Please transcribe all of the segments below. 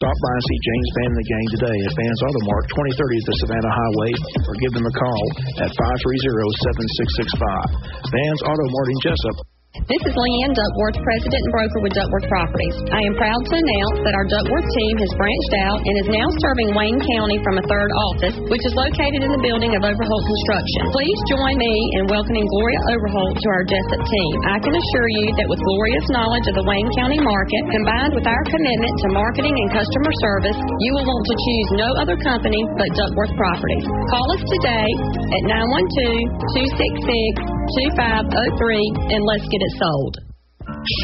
Stop by and see James Van and the gang today at Van's Auto Mart, 2030 at the Savannah Highway, or give them a call at 530-7665. Van's Auto Mart in Jessup. This is Leanne Duckworth, President and Broker with Duckworth Properties. I am proud to announce that our Duckworth team has branched out and is now serving Wayne County from a third office, which is located in the building of Overholt Construction. Please join me in welcoming Gloria Overholt to our Jessup team. I can assure you that with Gloria's knowledge of the Wayne County market, combined with our commitment to marketing and customer service, you will want to choose no other company but Duckworth Properties. Call us today at 912-266-2503 and let's get it sold.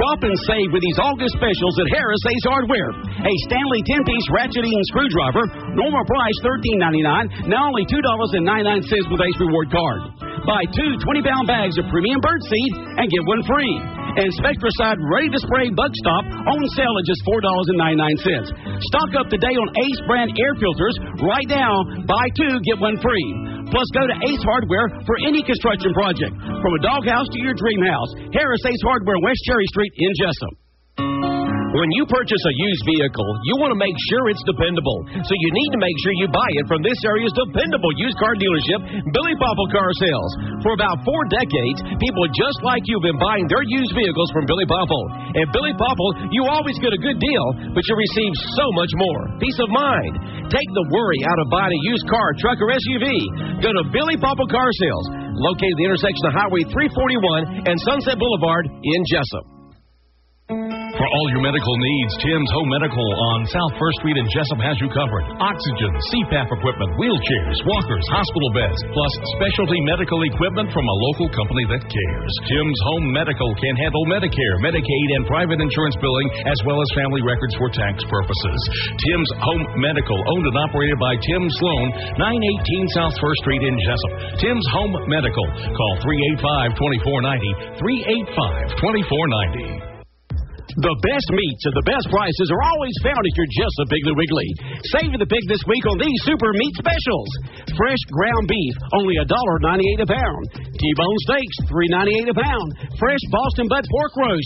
Shop and save with these August specials at Harris Ace Hardware. A Stanley 10-piece ratcheting screwdriver, normal price $13.99, now only $2.99 with Ace Reward Card. Buy 2 20-pound bags of premium birdseed and get one free. And Spectracide ready-to-spray bug stop on sale at just $4.99. Stock up today on Ace brand air filters. Right now, buy 2, get one free. Plus, go to Ace Hardware for any construction project. From a doghouse to your dream house, Harris Ace Hardware, West Cherry Street in Jessup. When you purchase a used vehicle, you want to make sure it's dependable. So you need to make sure you buy it from this area's dependable used car dealership, Billy Popple Car Sales. For about 4 decades, people just like you have been buying their used vehicles from Billy Popple. At Billy Popple, you always get a good deal, but you receive so much more. Peace of mind. Take the worry out of buying a used car, truck, or SUV. Go to Billy Popple Car Sales, located at the intersection of Highway 341 and Sunset Boulevard in Jessup. For all your medical needs, Tim's Home Medical on South 1st Street in Jessup has you covered. Oxygen, CPAP equipment, wheelchairs, walkers, hospital beds, plus specialty medical equipment from a local company that cares. Tim's Home Medical can handle Medicare, Medicaid, and private insurance billing, as well as family records for tax purposes. Tim's Home Medical, owned and operated by Tim Sloan, 918 South 1st Street in Jessup. Tim's Home Medical. Call 385-2490, 385-2490. The best meats and the best prices are always found at your Jessup Piggly Wiggly. Savor the pig this week on these super meat specials. Fresh ground beef, only $1.98 a pound. T-bone steaks, $3.98 a pound. Fresh Boston butt pork roast,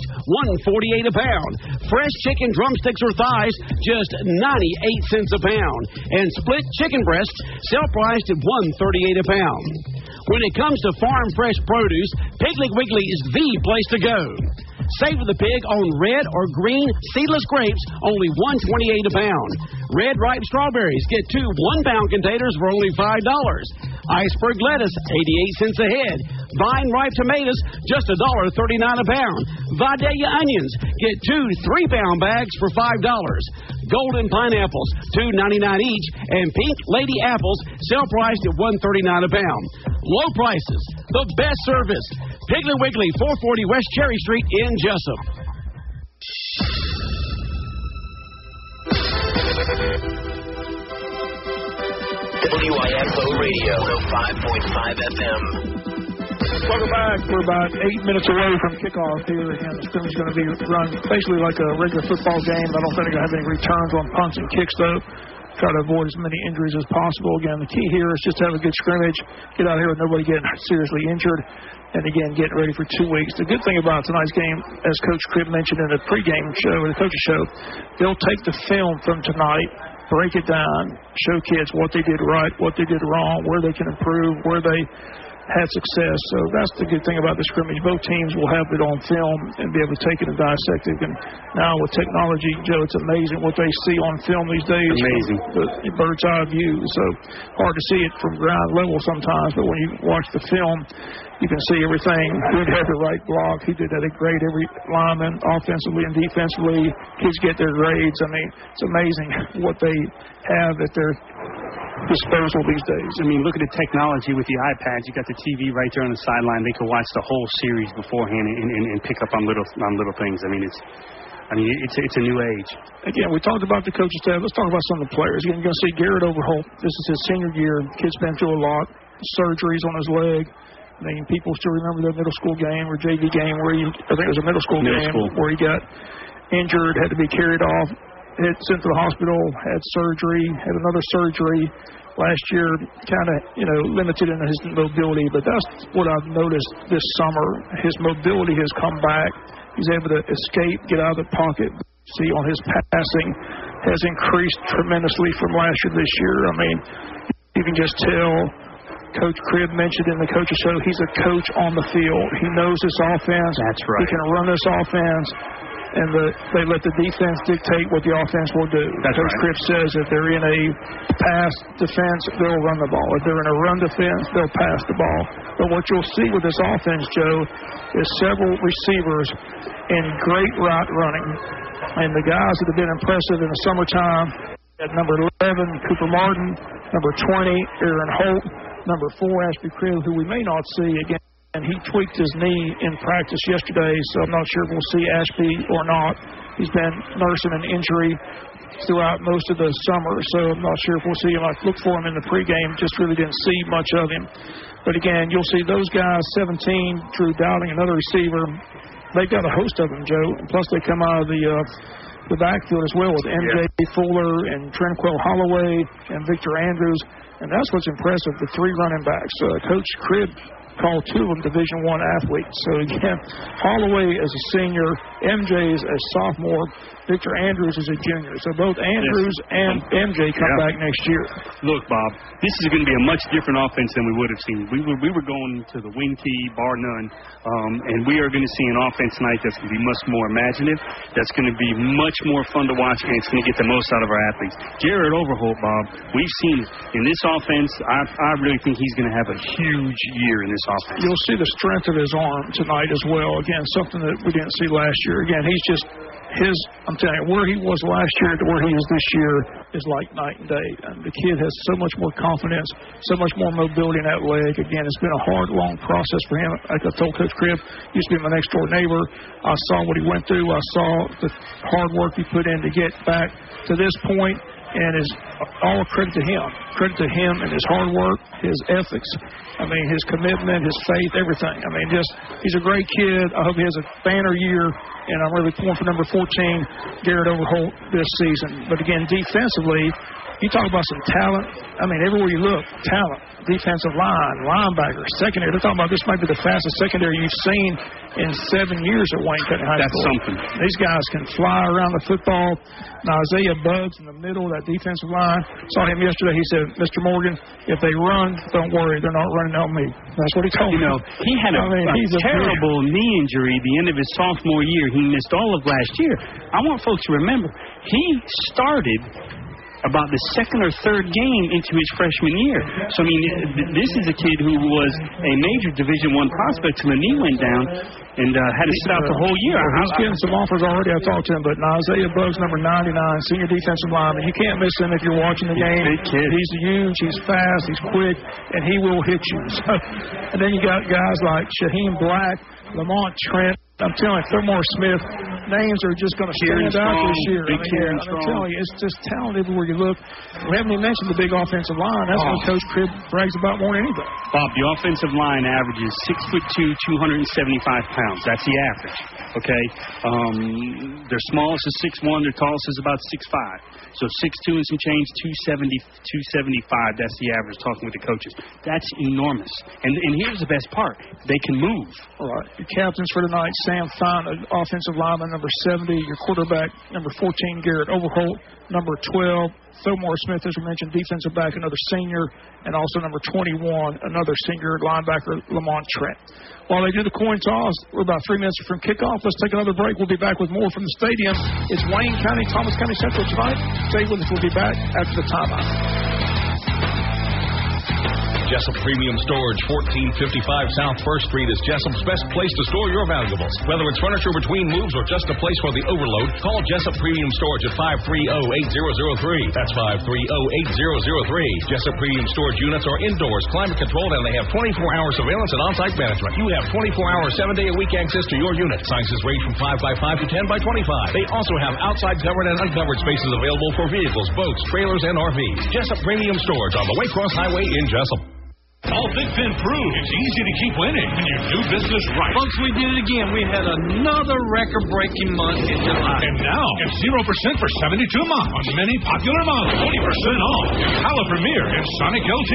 $1.48 a pound. Fresh chicken drumsticks or thighs, just 98 cents a pound. And split chicken breasts, sell priced at $1.38 a pound. When it comes to farm fresh produce, Piggly Wiggly is the place to go. Savor the pig on red or green seedless grapes, only $1.28 a pound. Red ripe strawberries, get 2 1-pound containers for only $5. Iceberg lettuce, 88 cents a head. Vine ripe tomatoes, just $1.39 a pound. Vidalia onions, get 2 3-pound bags for $5. Golden pineapples, $2.99 each, and pink lady apples, sell priced at $1.39 a pound. Low prices, the best service. Piggly Wiggly, 440 West Cherry Street in Jessup. WIFO Radio, 105.5 FM. Welcome back. We're about 8 minutes away from kickoff here, and the scrimmage is going to be run basically like a regular football game. I don't think they're going to have any returns on punts and kicks, though. Try to avoid as many injuries as possible. Again, the key here is just to have a good scrimmage, get out here with nobody getting seriously injured, and again, getting ready for 2 weeks. The good thing about tonight's game, as Coach Cribb mentioned in the pregame show, or the coach's show, they'll take the film from tonight, break it down, show kids what they did right, what they did wrong, where they can improve, where they had success. So that's the good thing about the scrimmage. Both teams will have it on film and be able to take it and dissect it. And now with technology, Joe, it's amazing what they see on film these days. Amazing. The bird's eye view. So hard to see it from ground level sometimes, but when you watch the film, you can see everything. Who had the right block? He did that great. Every lineman, offensively and defensively, kids get their grades. I mean, it's amazing what they have at their disposal these days. I mean, look at the technology with the iPads. You got the TV right there on the sideline. They can watch the whole series beforehand and pick up on little things. I mean, it's a new age. Again, we talked about the coaching staff. Let's talk about some of the players. Again, you're going to see Garrett Overholt. This is his senior year. Kid's been through a lot. Surgeries on his leg. I mean, people still remember the middle school game or JV game where I think it was a middle school game where he got injured, had to be carried off, sent to the hospital, had surgery, had another surgery last year, kind of, limited in his mobility. But that's what I've noticed this summer. His mobility has come back. He's able to escape, get out of the pocket. See on his passing, has increased tremendously from last year to this year. I mean, you can just tell. Coach Cribb mentioned in the coaches show he's a coach on the field. He knows this offense. That's right. He can run this offense, and they let the defense dictate what the offense will do. That's Coach right. Cribb says if they're in a pass defense, they'll run the ball. If they're in a run defense, they'll pass the ball. But what you'll see with this offense, Joe, is several receivers in great route running. And the guys that have been impressive in the summertime, at number 11, Cooper Martin, number 20, Aaron Holt, number 4, Ashby Cribb, who we may not see again. And he tweaked his knee in practice yesterday, so I'm not sure if we'll see Ashby or not. He's been nursing an injury throughout most of the summer, so I'm not sure if we'll see him. I looked for him in the pregame, just really didn't see much of him. But again, you'll see those guys, 17, Drew Dowling, another receiver. They've got a host of them, Joe. And plus, they come out of the backfield as well with MJ Fuller and Tranquil Holloway and Victor Andrews. And that's what's impressive, the 3 running backs. Coach Cribb called 2 of them Division I athletes. So, again, Holloway is a senior, MJ is a sophomore, Victor Andrews is a junior. So both Andrews and MJ come back next year. Look, Bob, this is going to be a much different offense than we would have seen. We were going to the win key, bar none, and we are going to see an offense tonight that's going to be much more imaginative, that's going to be much more fun to watch, and it's going to get the most out of our athletes. Jared Overholt, Bob, we've seen in this offense, I really think he's going to have a huge year in this offense. You'll see the strength of his arm tonight as well. Again, something that we didn't see last year. Again, he's just I'm telling you, where he was last year to where he is this year is like night and day. And the kid has so much more confidence, so much more mobility in that leg. Again, it's been a hard, long process for him. Like I told Coach Cribb, used to be my next-door neighbor. I saw what he went through. I saw the hard work he put in to get back to this point, and is all credit to him. Credit to him and his hard work, his ethics. I mean, his commitment, his faith, everything. I mean, he's a great kid. I hope he has a banner year, and I'm really pulling for number 14, Garrett Overholt, this season. But again, defensively, you talk about some talent. I mean, everywhere you look, talent. Defensive line, linebacker, secondary. They're talking about this might be the fastest secondary you've seen in 7 years at Wayne County High School. That's something. These guys can fly around the football. Now, Isaiah Bugs in the middle of that defensive line. Saw him yesterday. He said, Mr. Morgan, if they run, don't worry. They're not running on me. That's what he told me. You know, he had a terrible knee injury at the end of his sophomore year. He missed all of last year. I want folks to remember, he started about the second or third game into his freshman year. So, I mean, this is a kid who was a major Division I prospect till the knee went down and had to sit out the whole year. He's getting some offers already. I talked to him, but Isaiah Bugs, number 99, senior defensive lineman. You can't miss him if you're watching the game. Big kid. He's huge, he's fast, he's quick, and he will hit you. So, and then you got guys like Shaheem Black, Lamont Trent. I'm telling you, Fillmore Smith, names are just going to stand out this year. Big I'm telling you, it's just talent everywhere you look. We haven't even mentioned the big offensive line. That's what Coach Cribb brags about more than anything. Bob, the offensive line averages 6'2", 275 pounds. That's the average. Okay? Their smallest is 6'1", their tallest is about 6'5". So 6'2" and some change, 275. That's the average, talking with the coaches. That's enormous. And here's the best part. They can move. All right. Your captains for tonight, Sam Fine, offensive lineman, number 70. Your quarterback, number 14, Garrett Overholt. Number 12, Fillmore Smith, as we mentioned, defensive back, another senior. And also number 21, another senior linebacker, Lamont Trent. While they do the coin toss, we're about 3 minutes from kickoff. Let's take another break. We'll be back with more from the stadium. It's Wayne County, Thomas County Central tonight. Stay with us. We'll be back after the timeout. Jessup Premium Storage, 1455 South 1st Street is Jessup's best place to store your valuables. Whether it's furniture between moves or just a place for the overload, call Jessup Premium Storage at 530-8003. That's 530-8003. Jessup Premium Storage units are indoors, climate controlled, and they have 24-hour surveillance and on-site management. You have 24-hour, 7-day-a-week access to your unit. Sizes range from 5x5 to 10x25. They also have outside covered and uncovered spaces available for vehicles, boats, trailers, and RVs. Jessup Premium Storage on the Waycross Highway in Jessup. All Big Fin proves it's easy to keep winning when you do business right. Folks, we did it again. We had another record-breaking month in July. And now, get 0% for 72 months on many popular models. 20% off Impala Premier and Sonic LT.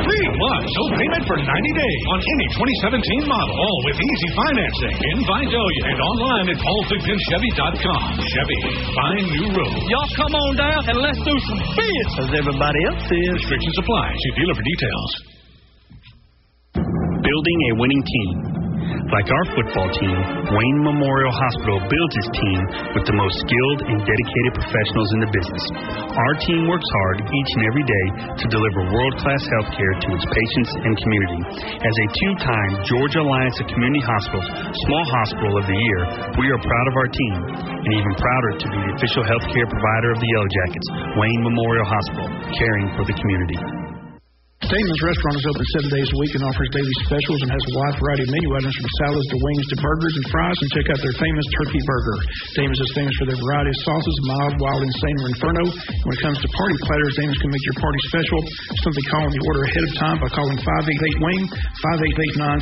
Free plus no payment for 90 days on any 2017 model. All with easy financing in Vidalia and online at paulbigfinchevy.com. Chevy, find new road. Y'all come on down and let's do some biz as everybody else is. Restrictions apply. See dealer for details. Building a winning team. Like our football team, Wayne Memorial Hospital builds its team with the most skilled and dedicated professionals in the business. Our team works hard each and every day to deliver world-class health care to its patients and community. As a two-time Georgia Alliance of Community Hospitals Small Hospital of the Year, we are proud of our team and even prouder to be the official health care provider of the Yellow Jackets, Wayne Memorial Hospital, caring for the community. Damon's Restaurant is open 7 days a week and offers daily specials and has a wide variety of menu items from salads to wings to burgers and fries. And check out their famous turkey burger. Damon's is famous for their variety of sauces, mild, wild, insane, or inferno. And when it comes to party platters, Damon's can make your party special. Simply call the order ahead of time by calling 588-WING,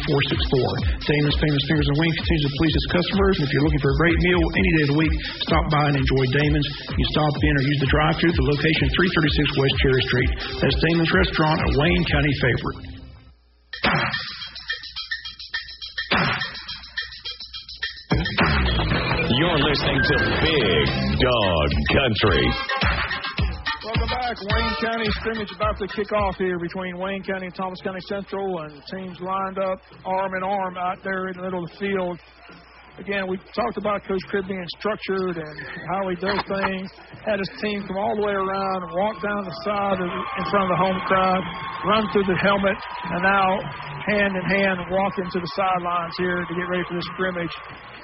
588-9464. Damon's Famous Fingers and Wings continues to please its customers. And if you're looking for a great meal any day of the week, stop by and enjoy Damon's. You can stop in or use the drive-thru at the location 336 West Cherry Street. That's Damon's Restaurant, a Wayne County favorite. You're listening to Big Dog Country. Welcome back. Wayne County scrimmage about to kick off here between Wayne County and Thomas County Central, and teams lined up arm in arm out there in the middle of the field. Again, we talked about Coach Cribb being structured and how he does things. Had his team come all the way around and walk down the side in front of the home crowd, run through the helmet, and now hand in hand walk into the sidelines here to get ready for this scrimmage.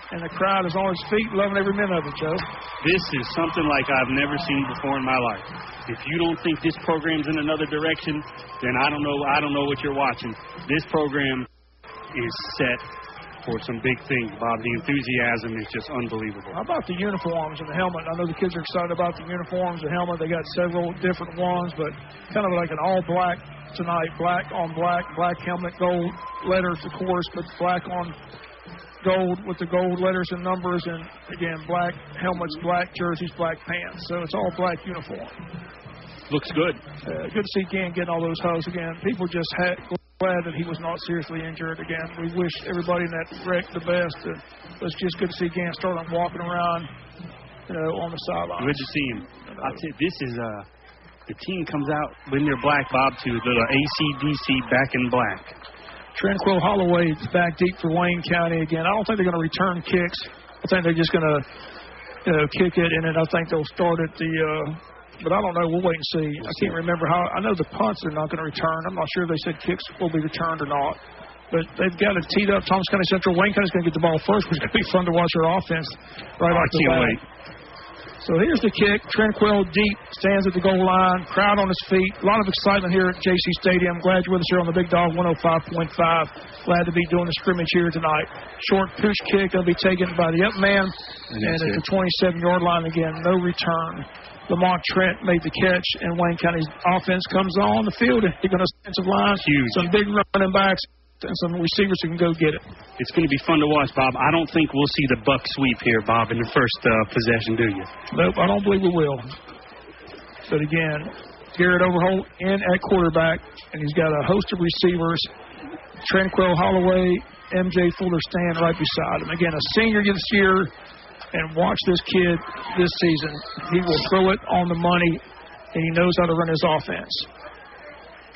And the crowd is on its feet, loving every minute of it, Joe. This is something like I've never seen before in my life. If you don't think this program's in another direction, then I don't know what you're watching. This program is set for some big things, Bob. The enthusiasm is just unbelievable. How about the uniforms and the helmet? I know the kids are excited about the uniforms, the helmet. They got several different ones, but kind of like an all-black tonight, black on black, black helmet, gold letters, of course, but black on gold with the gold letters and numbers, and, again, black helmets, black jerseys, black pants. So it's all black uniform. Looks good. Good to see Gann getting all those hugs again. People just glad that he was not seriously injured again. We wish everybody in that wreck the best. It's just good to see Gann start walking around, on the sideline. Good to see him. I tell you, this is the team comes out when they're black, Bob, to the AC/DC back in black. Tranquil Holloway back deep for Wayne County again. I don't think they're going to return kicks. I think they're just going to kick it, and then I think they'll start at the but I don't know. We'll wait and see. I can't remember how. I know the punts are not going to return. I'm not sure if they said kicks will be returned or not. But they've got it teed up. Thomas County Central. Wayne County's going to get the ball first, which is going to be fun to watch their offense right off the bat. Wait. So here's the kick. Tranquil deep, stands at the goal line. Crowd on his feet. A lot of excitement here at JC Stadium. Glad you're with us here on the Big Dog 105.5. Glad to be doing the scrimmage here tonight. Short push kick going to be taken by the up man. And at the 27-yard line again, no return. Lamont Trent made the catch, and Wayne County's offense comes on the field. They're going to offensive line. Huge. Some big running backs and some receivers who can go get it. It's going to be fun to watch, Bob. I don't think we'll see the buck sweep here, Bob, in the first possession, do you? Nope, I don't believe we will. But again, Garrett Overholt in at quarterback, and he's got a host of receivers. Tranquil Holloway, MJ Fuller stand right beside him. Again, a senior this year. And watch this kid this season. He will throw it on the money, and he knows how to run his offense.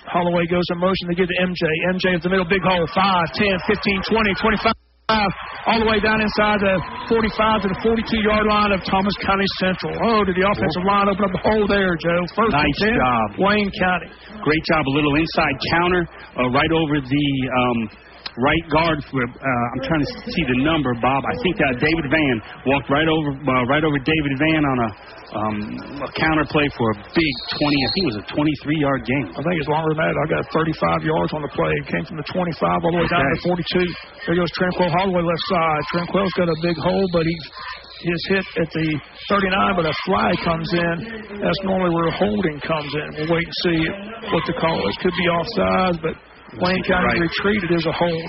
Holloway goes in motion to get to MJ. MJ at the middle, big hole, 5, 10, 15, 20, 25, all the way down inside the 45 to the 42-yard line of Thomas County Central. Oh, did the offensive line open up the hole there, Joe? First nice and 10, job. Wayne County. Great job. A little inside counter right over the right guard for I'm trying to see the number, Bob. I think David Van walked right over David Van on a counter play for a big 20. I think it was a 23-yard gain. I think it's longer than that. I got 35 yards on the play. It came from the 25 all the way down to the 42. There goes Tranquil Holloway left side. Tranquil's got a big hole, but his hit at the 39, but a flag comes in. That's normally where holding comes in. We'll wait and see what the call is. Could be offside, but Wayne County retreated as a whole.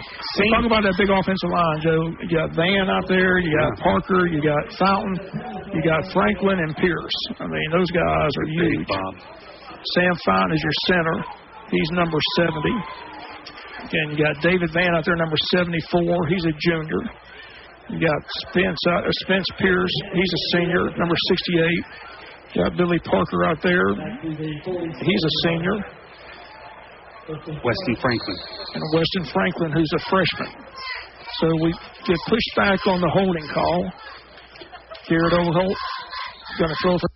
Talk about that big offensive line, Joe. You got Van out there. You got Parker. You got Fountain. You got Franklin and Pierce. I mean, those guys are huge. Sam Fountain is your center. He's number 70. Again, you got David Van out there, number 74. He's a junior. You got Spence Pierce. He's a senior, number 68. You got Billy Parker out there. He's a senior. Weston Franklin. And Weston Franklin, who's a freshman. So we get pushed back on the holding call. Garrett Overholt going to throw for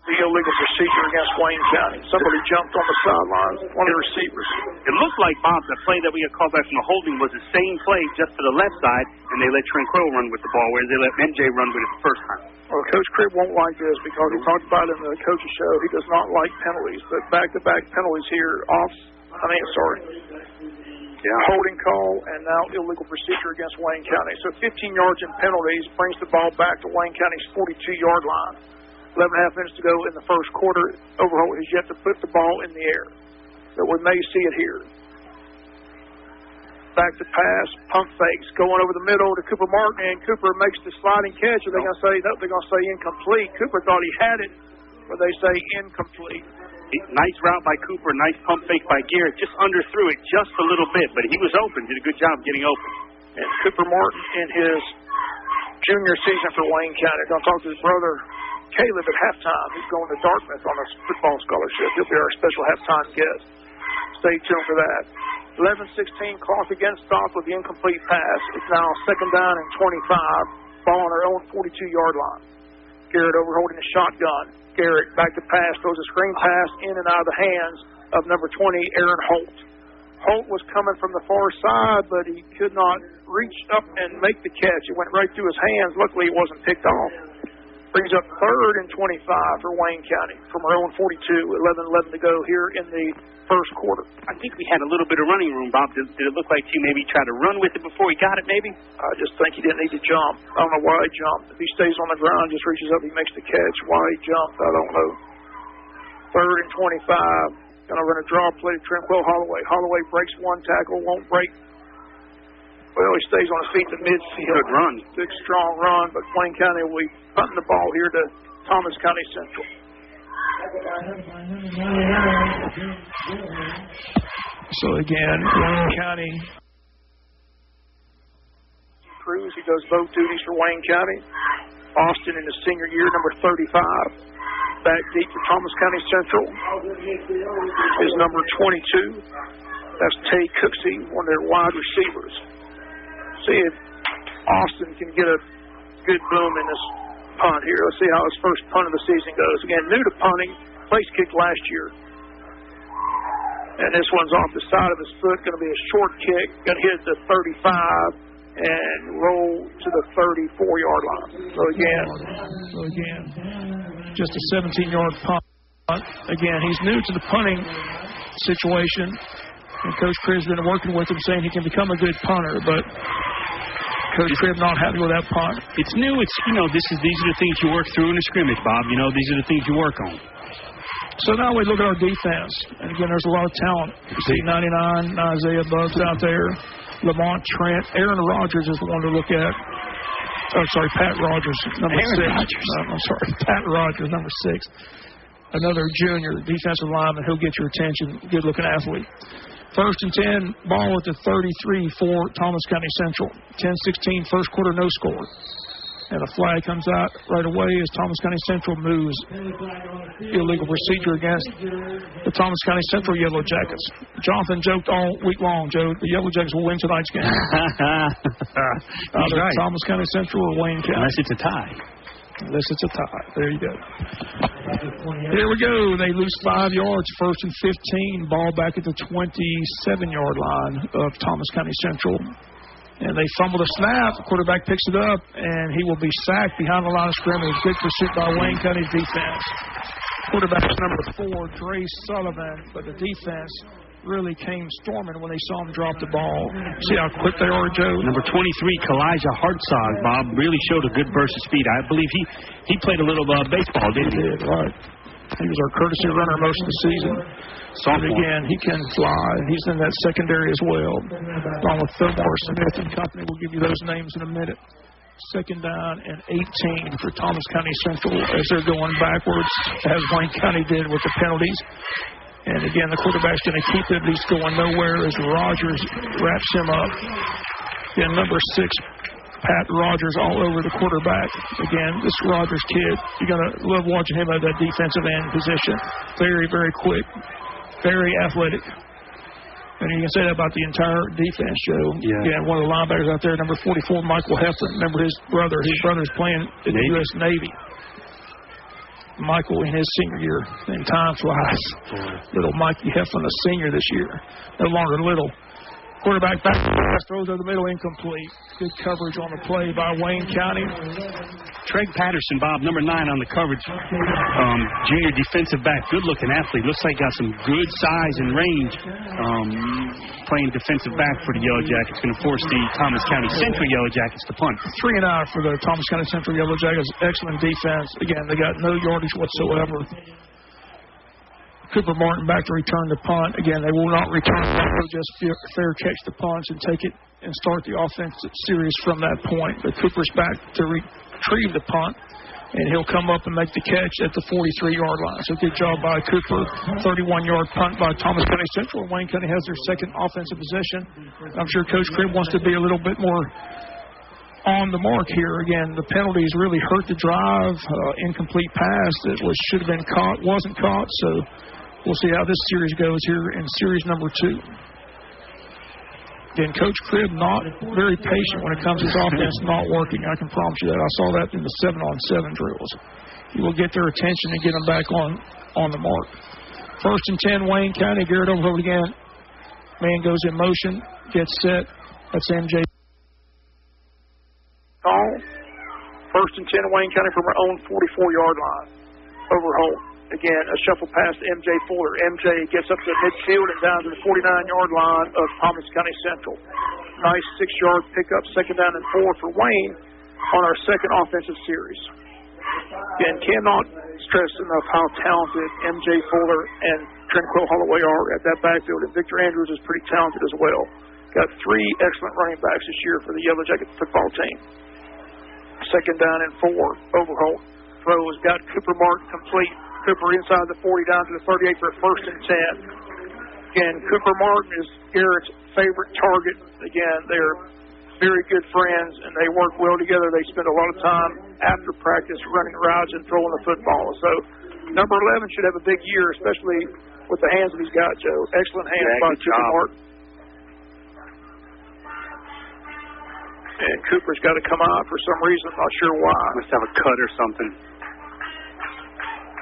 the illegal procedure against Wayne County. Somebody jumped on the sidelines, one of the receivers. It looked like, Bob, the play that we had called back from the holding was the same play just to the left side, and they let Tranquil run with the ball, whereas they let MJ run with it the first time. Well, Coach Cribb won't like this because he talked about it in the coach's show. He does not like penalties, but back-to-back penalties here, holding call, and now illegal procedure against Wayne County. So 15 yards in penalties brings the ball back to Wayne County's 42-yard line. 11 and a half minutes to go in the first quarter. Overholt has yet to put the ball in the air. But we may see it here. Back to pass, pump fakes, going over the middle to Cooper Martin, and Cooper makes the sliding catch. Are they going to say, no, they're going to say incomplete. Cooper thought he had it, but they say incomplete. Nice route by Cooper, nice pump fake by Garrett. Just underthrew it just a little bit, but he was open, did a good job getting open. And Cooper Martin in his junior season for Wayne County. Going to talk to his brother Caleb at halftime. He's going to Dartmouth on a football scholarship. He'll be our special halftime guest. Stay tuned for that. 11-16, clock again, stop with the incomplete pass. It's now second down and 25. Ball on our own 42-yard line. Garrett Overholt in a shotgun. Garrett back to pass, throws a screen pass in and out of the hands of number 20, Aaron Holt. Holt was coming from the far side, but he could not reach up and make the catch. It went right through his hands. Luckily, it wasn't picked off. Brings up third and 25 for Wayne County from our own 42. 11-11 to go here in the first quarter. I think we had a little bit of running room, Bob. Did it look like you maybe tried to run with it before he got it, maybe? I just think he didn't need to jump. I don't know why he jumped. If he stays on the ground, just reaches up, he makes the catch. Why he jumped, I don't know. Third and 25. Going to run a draw play to Tranquil Holloway. Holloway breaks one tackle, won't break. Well, he stays on his feet in the midfield. Good run. Big, strong run, but Wayne County will be punting the ball here to Thomas County Central. So, again, Wayne County. Cruz, he does both duties for Wayne County. Austin in his senior year, number 35. Back deep for Thomas County Central is number 22. That's Tay Cooksey, one of their wide receivers. See if Austin can get a good boom in this punt here. Let's see how his first punt of the season goes. Again, new to punting, place kicked last year. And this one's off the side of his foot, going to be a short kick, going to hit the 35 and roll to the 34-yard line. So again, just a 17-yard punt. Again, he's new to the punting situation. And Coach Cribb's been working with him, saying he can become a good punter, but Coach Cribb not happy with that punt. It's new. These are the things you work through in a scrimmage, Bob. These are the things you work on. So now we look at our defense. And again, there's a lot of talent. You see 99, Isaiah Bugs out there, Lamont Trent. Aaron Rogers is the one to look at. Oh, sorry, Pat Rogers, number 6. I'm sorry, Pat Rogers, number 6. Another junior defensive lineman. He'll get your attention. Good-looking athlete. First and 10, ball at the 33 for Thomas County Central. 10-16, first quarter, no score. And a flag comes out right away as Thomas County Central moves. Illegal procedure against the Thomas County Central Yellow Jackets. Jonathan joked all week long, Joe, the Yellow Jackets will win tonight's game. Either right. Thomas County Central or Wayne County. Unless it's a tie. Unless it's a tie. There you go. Here we go. They lose 5 yards. First and 15. Ball back at the 27-yard line of Thomas County Central. And they fumble the snap. The quarterback picks it up, and he will be sacked behind the line of scrimmage. Good pursuit by Wayne County's defense. Quarterback's number 4, Dre Sullivan, but the defense really came storming when they saw him drop the ball. See how quick they are, Joe? Number 23, Kalijah Hartzog, Bob, really showed a good burst of speed. I believe he played a little baseball, didn't he? He did, right. He was our courtesy runner most of the season. But again, he can fly, and he's in that secondary as well, along with Thomar Smith and company. We'll give you those names in a minute. Second down and 18 for Thomas County Central as they're going backwards, as Wayne County did with the penalties. And again, the quarterback's going to keep it, but he's going nowhere as Rogers wraps him up. Again, number 6, Pat Rogers, all over the quarterback. Again, this Rogers kid, you're going to love watching him at that defensive end position. Very, very quick, very athletic. And you can say that about the entire defense, Joe. Yeah. Again, one of the linebackers out there, number 44, Michael Heflin. Remember his brother. His brother's playing in the U.S. Navy. Michael in his senior year, and time flies. Little Mikey Heflin, a senior this year. No longer little. Quarterback back to pass, throws over the middle, incomplete. Good coverage on the play by Wayne County. Treg Patterson, Bob, number 9 on the coverage. Junior defensive back, good-looking athlete. Looks like got some good size and range. Playing defensive back for the Yellow Jackets. Going to force the Thomas County Central Yellow Jackets to punt. 3 and out for the Thomas County Central Yellow Jackets. Excellent defense. Again, they got no yardage whatsoever. Cooper Martin back to return the punt. Again, they will not return it. They'll just fair catch the punch and take it and start the offensive series from that point. But Cooper's back to retrieve the punt, and he'll come up and make the catch at the 43-yard line. So good job by Cooper. 31-yard punt by Thomas County Central. Wayne County has their second offensive possession. I'm sure Coach Cribb wants to be a little bit more on the mark here. Again, the penalties really hurt the drive. Incomplete pass that should have been caught, wasn't caught. So we'll see how this series goes here in series number 2. Again, Coach Cribb not very patient when it comes to his offense not working. I can promise you that. I saw that in the 7-on-7 drills. He will get their attention and get them back on the mark. 1st and 10, Wayne County. Garrett Overholt again. Man goes in motion, gets set. That's MJ. Call. 1st and 10, Wayne County from our own 44-yard line. Overholt. Again, a shuffle pass to MJ Fuller. MJ gets up to midfield and down to the 49-yard line of Thomas County Central. Nice 6-yard pickup, 2nd down and 4 for Wayne on our second offensive series. Again, cannot stress enough how talented MJ Fuller and Tranquil Holloway are at that backfield, and Victor Andrews is pretty talented as well. Got 3 excellent running backs this year for the Yellow Jacket football team. 2nd down and 4. Overholt throws, got Cooper Martin complete. Cooper inside the 40 down to the 38 for a 1st and 10. Again, Cooper Martin is Garrett's favorite target. Again, they're very good friends, and they work well together. They spend a lot of time after practice running routes and throwing the football. So number 11 should have a big year, especially with the hands that he's got, Joe. Excellent hands by Cooper Martin. And Cooper's got to come out for some reason. I'm not sure why. Must have a cut or something.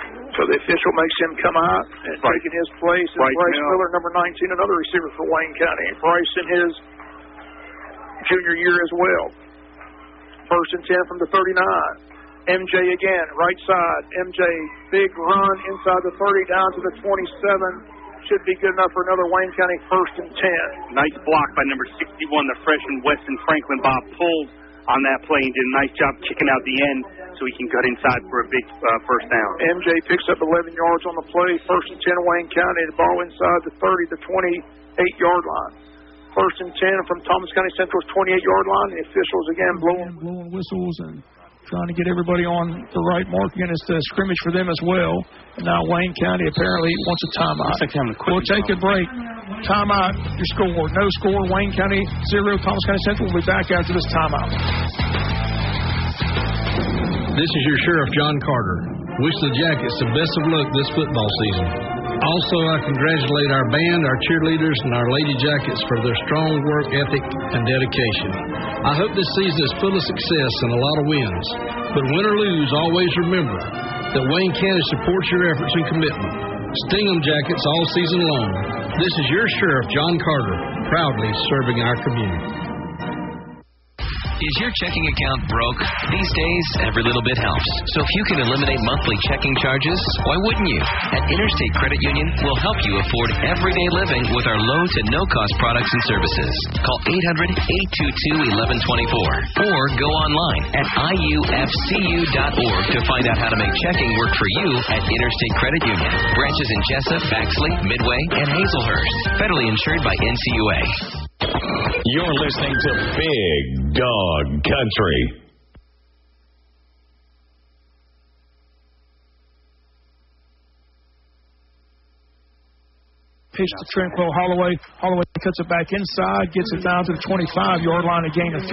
So the official makes him come out and taking his place is Bryce Miller, number 19, another receiver for Wayne County. Bryce in his junior year as well. 1st and 10 from the 39. MJ again, right side. MJ, big run inside the 30 down to the 27. Should be good enough for another Wayne County 1st and 10. Nice block by number 61, the freshman Weston Franklin. Bob pulled on that play and did a nice job kicking out the end so he can cut inside for a big 1st down. MJ picks up 11 yards on the play. 1st and 10 Wayne County. The ball inside the 30, the 28-yard line. 1st and 10 from Thomas County Central's 28-yard line. The officials again blowing whistles and trying to get everybody on the right mark. Again, it's the scrimmage for them as well. And now Wayne County apparently wants a timeout. We'll take a break. Timeout, your score. No score, Wayne County 0, Thomas County Central. We'll be back after this timeout. This is your Sheriff, John Carter. Wish the Jackets the best of luck this football season. Also, I congratulate our band, our cheerleaders, and our Lady Jackets for their strong work ethic and dedication. I hope this season is full of success and a lot of wins. But win or lose, always remember that Wayne County supports your efforts and commitment. Sting 'em Jackets all season long. This is your Sheriff, John Carter, proudly serving our community. Is your checking account broke? These days, every little bit helps. So if you can eliminate monthly checking charges, why wouldn't you? At Interstate Credit Union, we'll help you afford everyday living with our low to no-cost products and services. Call 800-822-1124 or go online at iufcu.org to find out how to make checking work for you at Interstate Credit Union. Branches in Jessup, Baxley, Midway, and Hazelhurst. Federally insured by NCUA. You're listening to Big Dog Country. Pitch to Tranquil Holloway. Holloway cuts it back inside, gets it down to the 25-yard line, a gain of 3.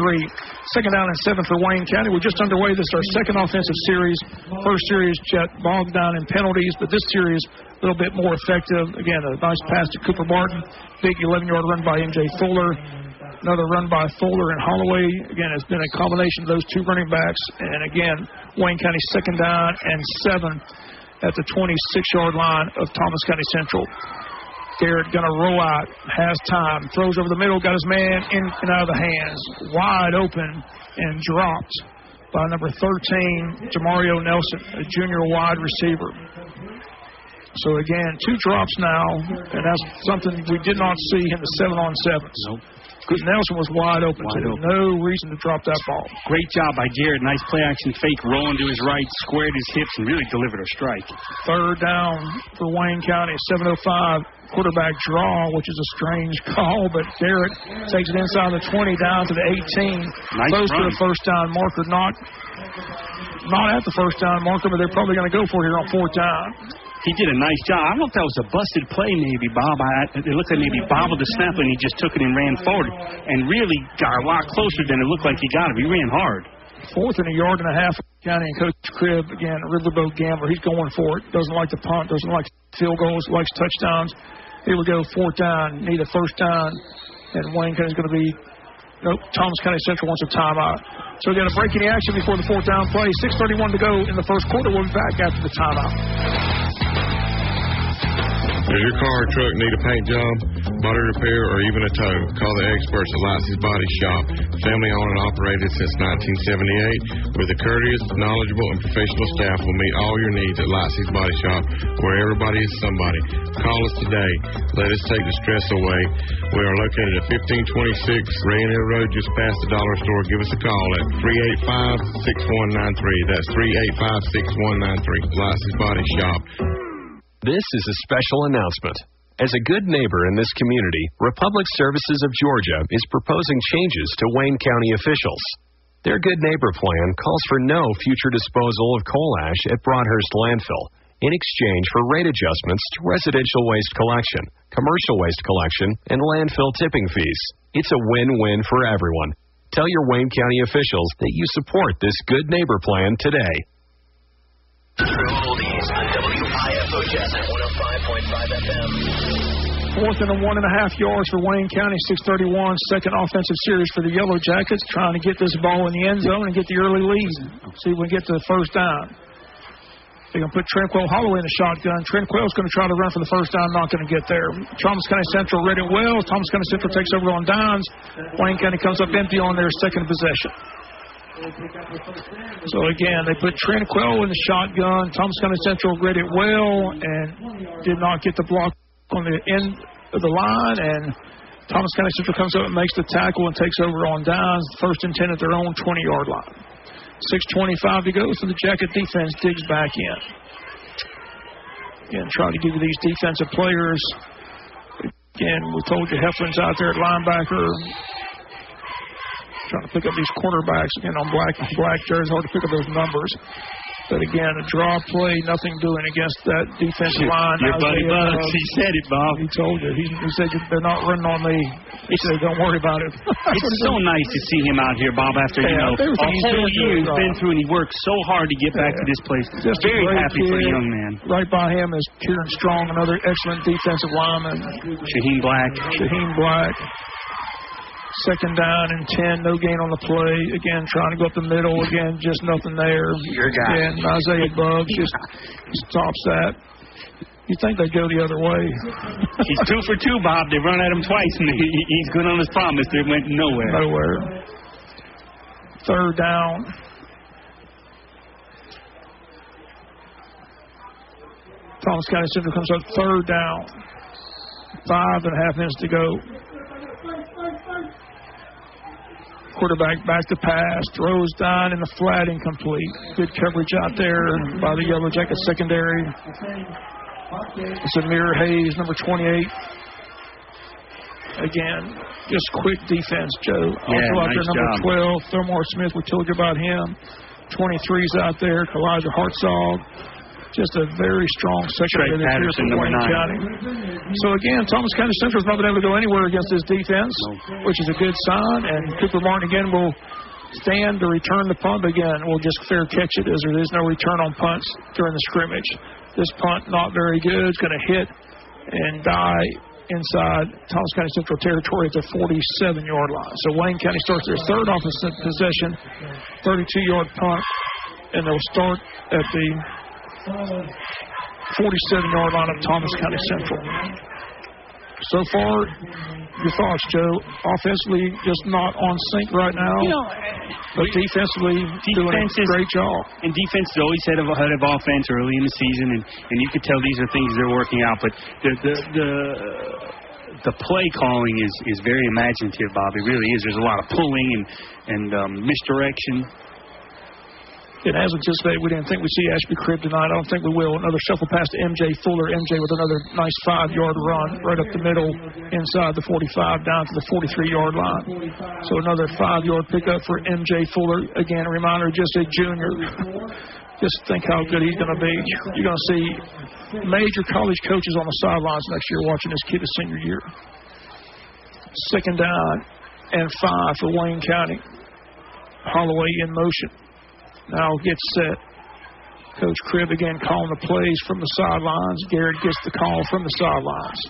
Second down and 7 for Wayne County. We're just underway. This is our second offensive series. First series, Jet bogged down in penalties, but this series a little bit more effective. Again, a nice pass to Cooper Martin. Big 11-yard run by M.J. Fuller. Another run by Fuller and Holloway. Again, it's been a combination of those two running backs. And again, Wayne County second down and 7 at the 26-yard line of Thomas County Central. Garrett going to roll out, has time, throws over the middle, got his man in and out of the hands, wide open and dropped by number 13, Jamario Nelson, a junior wide receiver. So again, 2 drops now, and that's something we did not see in the 7-on-7s. Nope. Because Nelson was wide open, so there's no reason to drop that ball. Great job by Garrett. Nice play-action fake, rolling to his right, squared his hips, and really delivered a strike. Third down for Wayne County, 7:05. Quarterback draw, which is a strange call, but Garrett takes it inside the 20 down to the 18. Nice close run. to the first down marker, not at the first down marker, but they're probably going to go for it here on 4th down. He did a nice job. I don't know if that was a busted play maybe, Bob. It looked like maybe bobbled the snap and he just took it and ran forward and really got a lot closer than it looked like he got him. He ran hard. 4th and a yard and a half. County and Coach Cribb, again, a riverboat gambler. He's going for it. Doesn't like the punt, doesn't like field goals, likes touchdowns. Here we go, 4th down. Need a first down. And Wayne County's going to be, nope, Thomas County Central wants a timeout. So we got a break in the action before the 4th down play. 6:31 to go in the first quarter. We'll be back after the timeout. Does your car or truck need a paint job, body repair, or even a tow? Call the experts at Lightsey's Body Shop. Family owned and operated since 1978. With a courteous, knowledgeable, and professional staff will meet all your needs at Lightsey's Body Shop, where everybody is somebody. Call us today. Let us take the stress away. We are located at 1526 Rain Hill Road, just past the dollar store. Give us a call at 385-6193. That's 385-6193. Lightsey's Body Shop. This is a special announcement. As a good neighbor in this community, Republic Services of Georgia is proposing changes to Wayne County officials. Their Good Neighbor plan calls for no future disposal of coal ash at Broadhurst Landfill in exchange for rate adjustments to residential waste collection, commercial waste collection, and landfill tipping fees. It's a win-win for everyone. Tell your Wayne County officials that you support this Good Neighbor plan today. Oldies on WCHS at 105.5 FM. 4th and 1.5 yards for Wayne County, 6:31. Second offensive series for the Yellow Jackets, trying to get this ball in the end zone and get the early lead. See if we can get to the first down. They're going to put Tranquil Holloway in the shotgun. Tranquil's going to try to run for the first down, not going to get there. Thomas County Central read it well. Thomas County Central takes over on downs. Wayne County comes up empty on their second possession. So again, they put Tranquil in the shotgun. Thomas County Central read it well and did not get the block on the end of the line. And Thomas County Central comes up and makes the tackle and takes over on downs. First and 10 at their own 20-yard line. 6:25 to go, so the Jacket defense digs back in. Again, trying to give you these defensive players. Again, we told you Heflin's out there at linebacker. Trying to pick up these quarterbacks again on black jerseys. Hard to pick up those numbers. But again, a draw play, nothing doing against that defensive line. Your buddy Bugs, he said it, Bob. He told you. He said they're not running on me. He said, don't worry about it. It's so nice to see him out here, Bob, after, a whole year he's been through, and he worked so hard to get back to this place. Just very happy for the young man. Right by him is Kieran Strong, another excellent defensive lineman. Shaheen Black. Second down and 10, no gain on the play. Again, trying to go up the middle. Again, just nothing there. Your guy. Again, Isaiah Bugs just stops that. You think they'd go the other way. He's 2 for 2, Bob. They run at him twice, and he's good on his promise. They went nowhere. Third down. Thomas County Central comes up third down. 5.5 minutes to go. Quarterback back to pass. Throws down in the flat, incomplete. Good coverage out there by the Yellow Jacket secondary. It's Amir Hayes, number 28. Again, just quick defense, Joe. Also out there, number 12, Thurmore Smith. We told you about him. 23's out there. Kalijah Hartzog. Just a very strong secondary here for Wayne County. So again, Thomas County Central's not been able to go anywhere against this defense, which is a good sign. And Cooper Martin again will stand to return the punt again. We'll just fair catch it as there is no return on punts during the scrimmage. This punt not very good. It's going to hit and die inside Thomas County Central territory at the 47-yard line. So Wayne County starts their third offensive possession, 32-yard punt, and they'll start at the 47-yard line of Thomas County Central. So far, your thoughts, Joe? Offensively, just not on sync right now. But defensively, doing a great job. And defense is always ahead of offense early in the season, and you could tell these are things they're working out. But the play calling is very imaginative, Bob. It really is. There's a lot of pulling and misdirection. And as anticipated, we didn't think we'd see Ashby Cribb tonight. I don't think we will. Another shuffle pass to MJ Fuller. MJ with another nice 5-yard run right up the middle inside the 45 down to the 43-yard line. So another 5-yard pickup for MJ Fuller. Again, a reminder, just a junior. Just think how good he's going to be. You're going to see major college coaches on the sidelines next year watching this kid his senior year. Second down and 5 for Wayne County. Holloway in motion. Now gets set. Coach Cribb again calling the plays from the sidelines. Garrett gets the call from the sidelines.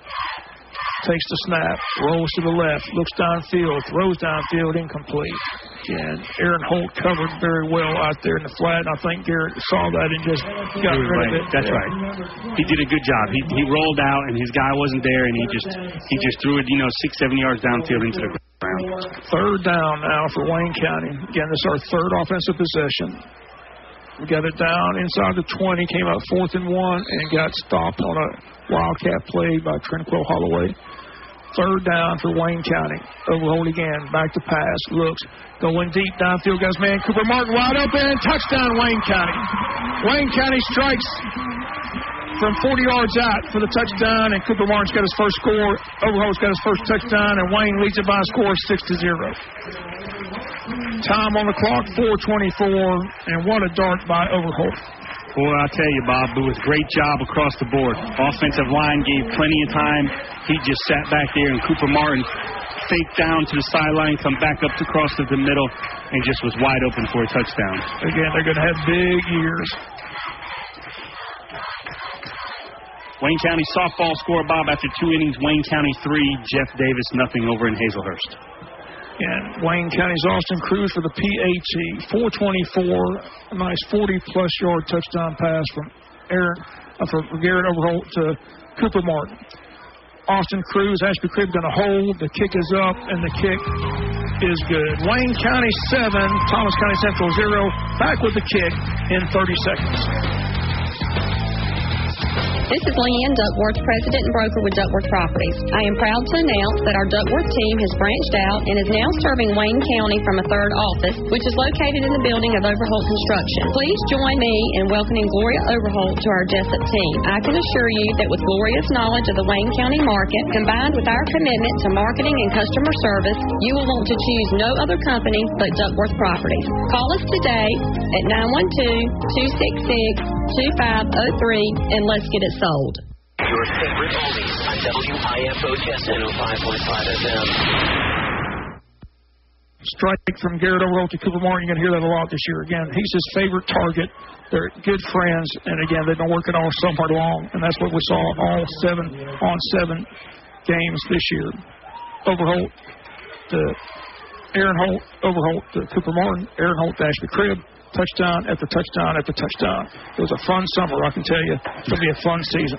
Takes the snap, rolls to the left, looks downfield, throws downfield, incomplete. Again, Aaron Holt covered very well out there in the flat, and I think Garrett saw that and just got rid of it. That's right. He did a good job. He rolled out, and his guy wasn't there, and he just threw it, 6-7 yards downfield into the ground. Third down now for Wayne County. Again, this is our third offensive possession. We got it down inside the 20, came up 4th and 1, and got stopped on a wildcat play by Trinquil Holloway. Third down for Wayne County. Overhold again, back to pass, looks, going deep downfield, got his man Cooper Martin wide open, touchdown Wayne County. Wayne County strikes from 40 yards out for the touchdown, and Cooper Martin's got his first score. Overholt's got his first touchdown, and Wayne leads it by a score of 6-0. Time on the clock, 4:24, and what a dart by Overholt. Boy, I'll tell you, Bob, it was a great job across the board. Offensive line gave plenty of time. He just sat back there, and Cooper Martin faked down to the sideline, come back up across to the middle, and just was wide open for a touchdown. Again, they're going to have big years. Wayne County softball score, Bob, after 2 innings. Wayne County 3, Jeff Davis nothing over in Hazelhurst. And Wayne County's Austin Cruz for the PHE. 424, a nice 40-plus yard touchdown pass from Garrett Overholt to Cooper Martin. Austin Cruz, Ashby Cribb going to hold. The kick is up, and the kick is good. Wayne County 7, Thomas County Central 0. Back with the kick in 30 seconds. This is Leanne Duckworth, President and Broker with Duckworth Properties. I am proud to announce that our Duckworth team has branched out and is now serving Wayne County from a third office, which is located in the building of Overholt Construction. Please join me in welcoming Gloria Overholt to our Jessup team. I can assure you that with Gloria's knowledge of the Wayne County market, combined with our commitment to marketing and customer service, you will want to choose no other company but Duckworth Properties. Call us today at 912-266-2503 and let's get it sold. Your favorite oldies on WIFOHS 105.5 FM. Strike from Garrett Overholt to Cooper Martin. You're going to hear that a lot this year. Again, he's his favorite target. They're good friends, and again, they've been working all summer long, and that's what we saw all 7-on-7 games this year. Overholt to Aaron Holt, Overholt to Cooper Martin, Aaron Holt to Ashby Cribb. Touchdown after touchdown after touchdown. It was a fun summer, I can tell you. It's going to be a fun season.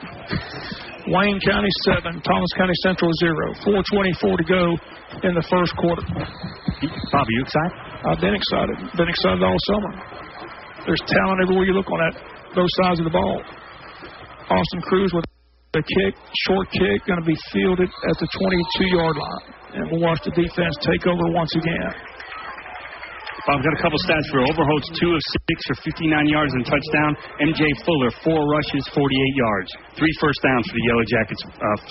Wayne County 7, Thomas County Central 0. 4:24 to go in the first quarter. Bob, are you excited? I've been excited. Been excited all summer. There's talent everywhere you look on both sides of the ball. Austin Cruz with a kick, short kick, going to be fielded at the 22-yard line. And we'll watch the defense take over once again. I've got a couple stats for Overholt's 2 of 6 for 59 yards and touchdown. M.J. Fuller, 4 rushes, 48 yards. 3 first downs for the Yellow Jackets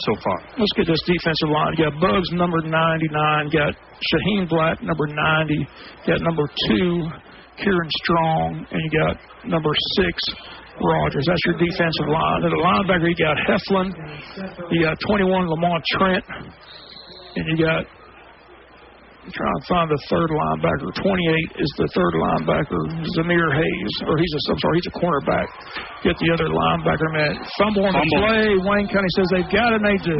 so far. Let's get this defensive line. You got Bugs, number 99. Got Shaheen Black, number 90. Got number 2, Kieran Strong. And you got number 6, Rogers. That's your defensive line. And the linebacker, you got Heflin. You got 21, Lamont Trent. And you got... I'm trying to find the third linebacker. 28 is the third linebacker, Zamir Hayes. He's a cornerback. Get the other linebacker, man. Fumble on the play. Wayne County says they've got it, and they do.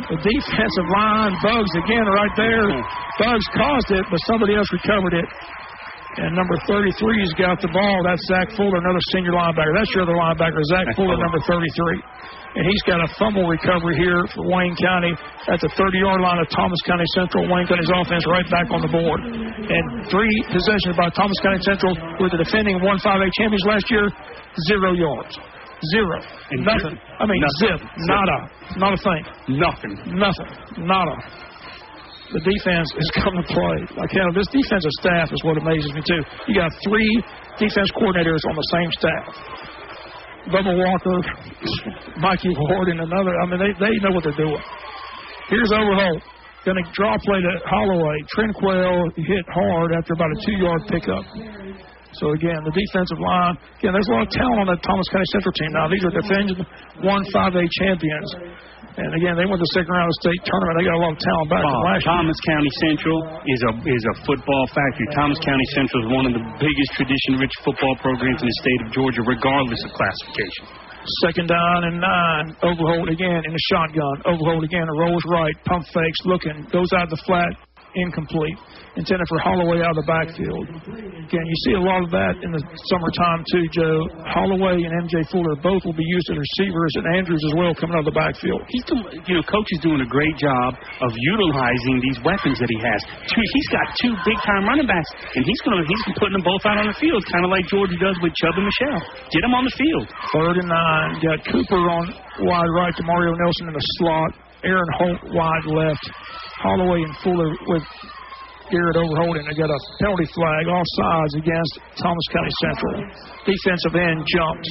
The defensive line, Bugs again right there. Bugs caused it, but somebody else recovered it. And number 33's got the ball. That's Zach Fuller, another senior linebacker. That's your other linebacker, Zach Fuller, number 33. And he's got a fumble recovery here for Wayne County at the 30-yard line of Thomas County Central. Wayne County's offense right back on the board. And 3 possessions by Thomas County Central with the defending 1-5A champions last year, 0 yards. 0. And nothing. Zip. Nada. Not a thing. Nothing. Nada. The defense is coming to play. This defensive staff is what amazes me, too. You got 3 defense coordinators on the same staff. Bubba Walker, Mikey Ward, and another. They know what they're doing. Here's Overholt. Going to draw play to Holloway. Trinquell hit hard after about a 2-yard pickup. So, again, the defensive line. Again, there's a lot of talent on that Thomas County Central team now. These are defending 1-5A champions. And, again, they went to the second round of the state tournament. They got a lot of talent back from last year. Thomas County Central is a football factory. Thomas County Central is one of the biggest tradition-rich football programs in the state of Georgia, regardless of classification. Second down and 9. Overholt again in the shotgun. Overholt again, rolls right, pump fakes, looking, goes out the flat, incomplete. Intended for Holloway out of the backfield. Again, you see a lot of that in the summertime too, Joe. Holloway and M.J. Fuller both will be used as receivers, and Andrews as well coming out of the backfield. Coach is doing a great job of utilizing these weapons that he has. He's got 2 big-time running backs, and he's putting them both out on the field, kind of like Georgia does with Chubb and Michelle. Get them on the field. 3rd and 9. Got Cooper on wide right to Mario Nelson in the slot. Aaron Holt wide left. Holloway and Fuller with Garrett Overholt, and they got a penalty flag offsides against Thomas County Central. Defensive end jumped.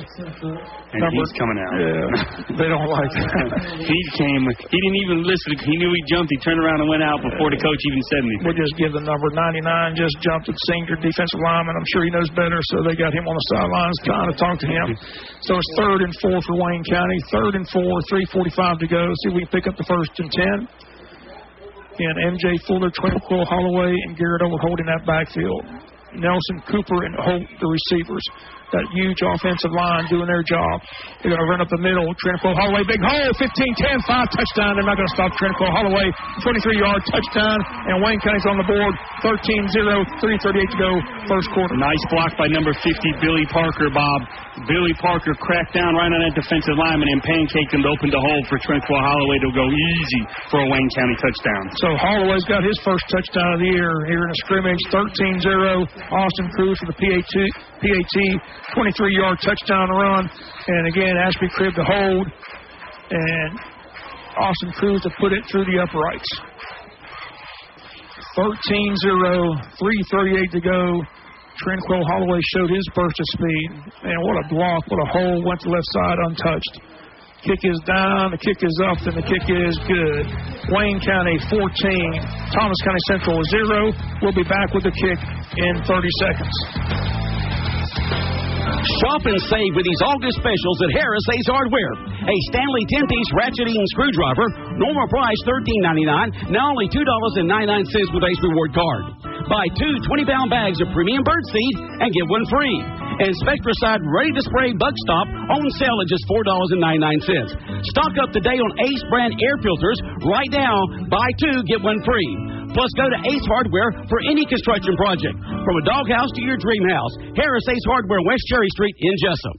And he's coming out. Yeah, they don't like that. He didn't even listen. He knew he jumped. He turned around and went out before the coach even said anything. We'll just give the number 99, just jumped at senior defensive lineman. I'm sure he knows better, so they got him on the sidelines trying to talk to him. So it's 3rd and 4 for Wayne County. 3rd and 4, 3:45 to go. See if we can pick up the 1st and 10. And M.J. Fuller, Twinkle, Holloway, and Garrett Overholt in that backfield. Nelson, Cooper, and Holt, the receivers. That huge offensive line doing their job. They're going to run up the middle. Trinquell, Holloway, big hole, 15-10, 5 touchdown. They're not going to stop Trinquell, Holloway, 23-yard touchdown. And Wayne County's on the board, 13-0, 3:38 to go, first quarter. Nice block by number 50, Billy Parker, Bob. Billy Parker cracked down right on that defensive lineman and pancaked him to open the hole for Trinquell Holloway to go easy for a Wayne County touchdown. So Holloway's got his first touchdown of the year here in a scrimmage, 13-0. Austin Cruz for the PAT, 23-yard touchdown run. And again, Ashby Cribb to hold. And Austin Cruz to put it through the uprights. 13-0, 3:38 to go. Trinquell Holloway showed his burst of speed. Man, what a block, what a hole, went to left side untouched. Kick is down, the kick is up, and the kick is good. Wayne County 14, Thomas County Central 0. We'll be back with the kick in 30 seconds. Shop and save with these August specials at Harris Ace Hardware. A Stanley 10-piece ratcheting screwdriver, normal price $13.99, now only $2.99 with Ace Reward Card. Buy 2 20-pound bags of premium birdseed and get 1 free. And Spectracide ready-to-spray bug stop on sale at just $4.99. Stock up today on Ace brand air filters. Right now, buy 2, get 1 free. Plus, go to Ace Hardware for any construction project. From a doghouse to your dream house. Harris Ace Hardware, West Cherry Street in Jessup.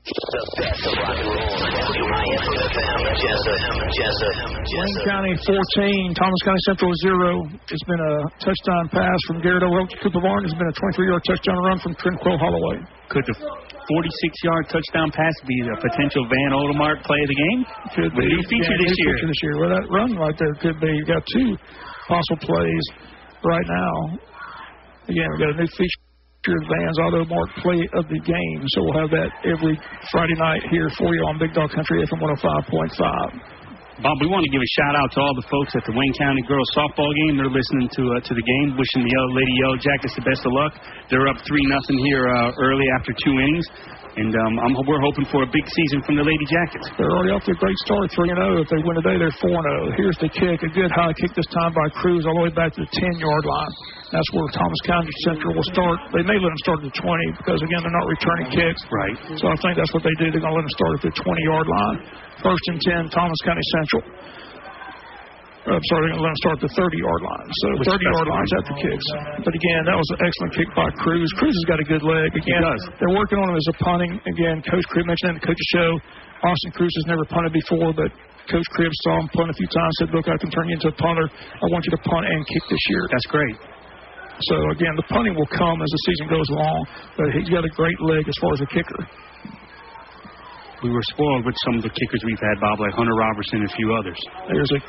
The best of rock and roll on WIFO-FM, Jessup. Wayne County 14, Thomas County Central 0. It's been a touchdown pass from Garrett Overholt to Cooper Barnes. It's been a 23-yard touchdown run from Trinquil Holloway. Could the 46-yard touchdown pass be the potential Van Oldemark play of the game? Could be. New feature this year. Well, that run right there could be. You've got two possible plays right now. Again, we've got a new feature. Van's Auto Mark play of the game. So we'll have that every Friday night here for you on Big Dog Country FM 105.5. Bob, we want to give a shout out to all the folks at the Wayne County girls softball game. They're listening to the game, wishing the Lady Yellow Jackets the best of luck. They're up 3-0 here early after 2 innings. And we're hoping for a big season from the Lady Jackets. They're already off to a great start, 3-0. If they win today, they're 4-0. Here's the kick, a good high kick this time by Cruz all the way back to the 10-yard line. That's where Thomas County Central will start. They may let them start at the 20 because, again, they're not returning kicks. Right. So I think that's what they do. They're going to let them start at the 20-yard line. 1st and 10, Thomas County Central. They're going to let them start at the 30-yard line. So 30-yard lines after kicks. But, again, that was an excellent kick by Cruz. Cruz has got a good leg. Again, they're working on him as a punting. Again, Coach Cribb mentioned that in the coach's show. Austin Cruz has never punted before, but Coach Cribb saw him punt a few times, said, look, I can turn you into a punter. I want you to punt and kick this year. That's great. So, again, the punting will come as the season goes along, but he's got a great leg as far as a kicker. We were spoiled with some of the kickers we've had, Bob, like Hunter Robertson and a few others. There's a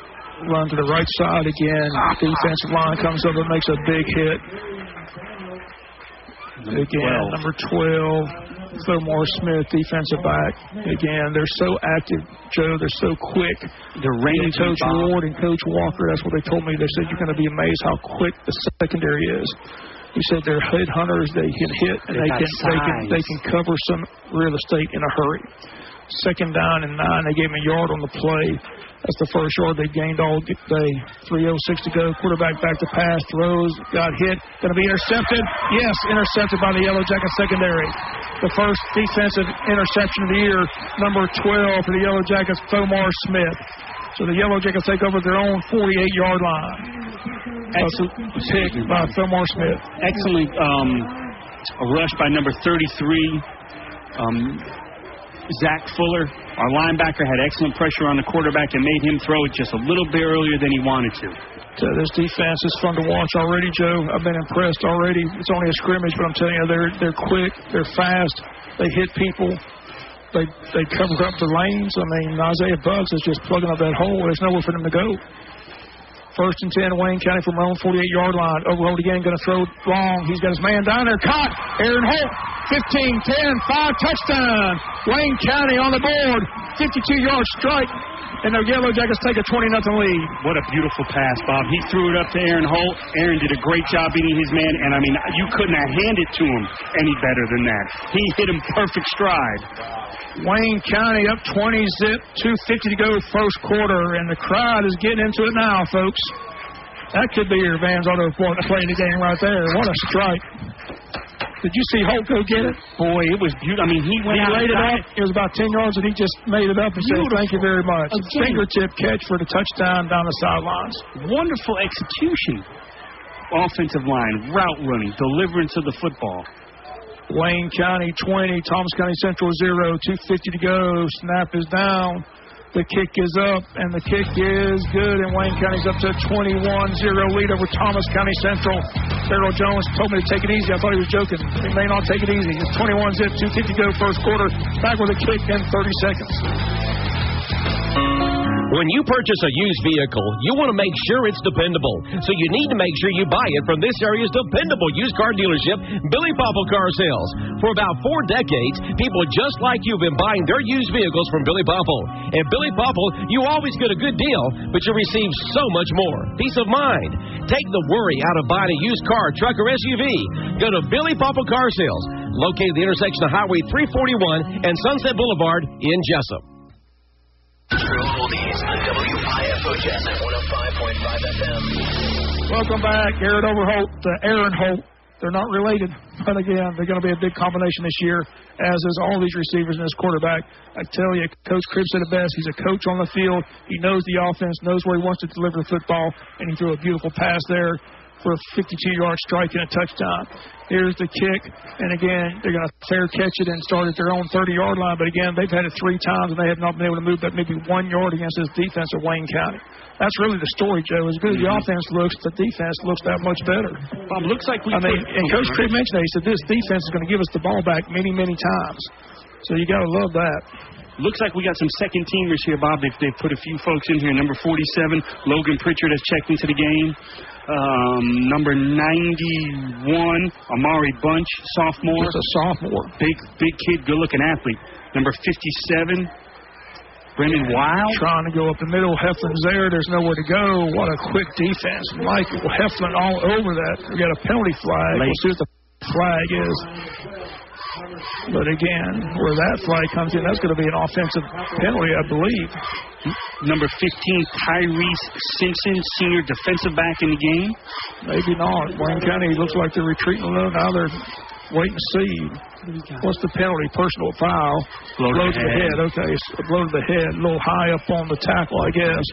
run to the right side again. Defensive line comes up and makes a big hit. Number 12. Fillmore Smith, defensive back. Again, they're so active, Joe. They're so quick. They're raining. Coach Ward and Coach Walker, that's what they told me. They said you're going to be amazed how quick the secondary is. He said they're head hunters. They can hit and they can cover some real estate in a hurry. 2nd down and 9. They gave him a yard on the play. That's the first yard they gained all day. 3:06 to go. Quarterback back to pass. Throws. Got hit. Going to be intercepted. Yes, intercepted by the Yellow Jackets secondary. The first defensive interception of the year. Number 12 for the Yellow Jackets, Fillmore Smith. So the Yellow Jackets take over their own 48-yard line. Excellent pick by Fillmore Smith. Excellent rush by number 33. Zach Fuller, our linebacker, had excellent pressure on the quarterback and made him throw it just a little bit earlier than he wanted to. This defense is fun to watch already, Joe. I've been impressed already. It's only a scrimmage, but I'm telling you, they're quick, they're fast, they hit people, they cover up the lanes. I mean, Isaiah Bugs is just plugging up that hole. There's nowhere for them to go. 1st and 10, Wayne County from their own 48-yard line. Overholt again, going to throw long. He's got his man down there. Caught. Aaron Holt, 15, 10, 5, touchdown. Wayne County on the board. 52-yard strike. And the Yellow Jackets take a 20-0 lead. What a beautiful pass, Bob. He threw it up to Aaron Holt. Aaron did a great job beating his man. And, I mean, you couldn't have handed to him any better than that. He hit him perfect stride. Wayne County up 20-zip, 2:50 to go first quarter, and the crowd is getting into it now, folks. That could be your Vans Auto playing the game right there. What a strike. Did you see Holt go get it? Boy, it was beautiful. I mean, he laid it up. It was about 10 yards, and he just made it up and said, thank you very much. Fingertip catch for the touchdown down the sidelines. Wonderful execution. Offensive line, route running, deliverance of the football. Wayne County 20, Thomas County Central 0, 2:50 to go. Snap is down. The kick is up, and the kick is good, and Wayne County's up to a 21-0 lead over Thomas County Central. Darrell Jones told me to take it easy. I thought he was joking. He may not take it easy. It's 21-zip, 2:50 to go first quarter. Back with a kick in 30 seconds. When you purchase a used vehicle, you want to make sure it's dependable. So you need to make sure you buy it from this area's dependable used car dealership, Billy Popple Car Sales. For about 4 decades, people just like you have been buying their used vehicles from Billy Popple. At Billy Popple, you always get a good deal, but you receive so much more. Peace of mind. Take the worry out of buying a used car, truck, or SUV. Go to Billy Popple Car Sales, located at the intersection of Highway 341 and Sunset Boulevard in Jessup. True Oldies on WIFO-JS at 105.5 FM. Welcome back. Garrett Overholt to Aaron Holt. They're not related, but again, they're going to be a big combination this year, as is all these receivers and this quarterback. I tell you, Coach Cribb said it best. He's a coach on the field. He knows the offense, knows where he wants to deliver the football, and he threw a beautiful pass there for a 52-yard strike and a touchdown. Here's the kick, and again, they're going to fair catch it and start at their own 30-yard line. But again, they've had it 3 times, and they have not been able to move but maybe 1 yard against this defense of Wayne County. That's really the story, Joe. As good as the offense looks, the defense looks that much better. Bob, looks like and Coach Cribb mentioned that. He said this defense is going to give us the ball back many, many times. So you got to love that. Looks like we got some second-teamers here, Bob. They've put a few folks in here. Number 47, Logan Pritchard, has checked into the game. Number 91, Amari Bunch, sophomore. Just a sophomore. Big kid, good-looking athlete. Number 57, Brendan Weil. Trying to go up the middle. Heflin's there. There's nowhere to go. What a quick defense. Michael Heflin all over that. We got a penalty flag. We'll see what the flag is. But again, where that flag comes in, that's going to be an offensive penalty, I believe. Number 15, Tyrese Simpson, senior defensive back in the game. Maybe not. Wayne County looks like they're retreating a little. Now they're waiting to see. What's the penalty? Personal foul. Blow to the head. Okay, so blow to the head. A little high up on the tackle, I guess.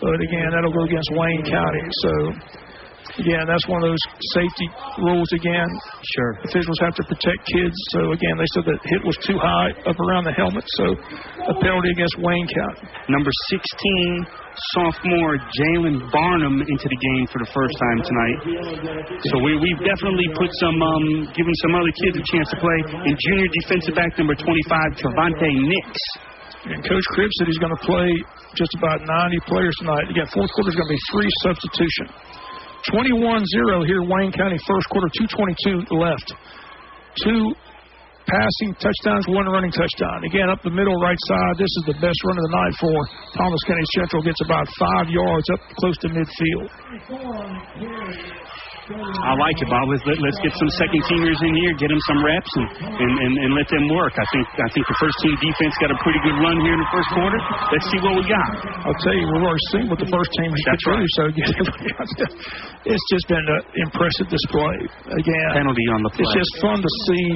But again, that'll go against Wayne County. So, again, that's one of those safety rules again. Sure. Officials have to protect kids. So, again, they said that hit was too high up around the helmet. So, a penalty against Wayne County. Number 16, sophomore Jalen Barnum into the game for the first time tonight. So, we've definitely put some, given some other kids a chance to play. And junior defensive back number 25, Travante Nix. And Coach Cribb said he's going to play just about 90 players tonight. Again, fourth quarter is going to be 3 substitutions. 21-0 here, Wayne County, first quarter, 2:22 left. 2 passing touchdowns, 1 running touchdown. Again, up the middle right side, this is the best run of the night for Thomas County Central. Gets about 5 yards up close to midfield. I like it, Bob. Let's get some second-teamers in here, get them some reps, and let them work. I think the first-team defense got a pretty good run here in the first quarter. Let's see what we got. I'll tell you, we've already seen what the first team has That's right. So it's just been an impressive display. Again, penalty on the play. It's just fun to see.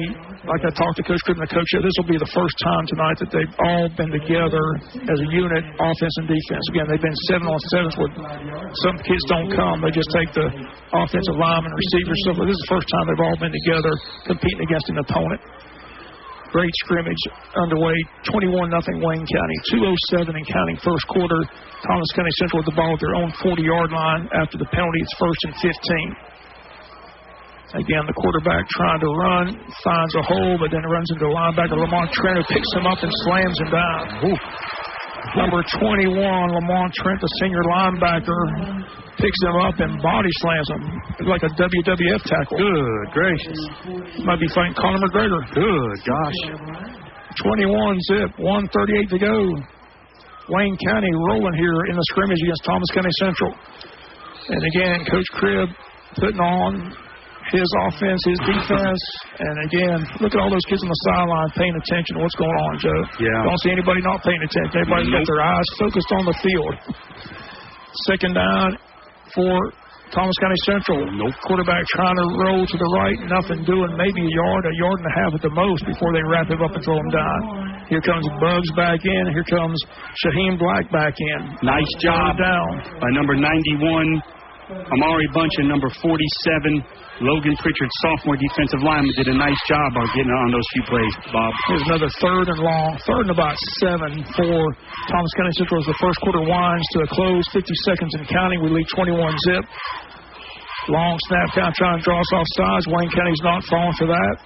Like I talked to Coach Cribb and the coach, this will be the first time tonight that they've all been together as a unit, offense and defense. Again, they've been 7-on-7s where some kids don't come. They just take the offensive linemen, receivers, stuff. This is the first time they've all been together competing against an opponent. Great scrimmage underway. 21-0 Wayne County. 2:07 and counting first quarter. Thomas County Central with the ball at their own 40-yard line. After the penalty, it's 1st and 15. Again, the quarterback trying to run, finds a hole, but then runs into a linebacker. Lamont Trent, who picks him up and slams him down. Ooh. Number 21, Lamont Trent, the senior linebacker, picks him up and body slams him. It's like a WWF tackle. Good gracious. Might be fighting Conor McGregor. Good gosh. 21-0, 1:38 to go. Wayne County rolling here in the scrimmage against Thomas County Central. And again, Coach Cribb putting on his offense, his defense, and again, look at all those kids on the sideline paying attention to what's going on, Joe. Yeah. Don't see anybody not paying attention. Everybody's got their eyes focused on the field. Second down for Thomas County Central. Quarterback trying to roll to the right, nothing doing, maybe a yard and a half at the most before they wrap him up and throw him down. Here comes Bugs back in. Here comes Shaheem Black back in. Nice job down by number 91. Amari Bunch and number 47, Logan Pritchard, sophomore defensive lineman, did a nice job of getting on those few plays, Bob. Here's another 3rd and long, 3rd and about 7 for Thomas County Central as the first quarter winds to a close, 50 seconds and counting. We lead 21-0. Long snap count, trying to draw us off sides. Wayne County's not falling for that.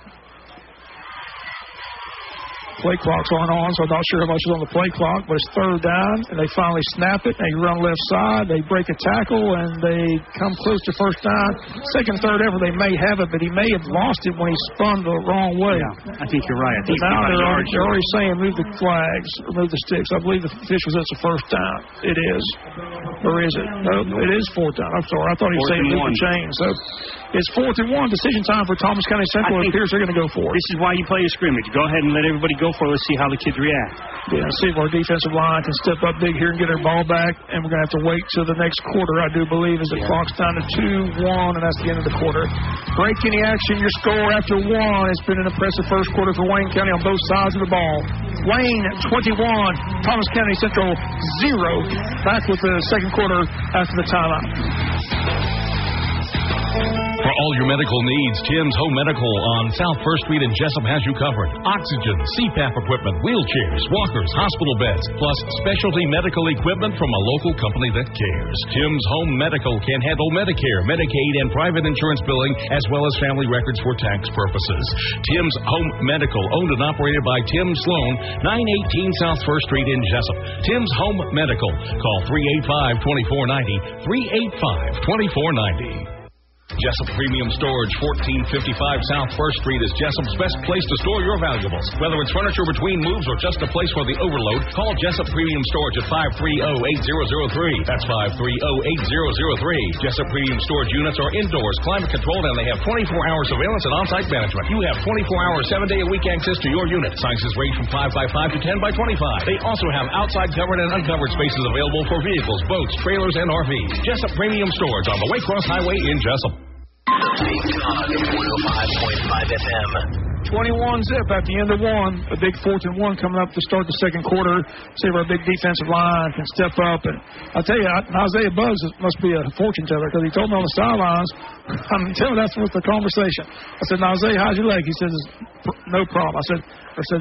Play clocks aren't on, so I'm not sure how much is on the play clock, but it's 3rd down, and they finally snap it, and they run left side, they break a tackle, and they come close to first down. Second, third ever, they may have it, but he may have lost it when he spun the wrong way. Yeah, I think you're right. I think now they're already saying move the flags, or move the sticks. I believe the official says it's a first down. It is. Or is it? No, it is 4th down. I'm sorry. I thought he was saying move the chain. So it's 4th and 1. Decision time for Thomas County Central. It appears they're going to go for it. This is why you play a scrimmage. Go ahead and let everybody go for it. Let's see how the kids react. Yeah, see if our defensive line can step up big here and get their ball back. And we're going to have to wait till the next quarter, I do believe, as the clock's down to 2-1, and that's the end of the quarter. Break any action. Your score after 1. It's been an impressive first quarter for Wayne County on both sides of the ball. Wayne 21, Thomas County Central 0. Back with the second quarter after the timeout. all your medical needs, Tim's Home Medical on South 1st Street in Jessup has you covered. Oxygen, CPAP equipment, wheelchairs, walkers, hospital beds, plus specialty medical equipment from a local company that cares. Tim's Home Medical can handle Medicare, Medicaid, and private insurance billing, as well as family records for tax purposes. Tim's Home Medical, owned and operated by Tim Sloan, 918 South 1st Street in Jessup. Tim's Home Medical. Call 385-2490, 385-2490. Jessup Premium Storage, 1455 South 1st Street is Jessup's best place to store your valuables. Whether it's furniture between moves or just a place for the overload, call Jessup Premium Storage at 530-8003. That's 530-8003. Jessup Premium Storage units are indoors, climate controlled, and they have 24-hour surveillance and on-site management. You have 24-hour, 7-day-a-week access to your unit. Sizes range from 5x5 to 10x25. They also have outside covered and uncovered spaces available for vehicles, boats, trailers, and RVs. Jessup Premium Storage on the Waycross Highway in Jessup. Big Dog, 105.5 FM. 21-zip at the end of one. A big 4th and 1 coming up to start the second quarter. See if our big defensive line can step up. And I'll tell you, Isaiah Buggs must be a fortune teller because he told me on the sidelines, I'm telling you, that's what's the conversation. I said, now, Isaiah, how's your leg? He says, no problem. I said,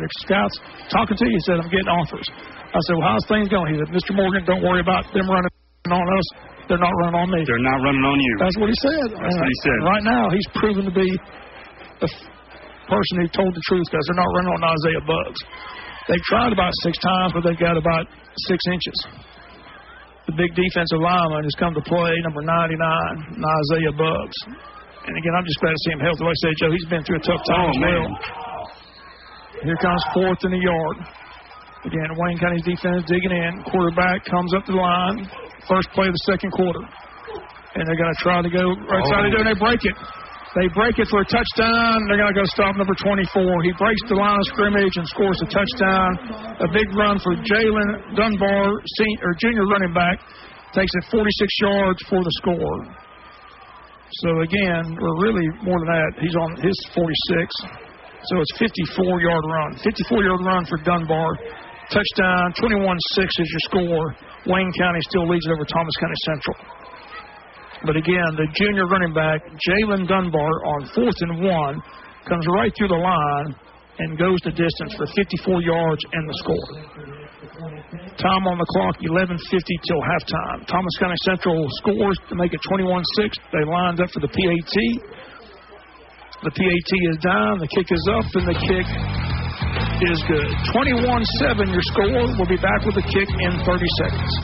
the scouts talking to you? He said, I'm getting offers. I said, well, how's things going? He said, Mr. Morgan, don't worry about them running on us. They're not running on me. They're not running on you. That's what he said. That's what he said. Right now, he's proven to be the person who told the truth because they're not running on Isaiah Buggs. They've tried about 6 times, but they've got about 6 inches. The big defensive lineman has come to play, number 99, Isaiah Buggs. And again, I'm just glad to see him healthy. Like I said, Joe, he's been through a tough time as well. Here comes 4th in the yard. Again, Wayne County's defense digging in. Quarterback comes up the line. First play of the second quarter. And they're going to try to go right side. They break it. They break it for a touchdown. They're going to go stop number 24. He breaks the line of scrimmage and scores a touchdown. A big run for Jalen Dunbar, junior running back. Takes it 46 yards for the score. So, again, or really more than that, he's on his 46. So it's 54-yard run. 54-yard run for Dunbar. Touchdown, 21-6 is your score. Wayne County still leads it over Thomas County Central. But again, the junior running back, Jalen Dunbar, on 4th and 1, comes right through the line and goes the distance for 54 yards and the score. Time on the clock, 11:50 till halftime. Thomas County Central scores to make it 21-6. They lined up for the PAT. The PAT is down, the kick is up, and the kick is good. 21-7 your score. We'll be back with the kick in 30 seconds.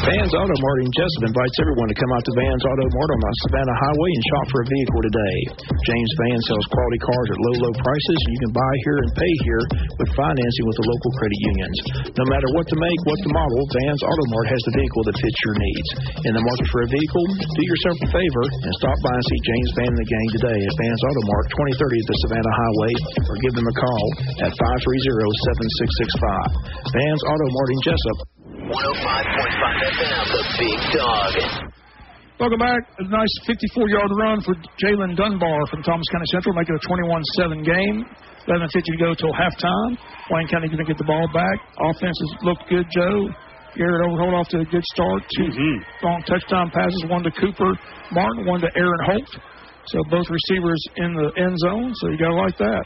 Vans Auto Mart in Jessup invites everyone to come out to Vans Auto Mart on the Savannah Highway and shop for a vehicle today. James Van sells quality cars at low prices, and you can buy here and pay here with financing with the local credit unions. No matter what the make, what the model, Vans Auto Mart has the vehicle that fits your needs. In the market for a vehicle, do yourself a favor and stop by and see James Van and the gang today at Vans Auto Mart, 2030 at the Savannah Highway, or give them a call at 530-7665. Vans Auto Mart in Jessup. 105.5 FM, the Big Dog. Welcome back. A nice 54-yard run for Jalen Dunbar from Thomas County Central, making it a 21-7 game. 11:50 to go till halftime. Wayne County going to get the ball back. Offense has looked good, Joe. Garrett Overholt off to a good start. 2 long touchdown passes, one to Cooper Martin, one to Aaron Holt. So both receivers in the end zone, so you got to like that.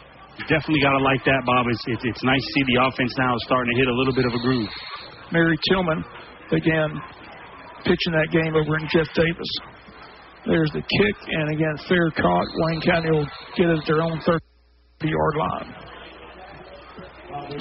Definitely got to like that, Bob. It's nice to see the offense now starting to hit a little bit of a groove. Mary Tillman, again, pitching that game over in Jeff Davis. There's the kick, and again, fair caught. Wayne County will get it at their own 30-yard line.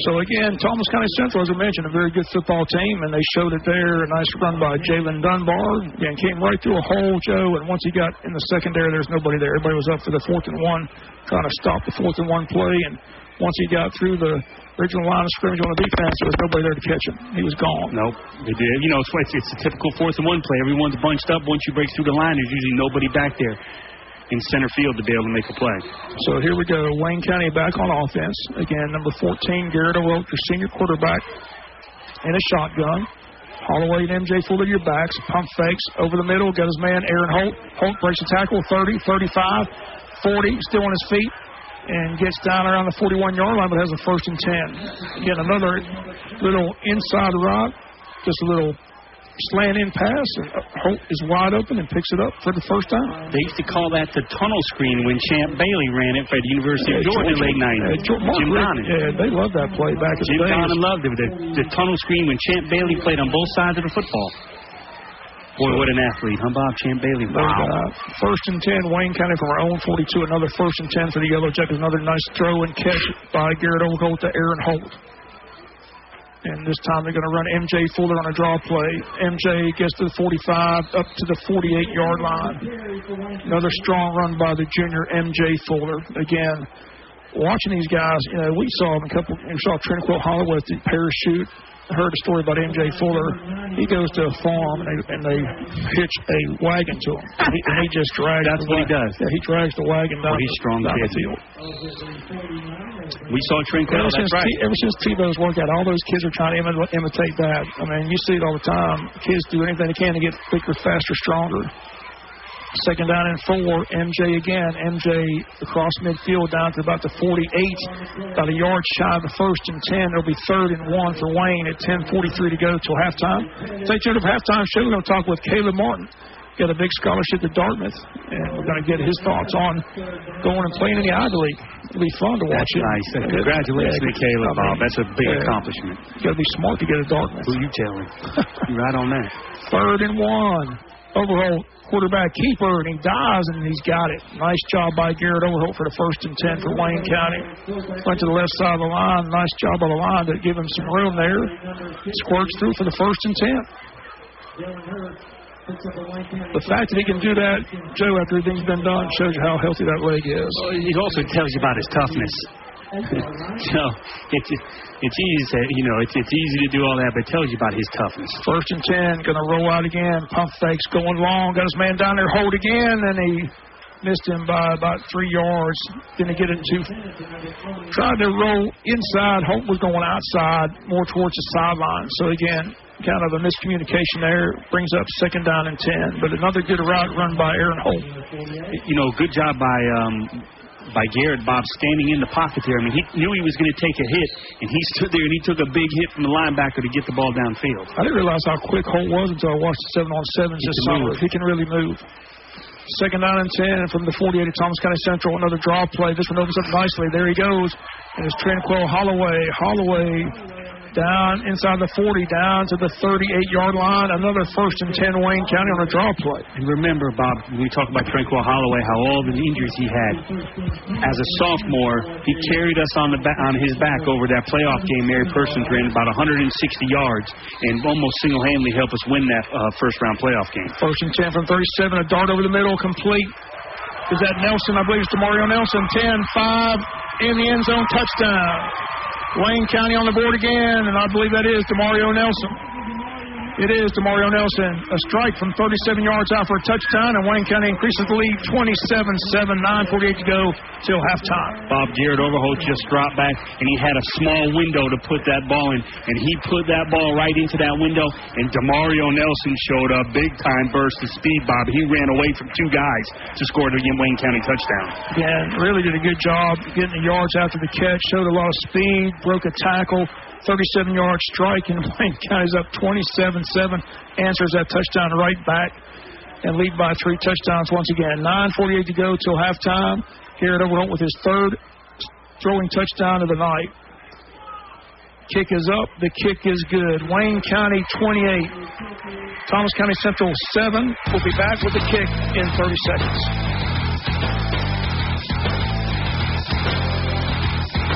So, again, Thomas County Central, as I mentioned, a very good football team, and they showed it there. A nice run by Jalen Dunbar. Again, came right through a hole, Joe, and once he got in the secondary, there's nobody there. Everybody was up for the 4th and 1, trying to stop the 4th and 1 play, and once he got through the original line of scrimmage on the defense, there was nobody there to catch him. He was gone. Nope, they did. You know, it's a typical 4th and 1 play. Everyone's bunched up. Once you break through the line, there's usually nobody back there in center field to be able to make a play. So here we go. Wayne County back on offense. Again, number 14, Garrett O'Rourke, your senior quarterback, in a shotgun. Holloway and MJ Fuller, your backs. Pump fakes over the middle. Got his man, Aaron Holt. Holt breaks the tackle, 30, 35, 40, still on his feet, and gets down around the 41-yard line, but has a 1st and 10. Again, another little inside route, just a little slant in pass, and Holt is wide open and picks it up for the first time. They used to call that the tunnel screen when Champ Bailey ran it for the University of Georgia in the late 90s. Jim Donnan. Yeah, they loved that play back in the day. Jim Donnan loved it. The tunnel screen when Champ Bailey played on both sides of the football. Boy, what an athlete, huh, Bob? Champ Bailey. Wow. First and 10, Wayne County from our own 42. Another first and 10 for the Yellow Jackets. Another nice throw and catch by Garrett Overholt to Aaron Holt. And this time they're going to run MJ Fuller on a draw play. MJ gets to the 45, up to the 48-yard line. Another strong run by the junior MJ Fuller. Again, watching these guys, we saw Tranquil Holloway at the parachute. I heard a story about MJ Fuller. He goes to a farm and they hitch a wagon to him. And he just drags. That's what he does. Yeah, he drags the wagon down. He's strong down the field. We saw Tranquil. That's right. Ever since Tebow's workout, all those kids are trying to imitate that. I mean, you see it all the time. Kids do anything they can to get bigger, faster, stronger. Second down and 4, MJ again. MJ across midfield down to about the 48, about a yard shy of the first and 10. It'll be 3rd and 1 for Wayne at 10:43 to go till halftime. Stay tuned for halftime show. We're going to talk with Caleb Martin. Got a big scholarship at Dartmouth, and we're going to get his thoughts on going and playing in the Ivy League. It'll be fun to watch. That's nice. Congratulations to Caleb, Bob. That's a big accomplishment. You got to be smart to get at Dartmouth. Who you telling? You're right on that. 3rd and 1. Overholt, quarterback keeper, and he dives, and he's got it. Nice job by Garrett Overholt for the 1st and 10 for Wayne County. Went to the left side of the line. Nice job on the line to give him some room there. Squirts through for the 1st and 10. The fact that he can do that, Joe, after everything's been done, shows you how healthy that leg is. Well, it also tells you about his toughness. It's easy to say, it's easy to do all that, but it tells you about his toughness. 1st and 10, going to roll out again. Pump fakes going long. Got his man down there, hold again, and he missed him by about 3 yards. Didn't get it tried to roll inside. Holt was going outside, more towards the sideline. So again, kind of a miscommunication there. Brings up 2nd down and 10. But another good route run by Aaron Holt. Good job by Garrett, Bob, standing in the pocket there. I mean, he knew he was going to take a hit, and he stood there and he took a big hit from the linebacker to get the ball downfield. I didn't realize how quick Holt was until I watched the 7-on-7s this summer. He can really move. 2nd down and 10 from the 48 of Thomas County Central. Another draw play. This one opens up nicely. There he goes. And it's Tranquil Holloway. Holloway down inside the 40, down to the 38-yard line. Another 1st and 10 Wayne County on a draw play. And remember, Bob, when we talk about Tranquil Holloway, how all the injuries he had. As a sophomore, he carried us on his back over that playoff game Mary Persons ran about 160 yards and almost single-handedly helped us win that first-round playoff game. 1st and 10 from 37, a dart over the middle, complete. Is that Nelson? I believe it's DeMario Nelson. 10-5 in the end zone, touchdown. Wayne County on the board again, and I believe that is DeMario Nelson. It is DeMario Nelson. A strike from 37 yards out for a touchdown, and Wayne County increases the lead 27-7, 9:48 to go till halftime. Bob, Garrett Overholt just dropped back, and he had a small window to put that ball in, and he put that ball right into that window, and DeMario Nelson showed a big-time burst of speed, Bob. He ran away from 2 guys to score the Wayne County touchdown. Yeah, really did a good job getting the yards after the catch, showed a lot of speed, broke a tackle. 37-yard strike, and Wayne County's up 27-7. Answers that touchdown right back and lead by 3 touchdowns once again. 9:48 to go till halftime. Garrett Overholt with his 3rd throwing touchdown of the night. Kick is up. The kick is good. Wayne County 28. Thomas County Central 7. We'll be back with the kick in 30 seconds.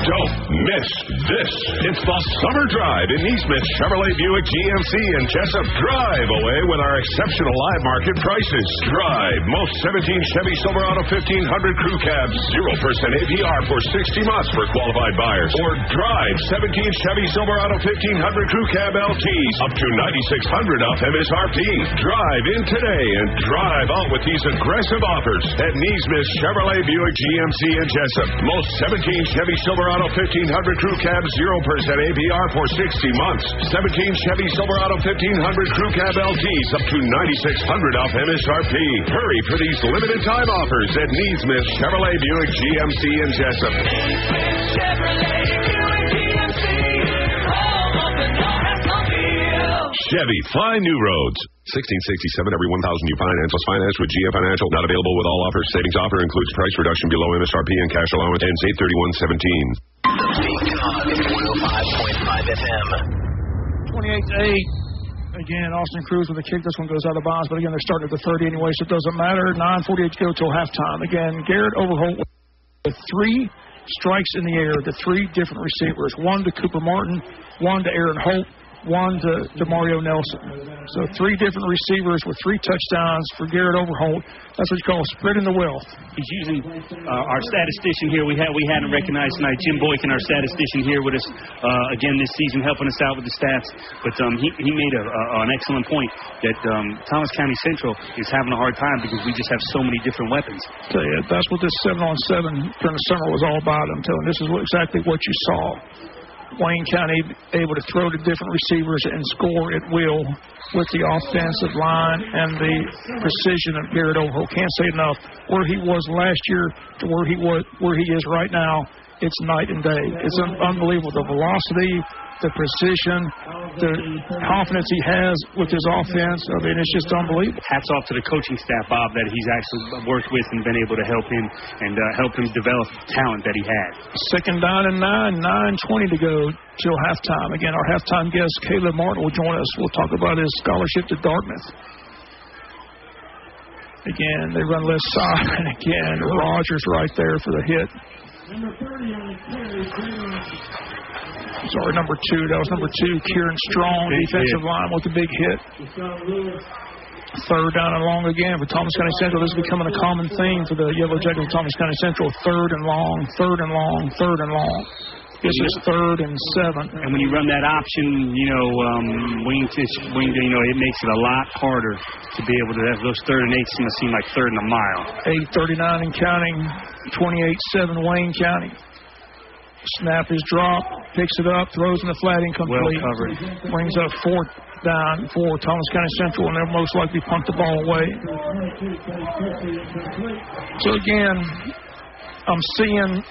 Don't miss this. It's the Summer Drive in Neesmith Chevrolet Buick GMC and Jessup. Drive away with our exceptional live market prices. Drive most 17 Chevy Silverado 1500 crew cabs, 0% APR for 60 months for qualified buyers. Or drive 17 Chevy Silverado 1500 crew cab LTs up to $9,600 off MSRP. Drive in today and drive out with these aggressive offers at Neesmith Chevrolet Buick GMC and Jessup. Most 17 Chevy Silverado 1500 crew cab, 0% APR for 60 months. 17 Chevy Silverado 1500 crew cab LTs up to $9,600 off MSRP. Hurry for these limited time offers at Neesmith Chevrolet Buick GMC in Jessup. Chevrolet Buick GMC, home of the North Field. Chevy, find new roads. 1667 every 1,000 you finance plus finance with GM Financial. Not available with all offers. Savings offer includes price reduction below MSRP and cash allowance. Ends 8/31/17. 28-8. Again, Austin Cruz with a kick. This one goes out of bounds, but again, they're starting at the 30 anyway, so it doesn't matter. 9:48 to go till halftime. Again, Garrett Overholt with 3 strikes in the air to 3 different receivers. 1 to Cooper Martin, 1 to Aaron Holt, 1 to DeMario Nelson. So 3 different receivers with 3 touchdowns for Garrett Overholt. That's what you call spreading the wealth. He's using our statistician here. We hadn't recognized tonight, Jim Boykin, our statistician here with us again this season, helping us out with the stats. But he made an excellent point that Thomas County Central is having a hard time because we just have so many different weapons. Tell you, that's what this 7-on-7 during the summer was all about. I'm telling you, this is exactly what you saw. Wayne County able to throw to different receivers and score at will with the offensive line and the precision of Garrett Overholt. Can't say enough. Where he was last year to where he is right now, it's night and day. It's unbelievable. The velocity, the precision, the confidence he has with his offense. I mean, it's just unbelievable. Hats off to the coaching staff, Bob, that he's actually worked with and been able to help him and help him develop the talent that he had. Second down and 9:20 to go till halftime. Again, our halftime guest, Caleb Martin, will join us. We'll talk about his scholarship to Dartmouth. Again, they run left side, and again, Rogers right there for the hit. Sorry, number 2. That was number 2, Kieran Strong, defensive line with a big hit. Third down and long again for Thomas County Central. This is becoming a common theme for the Yellow Jackets of Thomas County Central. Third and long, third and long, third and long. This is 3rd and 7. And when you run that option, wing, it makes it a lot harder to be able to have those 3rd and 8s. Going to seem like 3rd and a mile. 8:39 and counting. 28-7 Wayne County. Snap is dropped, picks it up, throws in the flat, incomplete. Well covered. Brings up 4th down for Thomas County Central, and they'll most likely punt the ball away. So again, I'm seeing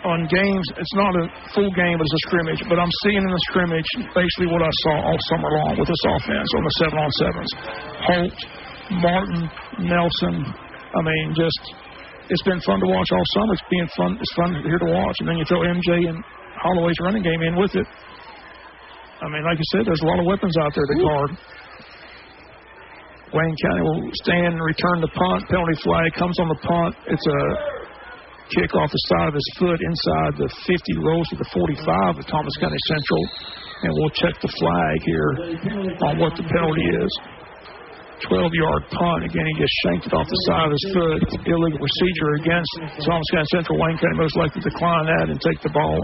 on games, it's not a full game, but it's a scrimmage, but I'm seeing in the scrimmage basically what I saw all summer long with this offense on the 7-on-7s. Holt, Martin, Nelson, I mean, it's been fun to watch all summer. It's fun here to watch. And then you throw MJ and Holloway's running game in with it. I mean, like you said, there's a lot of weapons out there to guard. Wayne County will stand and return the punt. Penalty flag comes on the punt. It's a kick off the side of his foot inside the 50, rolls to the 45 of Thomas County Central. And we'll check the flag here on what the penalty is. 12-yard punt. Again, he just shanked it off the side of his foot. Illegal procedure against Thomas County Central. Wayne County most likely decline that and take the ball.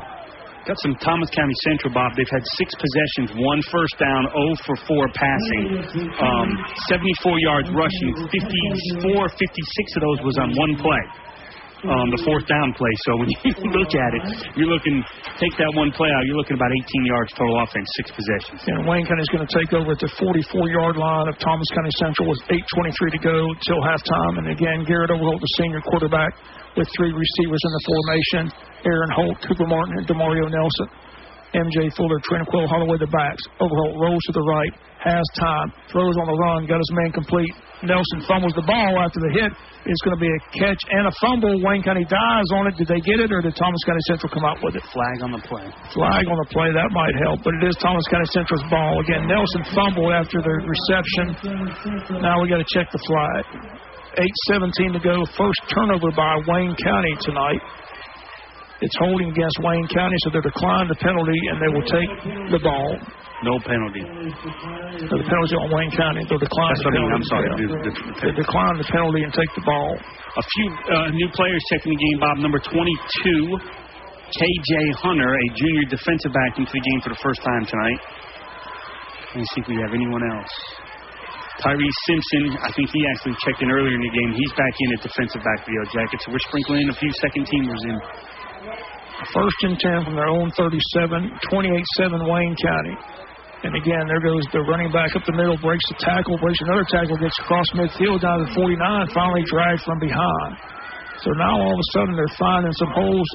Got some Thomas County Central, Bob. They've had 6 possessions, 1 first down, 0 for 4 passing, 74 yards rushing. 56 of those was on one play. The 4th down play. So when you look at it, take that one play out, you're looking about 18 yards total offense, 6 possessions. And Wayne County is going to take over at the 44-yard line of Thomas County Central with 8:23 to go till halftime. And again, Garrett Overholt, the senior quarterback, with 3 receivers in the formation. Aaron Holt, Cooper Martin, and DeMario Nelson. MJ Fuller, Tranquil Holloway, the backs. Overholt rolls to the right, has time, throws on the run, got his man complete. Nelson fumbles the ball after the hit. It's going to be a catch and a fumble. Wayne County dives on it. Did they get it, or did Thomas County Central come out with it? Flag on the play. Flag on the play. That might help, but it is Thomas County Central's ball. Again, Nelson fumbled after the reception. Now we got to check the flag. 8:17 to go. First turnover by Wayne County tonight. It's holding against Wayne County, so they decline the penalty, and they will take the ball. No penalty. So the penalty on Wayne County. They'll decline the penalty. I'm sorry. They decline the penalty and take the ball. A few new players checking the game, Bob. Number 22, K.J. Hunter, a junior defensive back, into the game for the first time tonight. Let me see if we have anyone else. Tyrese Simpson, I think he actually checked in earlier in the game. He's back in at defensive back for the Yellow Jackets. So we're sprinkling in a few second-teamers in. First and 10 from their own 37, 28-7 Wayne County. And again, there goes the running back up the middle, breaks the tackle, breaks another tackle, gets across midfield down to the 49, finally dragged from behind. So now all of a sudden they're finding some holes.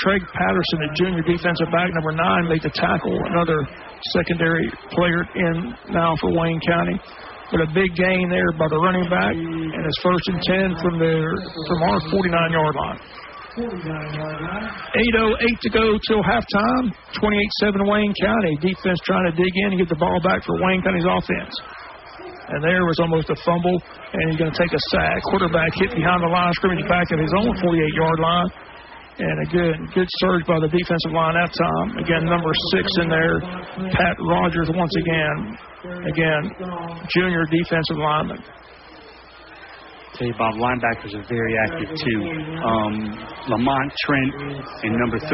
Treg Patterson, the junior defensive back, number 9, made the tackle. Another secondary player in now for Wayne County. But a big gain there by the running back, and it's 1st and 10 from our 49-yard line. 8:08 to go till halftime. 28-7 Wayne County. Defense trying to dig in and get the ball back for Wayne County's offense. And there was almost a fumble, and he's going to take a sack. Quarterback hit behind the line of scrimmage back at his own 48-yard line. And a good surge by the defensive line that time. Again, number 6 in there, Pat Rogers once again. Again, junior defensive lineman. Tell you, Bob, linebackers are very active too. Lamont Trent and number 33,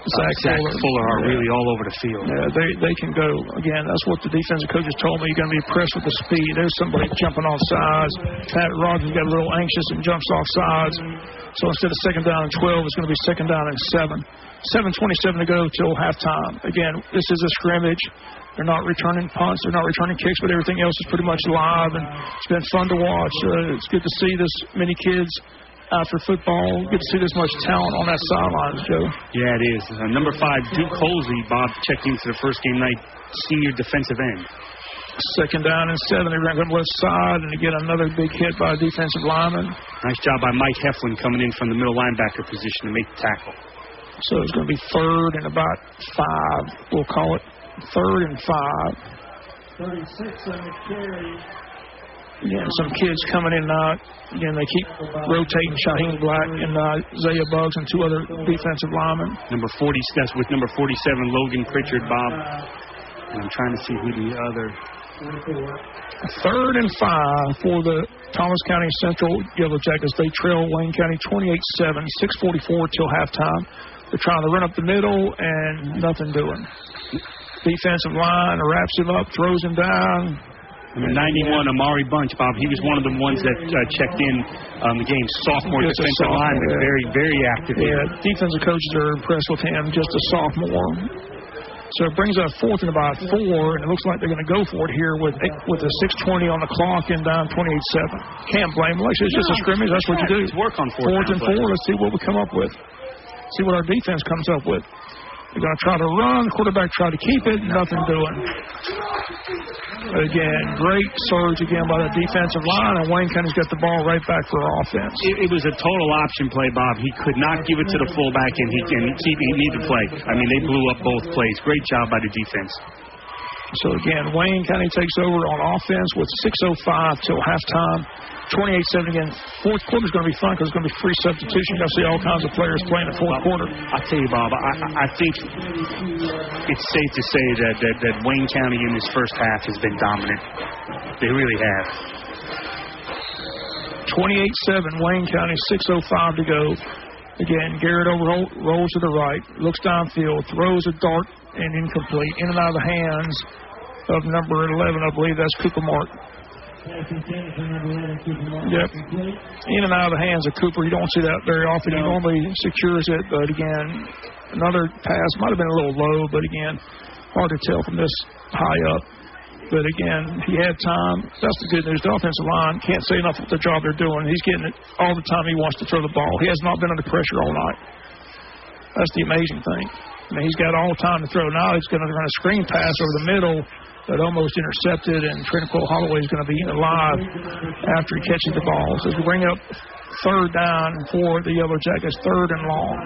Zach Fuller are really all over the field. Yeah, they can go. Again, that's what the defensive coaches told me. You're going to be impressed with the speed. There's somebody jumping off sides. Pat Rogers got a little anxious and jumps off sides. So instead of 2nd down and 12, it's going to be 2nd down and 7. 7:27 to go till halftime. Again, this is a scrimmage. They're not returning punts. They're not returning kicks, but everything else is pretty much live, and it's been fun to watch. It's good to see this many kids out for football. Good to see this much talent on that sideline, Joe. Yeah, it is. Number 5, Duke Holsey, Bob, checked into the first game night, senior defensive end. 2nd down and 7. They're going to go left side, and again, another big hit by a defensive lineman. Nice job by Mike Heflin coming in from the middle linebacker position to make the tackle. So it's going to be 3rd and about 5, we'll call it. 3rd and 5. 36 on the carry. Again, some kids coming in now. Again, they keep rotating Shaheen Black and Isaiah Buggs and 2 other defensive linemen. Number 40, that's with number 47, Logan Pritchard, Bob. And I'm trying to see who the other. 3rd and 5 for the Thomas County Central Yellow Jackets. They trail Wayne County 28-7, 6:44 till halftime. They're trying to run up the middle and nothing doing. Defensive line wraps him up, throws him down. Number 91, Amari Bunch, Bob. He was one of the ones that checked in the game. Sophomore defensive lineman, very, very active. Yeah, defensive coaches are impressed with him. Just a sophomore. So it brings up 4th and about 4, and it looks like they're going to go for it here with a 6:20 on the clock and down 28-7. Can't blame them. It's just a scrimmage. That's what you do. Work on 4th and 4. Let's see what we come up with. See what our defense comes up with. They're going to try to run. Quarterback try to keep it. Nothing doing. Again, great surge again by the defensive line, and Wayne County's got the ball right back for our offense. It was a total option play, Bob. He could not give it to the fullback, and he needed to play. I mean, they blew up both plays. Great job by the defense. So, again, Wayne County takes over on offense with 6:05 till halftime. 28-7 again. Fourth quarter is going to be fun because it's going to be free substitution. You're going to see all kinds of players playing the fourth quarter. I'll tell you, Bob, I think it's safe to say that Wayne County in this first half has been dominant. They really have. 28-7, Wayne County, 6:05 to go. Again, Garrett Overholt rolls to the right, looks downfield, throws a dart and incomplete. In and out of the hands of number 11, I believe that's Cooper Martin. Yep. In and out of the hands of Cooper. You don't see that very often. He normally secures it, but again, another pass might have been a little low, but again, hard to tell from this high up. But again, he had time. That's the good news. The offensive line can't say enough of the job they're doing. He's getting it all the time he wants to throw the ball. He has not been under pressure all night. That's the amazing thing. I mean, he's got all the time to throw. Now he's going to run a screen pass over the middle that almost intercepted, and Trinico Holloway is going to be alive after he catches the ball. So as we bring up 3rd down for the Yellow Jackets, 3rd and long.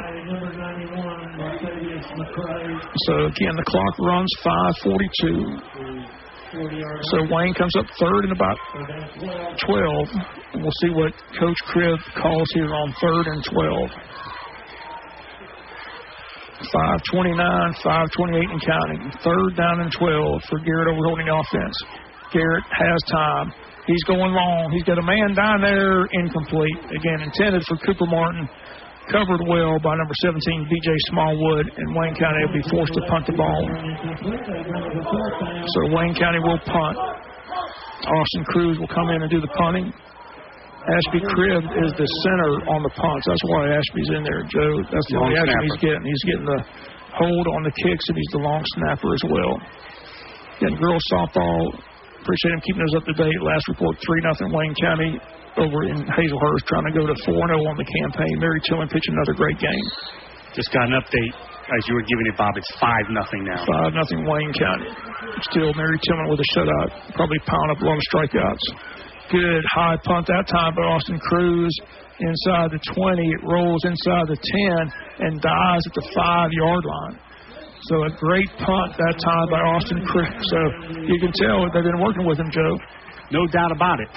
So again, the clock runs 5:42. So Wayne comes up 3rd and about 12. And we'll see what Coach Cribb calls here on 3rd and 12. 5:29, 5:28 and counting. 3rd down and 12 for Garrett Overholt the offense. Garrett has time. He's going long. He's got a man down there, incomplete. Again, intended for Cooper Martin. Covered well by number 17, B.J. Smallwood, and Wayne County will be forced to punt the ball. So Wayne County will punt. Austin Cruz will come in and do the punting. Ashby Cribb is the center on the punts. That's why Ashby's in there, Joe. That's the only action he's getting. He's getting the hold on the kicks, and he's the long snapper as well. Again, girls softball, appreciate him keeping us up to date. Last report, 3-0 Wayne County. over in Hazelhurst, trying to go to 4-0 on the campaign. Mary Tillman pitched another great game. Just got an update as you were giving it, Bob. It's 5-0 now. 5-0 Wayne County. Still Mary Tillman with a shutout. Probably piling up a lot of strikeouts. Good high punt that time by Austin Cruz. Inside the 20, it rolls inside the 10 and dies at the 5-yard line. So a great punt that time by Austin Cruz. So you can tell they've been working with him, Joe. No doubt about it.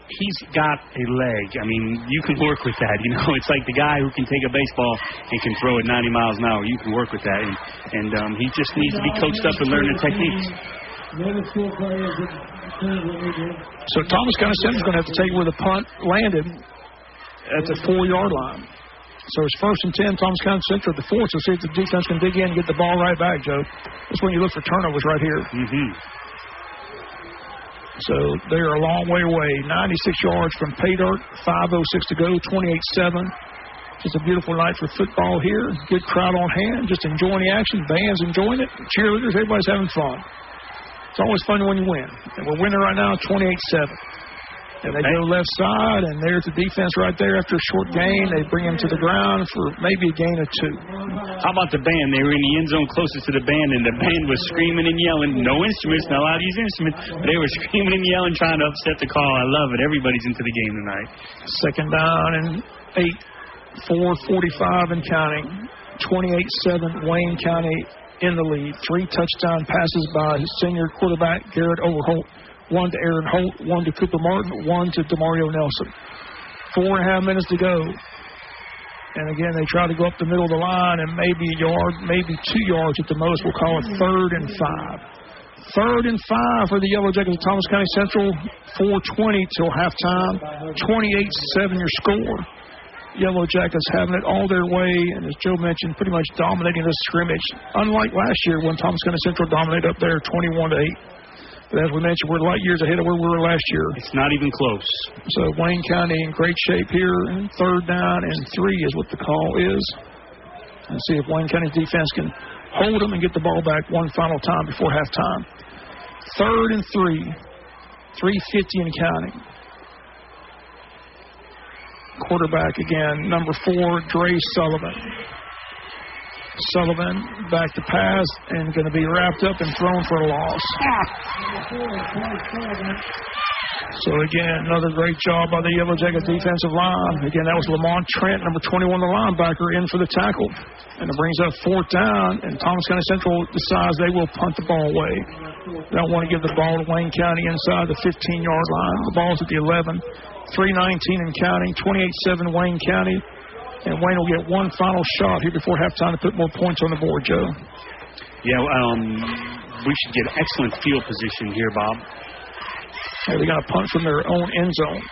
He's got a leg. I mean, you can work with that. You know, it's like the guy who can take a baseball and can throw it 90 miles an hour. You can work with that. And he just needs to be coached up and learn the techniques. So Thomas County Central's going to have to take where the punt landed at the 4-yard line. So it's 1st and 10, Thomas County Central at the 4th. So see if the defense can dig in and get the ball right back, Joe. That's when you look for turnovers right here. Mm-hmm. So they're a long way away. 96 yards from pay dirt, 5:06 to go, 28-7. Just a beautiful night for football here. Good crowd on hand, just enjoying the action. Band's enjoying it. Cheerleaders, everybody's having fun. It's always fun when you win. And we're winning right now, 28-7. And they go left side, and there's the defense right there after a short gain. They bring him to the ground for maybe a gain or 2. How about the band? They were in the end zone closest to the band, and the band was screaming and yelling. No instruments, not allowed to use instruments, but they were screaming and yelling, trying to upset the call. I love it. Everybody's into the game tonight. 2nd down and 8, 4:45 and counting. 28-7, Wayne County in the lead. 3 touchdown passes by senior quarterback Garrett Overholt. 1 to Aaron Holt, 1 to Cooper Martin, 1 to DeMario Nelson. 4.5 minutes to go. And again, they try to go up the middle of the line and maybe a yard, maybe 2 yards at the most. We'll call it 3rd and 5. 3rd and 5 for the Yellow Jackets of Thomas County Central. 4:20 till halftime. 28-7 your score. Yellow Jackets having it all their way, and as Joe mentioned, pretty much dominating this scrimmage. Unlike last year when Thomas County Central dominated up there 21-8. But as we mentioned, we're light years ahead of where we were last year. It's not even close. So Wayne County in great shape here. 3rd down and 3 is what the call is. And see if Wayne County's defense can hold them and get the ball back one final time before halftime. 3rd and 3. 3:50 and counting. Quarterback again, number 4, Dre Sullivan. Sullivan back to pass and going to be wrapped up and thrown for a loss. So again, another great job by the Yellow Jacket defensive line. Again, that was Lamont Trent, number 21, the linebacker, in for the tackle. And it brings up 4th down, and Thomas County Central decides they will punt the ball away. They don't want to give the ball to Wayne County inside the 15-yard line. The ball's at the 11. 3:19 and counting. 28-7 Wayne County. And Wayne will get one final shot here before halftime to put more points on the board, Joe. Yeah, we should get excellent field position here, Bob. Yeah, they got to punt from their own end zone.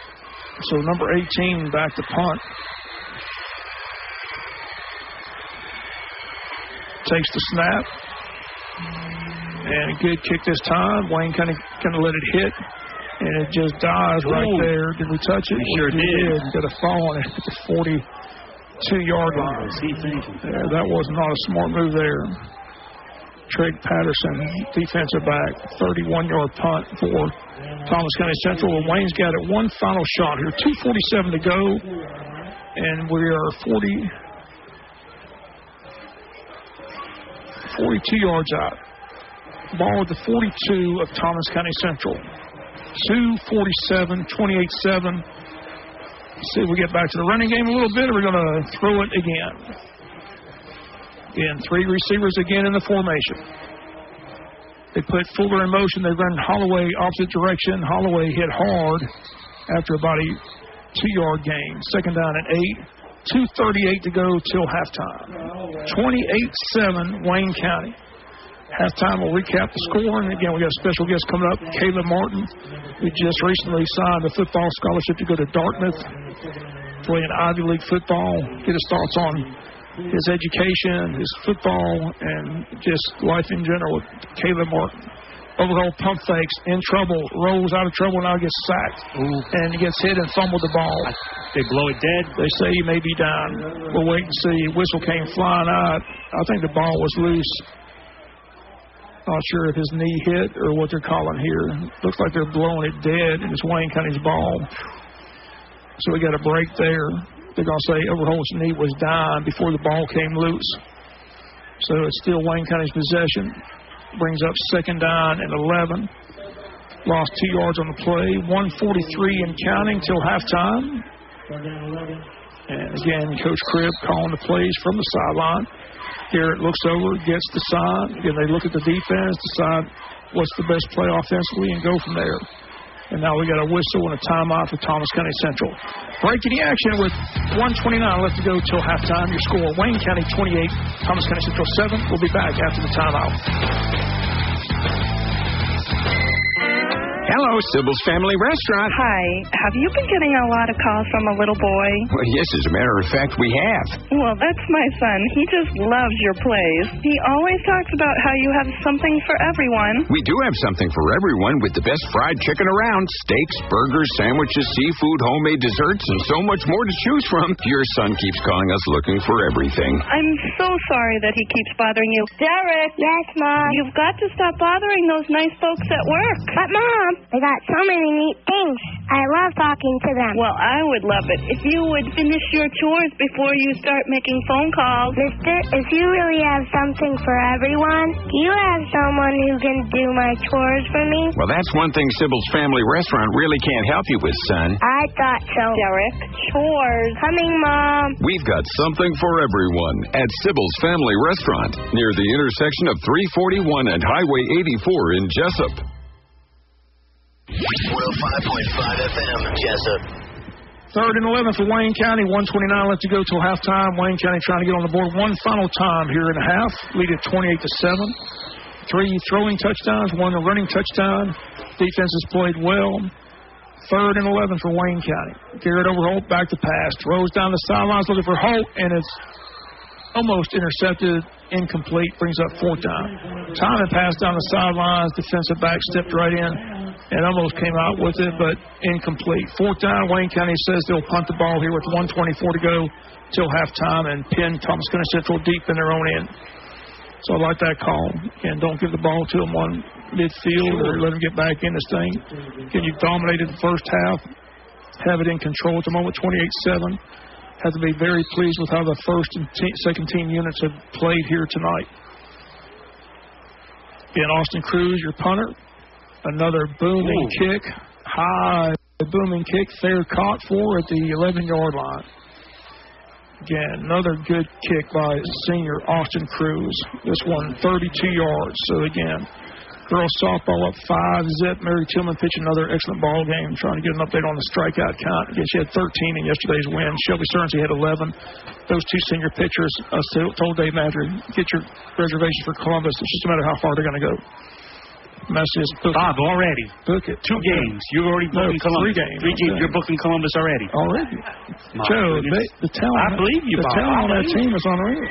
So number 18 back to punt. Takes the snap. And a good kick this time. Wayne kind of let it hit. And it just dies right there. Did we touch it? We sure did. Got a fall on it at the 42-yard line. Yeah, that was not a smart move there. Trey Patterson, defensive back, 31-yard punt for Thomas County Central. And Wayne's got it. One final shot here. 2:47 to go. And we are 42 yards out. Ball at the 42 of Thomas County Central. 2:47, 28-7. See if we get back to the running game a little bit, or we're going to throw it again. Again, 3 receivers again in the formation. They put Fuller in motion. They run Holloway opposite direction. Holloway hit hard after about a 2-yard gain. 2nd down and 8. 2:38 to go till halftime. 28-7 Wayne County. Halftime, we'll recap the score. And again, we got a special guest coming up, Caleb Martin, who just recently signed a football scholarship to go to Dartmouth, play in Ivy League football, get his thoughts on his education, his football, and just life in general with Caleb Martin. Overall pump fakes, in trouble, rolls out of trouble, now gets sacked. And he gets hit and fumbled the ball. They blow it dead. They say he may be down. We'll wait and see. Whistle came flying out. I think the ball was loose. Not sure if his knee hit or what they're calling here. Looks like they're blowing it dead, and it's Wayne County's ball. So we got a break there. They're going to say Overholt's knee was down before the ball came loose. So it's still Wayne County's possession. Brings up second down and 11. Lost 2 yards on the play. 1:43 and counting till halftime. And again, Coach Cribb calling the plays from the sideline. Garrett looks over, gets the sign. Again, they look at the defense, decide what's the best play offensively, and go from there. And now we got a whistle and a timeout for Thomas County Central. Breaking the action with 1:29 left to go till halftime. Your score, Wayne County 28, Thomas County Central 7. We'll be back after the timeout. Hello, Sybil's Family Restaurant. Hi. Have you been getting a lot of calls from a little boy? Well, yes, as a matter of fact, we have. Well, that's my son. He just loves your place. He always talks about how you have something for everyone. We do have something for everyone with the best fried chicken around. Steaks, burgers, sandwiches, seafood, homemade desserts, and so much more to choose from. Your son keeps calling us looking for everything. I'm so sorry that he keeps bothering you. Derek! Yes, Mom? You've got to stop bothering those nice folks at work. But, Mom, they got so many neat things. I love talking to them. Well, I would love it if you would finish your chores before you start making phone calls. Mister, if you really have something for everyone, do you have someone who can do my chores for me? Well, that's one thing Sybil's Family Restaurant really can't help you with, son. I thought so. Derek, chores. Coming, Mom. We've got something for everyone at Sybil's Family Restaurant near the intersection of 341 and Highway 84 in Jessup. 105.5 FM, Jessup. Third and 11 for Wayne County. 1:29 left to go till halftime. Wayne County trying to get on the board one final time here in a half. Lead at 28-7. 3 throwing touchdowns, 1 running touchdown. Defense has played well. Third and 11 for Wayne County. Garrett Overholt back to pass. Throws down the sidelines looking for Holt, and it's almost intercepted. Incomplete. Brings up fourth down. Timing pass down the sidelines. Defensive back stepped right in and almost came out with it, but incomplete. Fourth down. Wayne County says they'll punt the ball here with 1:24 to go till halftime and pin Thomas County Central deep in their own end. So I like that call. And don't give the ball to them on midfield or let them get back in this thing. Again, you've dominated the first half. Have it in control at the moment, 28-7. Have to be very pleased with how the first and second team units have played here tonight. Again, Austin Cruz, your punter. Another booming kick. High booming kick. Fair caught for at the 11-yard line. Again, another good kick by senior Austin Cruz. This one, 32 yards. So, again, girls softball up 5-0. Mary Tillman pitching another excellent ball game, trying to get an update on the strikeout count. Again, she had 13 in yesterday's win. Shelby Cernsey had 11. Those two senior pitchers, I told Dave Madry, get your reservation for Columbus. It's just a matter of how far they're going to go. Message book Bob, already. Book it. 2 games. You're already booking Columbus. 3 games. 3 games. You're booking Columbus already. Already. My Joe, the talent. I believe you, the Bob. talent on that team is unreal.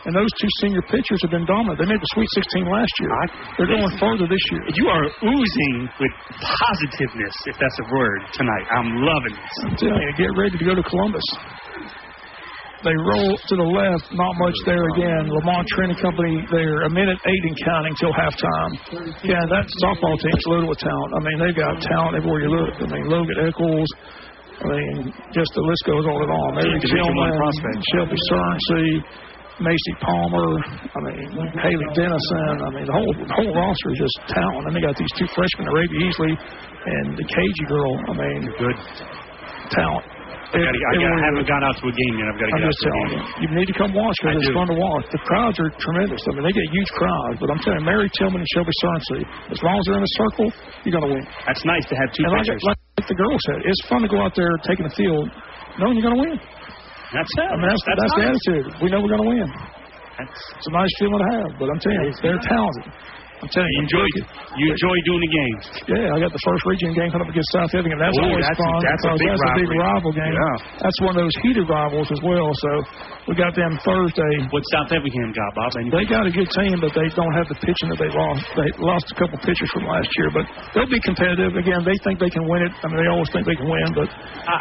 And those two senior pitchers have been dominant. They made the Sweet 16 last year. They're going further this year. You are oozing with positiveness, if that's a word, tonight. I'm loving this. I'm telling you, get ready to go to Columbus. They roll to the left, not much there again. Lamont Training Company there, 1:08 and counting till halftime. Yeah, that softball team's loaded with talent. I mean, they've got talent everywhere you look. I mean, Logan Eccles. I mean, just the list goes on and on. Mary Tillman, Shelby Cernsey, Macy Palmer. I mean, Haley Dennison. I mean, the whole roster is just talent. And they got these 2 freshmen, Arabia Easley and the Cagey girl. I mean, good talent. I haven't gone out to a game yet. I've got to get out to a game. You need to come watch because it's fun to watch. The crowds are tremendous. I mean, they get huge crowds. But I'm telling you, Mary Tillman and Shelby Cernsey, as long as they're in a circle, you're going to win. That's nice to have 2 pitchers. Like the girl said, it's fun to go out there taking the field knowing you're going to win. That's it. I mean, that's nice. The attitude. We know we're going to win. It's a nice feeling to have. But I'm telling you, they're talented. I'm telling you, you enjoy doing the games. Yeah, I got the first region game coming up against South Effingham. That's always fun. That's a big rival game. Yeah. That's one of those heated rivals as well. So we got them Thursday. What South Effingham got, Bob? They got a good team, but they don't have the pitching that they lost. They lost a couple pitchers from last year, but they'll be competitive. Again, they think they can win it. I mean, they always think they can win, but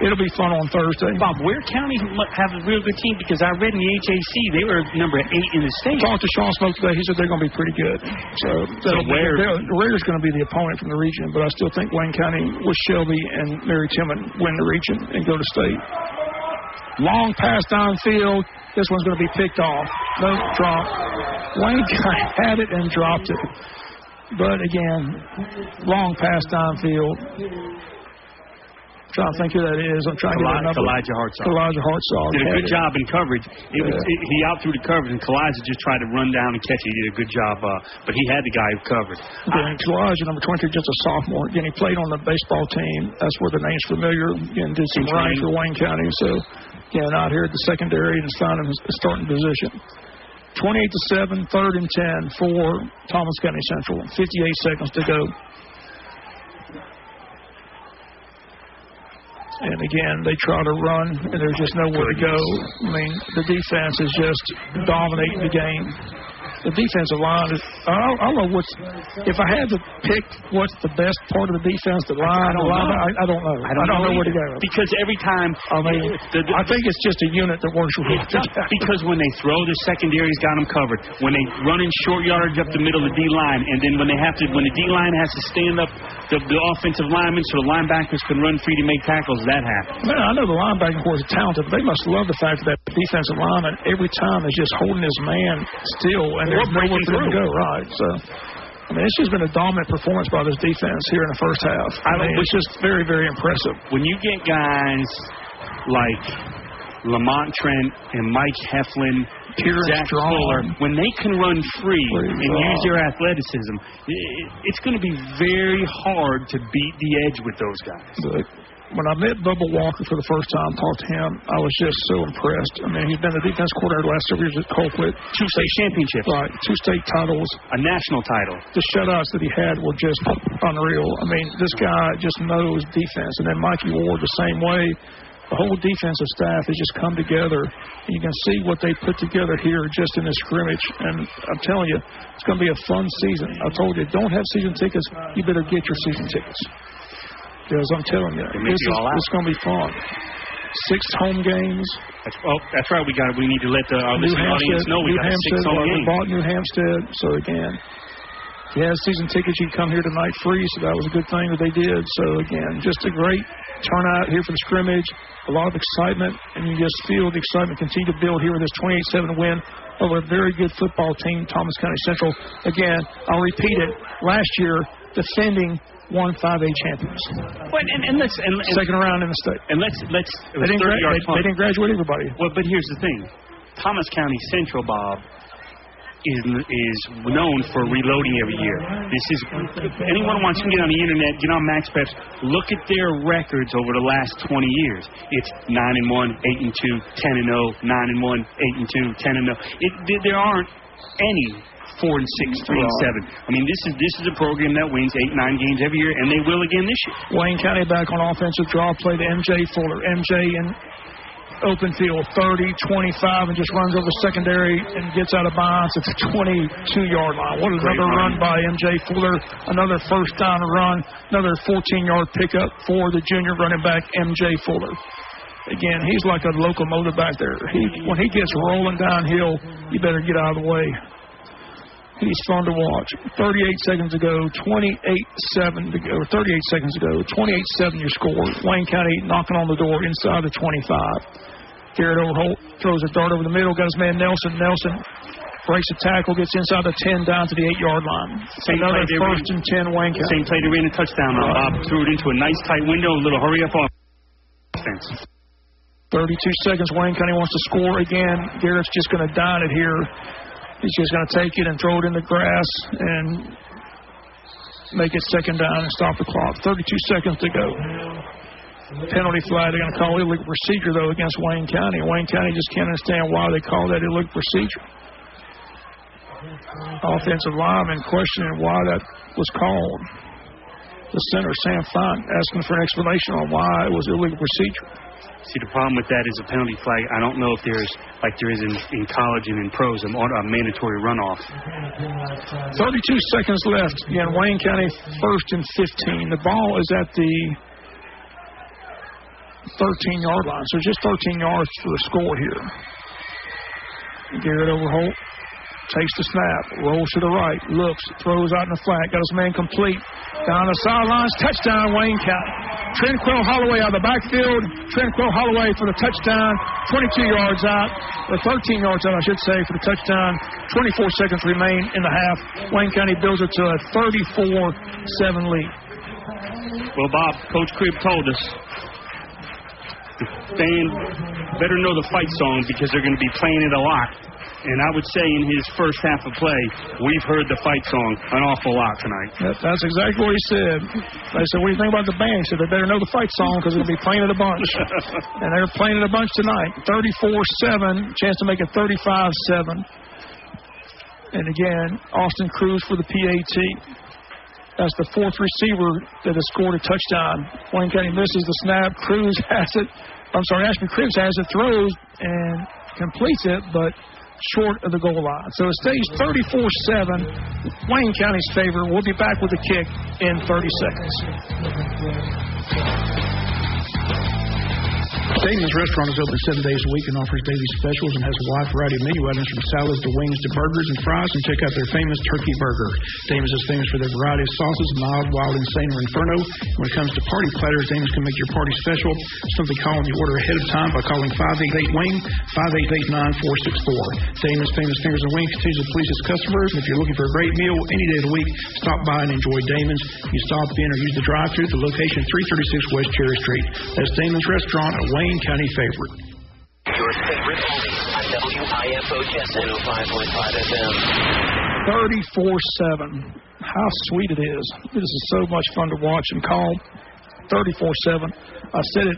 it'll be fun on Thursday. Bob, Ware County have a real good team because I read in the HAC they were number 8 in the state. I talked to Sean Smoke today. He said they're going to be pretty good. So Ware's going to be the opponent from the region, but I still think Wayne County with Shelby and Mary Tillman win the region and go to state. Long pass downfield. This one's going to be picked off. No drop. Wayne County had it and dropped it. But again, long pass downfield. Trying to think who that is. I'm trying to get another. Elijah Hartzog. Elijah Hartzog Did a good job in coverage. He out threw the coverage, and Elijah just tried to run down and catch it. He did a good job, but he had the guy who covered. Elijah, number 23, just a sophomore. Again, he played on the baseball team. That's where the name's familiar. Again, did some running for Wayne County. So, again, out here at the secondary and starting position. 28-7, 3rd and 10 for Thomas County Central. 58 seconds to go. And again, they try to run, and there's just nowhere to go. I mean, the defense is just dominating the game. The defensive line is, I don't know if I had to pick what's the best part of the defense, the line, I don't know. I don't know where to go. Because every time, I mean, I think it's just a unit that works really good. Because when they throw, the secondary's got them covered. When they run in short yardage up the middle of the D-line, and then when the D-line has to stand up the offensive linemen so the linebackers can run free to make tackles, that happens. Man, I know the linebacking corps is talented, but they must love the fact that the defensive lineman every time is just holding his man still, and there's nowhere for them to go. Right, so I mean, it's just been a dominant performance by this defense here in the first half. It's just very, very impressive. When you get guys like Lamont Trent and Mike Heflin, Zach Fuller, when they can run free and use their athleticism, it's going to be very hard to beat the edge with those guys. But when I met Bubba Walker for the first time, talked to him, I was just so impressed. I mean, he's been the defense coordinator the last several years at Colquitt. 2 state championships. Right, 2 state titles. A national title. The shutouts that he had were just unreal. I mean, this guy just knows defense. And then Mikey Ward the same way. The whole defensive staff has just come together. And you can see what they put together here just in this scrimmage. And I'm telling you, it's going to be a fun season. I told you, don't have season tickets. You better get your season tickets. Because I'm telling you, it's going to be fun. 6 home games. That's right. We need to let our listening audience know we got 6 home games. Bought New Hampstead. So again, if you have season tickets, you can come here tonight free. So that was a good thing that they did. So again, just a great turnout here for the scrimmage. A lot of excitement, and you just feel the excitement continue to build here with this 28-7 win over a very good football team, Thomas County Central. Again, I'll repeat it. Last year, defending 1-5A champions. Second round in the state. And they didn't graduate everybody. Well, but here's the thing: Thomas County Central, Bob, is known for reloading every year. Anyone wants to get on the internet, get on MaxPreps, look at their records over the last 20 years. It's 9-1, 8-2, 10-0, 9-1, 8-2, 10-0. There aren't any 4-6, 3-7. I mean, this is a program that wins 8-9 games every year, and they will again this year. Wayne County back on offensive draw play to MJ Fuller. MJ in open field, 30, 25, and just runs over secondary and gets out of bounds at the 22-yard line. What another run by MJ Fuller, another first down run, another 14-yard pickup for the junior running back, MJ Fuller. Again, he's like a locomotive back there. When he gets rolling downhill, you better get out of the way. He's fun to watch. 38 seconds ago, 28-7 to go. 38 seconds ago, 28-7 your score. Wayne County knocking on the door inside the 25. Garrett Overholt throws a dart over the middle, got his man Nelson. Nelson breaks a tackle, gets inside the 10 down to the 8-yard line. Another 1st and 10 Wayne County. Same play they ran a touchdown on. Bob threw it into a nice tight window, a little hurry up offense. 32 seconds, Wayne County wants to score again. Garrett's just going to dine it here. He's just going to take it and throw it in the grass and make it second down and stop the clock. 32 seconds to go. Penalty flag. They're going to call illegal procedure, though, against Wayne County. Wayne County just can't understand why they call that illegal procedure. Offensive lineman questioning why that was called. The center, Sam Fine, asking for an explanation on why it was illegal procedure. See, the problem with that is a penalty flag. I don't know if there's, like there is in college and in pros, a mandatory runoff. 32 seconds left. Again, Wayne County 1st and 15. The ball is at the 13-yard line. So just 13 yards for the score here. Garrett Overholt takes the snap, rolls to the right, looks, throws out in the flat, got his man complete. Down the sidelines, touchdown, Wayne County. Tranquil Holloway out of the backfield. Tranquil Holloway for the touchdown, 22 yards out, or 13 yards out, I should say, for the touchdown. 24 seconds remain in the half. Wayne County builds it to a 34-7 lead. Well, Bob, Coach Cribb told us the fans better know the fight song because they're going to be playing it a lot. And I would say in his first half of play, we've heard the fight song an awful lot tonight. That's exactly what he said. They said, what do you think about the band? He said, they better know the fight song because they'll be playing it a bunch. And they're playing it a bunch tonight. 34-7, chance to make it 35-7. And again, Austin Cruz for the PAT. That's the fourth receiver that has scored a touchdown. Wayne County misses the snap. Cruz has it. Ashby Cribs has it, throws, and completes it, but short of the goal line. So it stays 34-7. Wayne County's favor. We'll be back with the kick in 30 seconds. Damon's Restaurant is open 7 days a week and offers daily specials and has a wide variety of menu items from salads to wings to burgers and fries. And check out their famous turkey burger. Damon's is famous for their variety of sauces, mild, wild, insane, or inferno. When it comes to party platters, Damon's can make your party special. Simply call the order ahead of time by calling 588-WING, 588-9464. Damon's Famous Fingers and Wings continues to please its customers. And if you're looking for a great meal any day of the week, stop by and enjoy Damon's. You stop in or use the drive-thru at the location 336 West Cherry Street. That's Damon's Restaurant, a Wayne County favorite. Your favorite oldies on WCHS 105.5 FM. 34-7. How sweet it is. This is so much fun to watch and call. 34-7. I've said it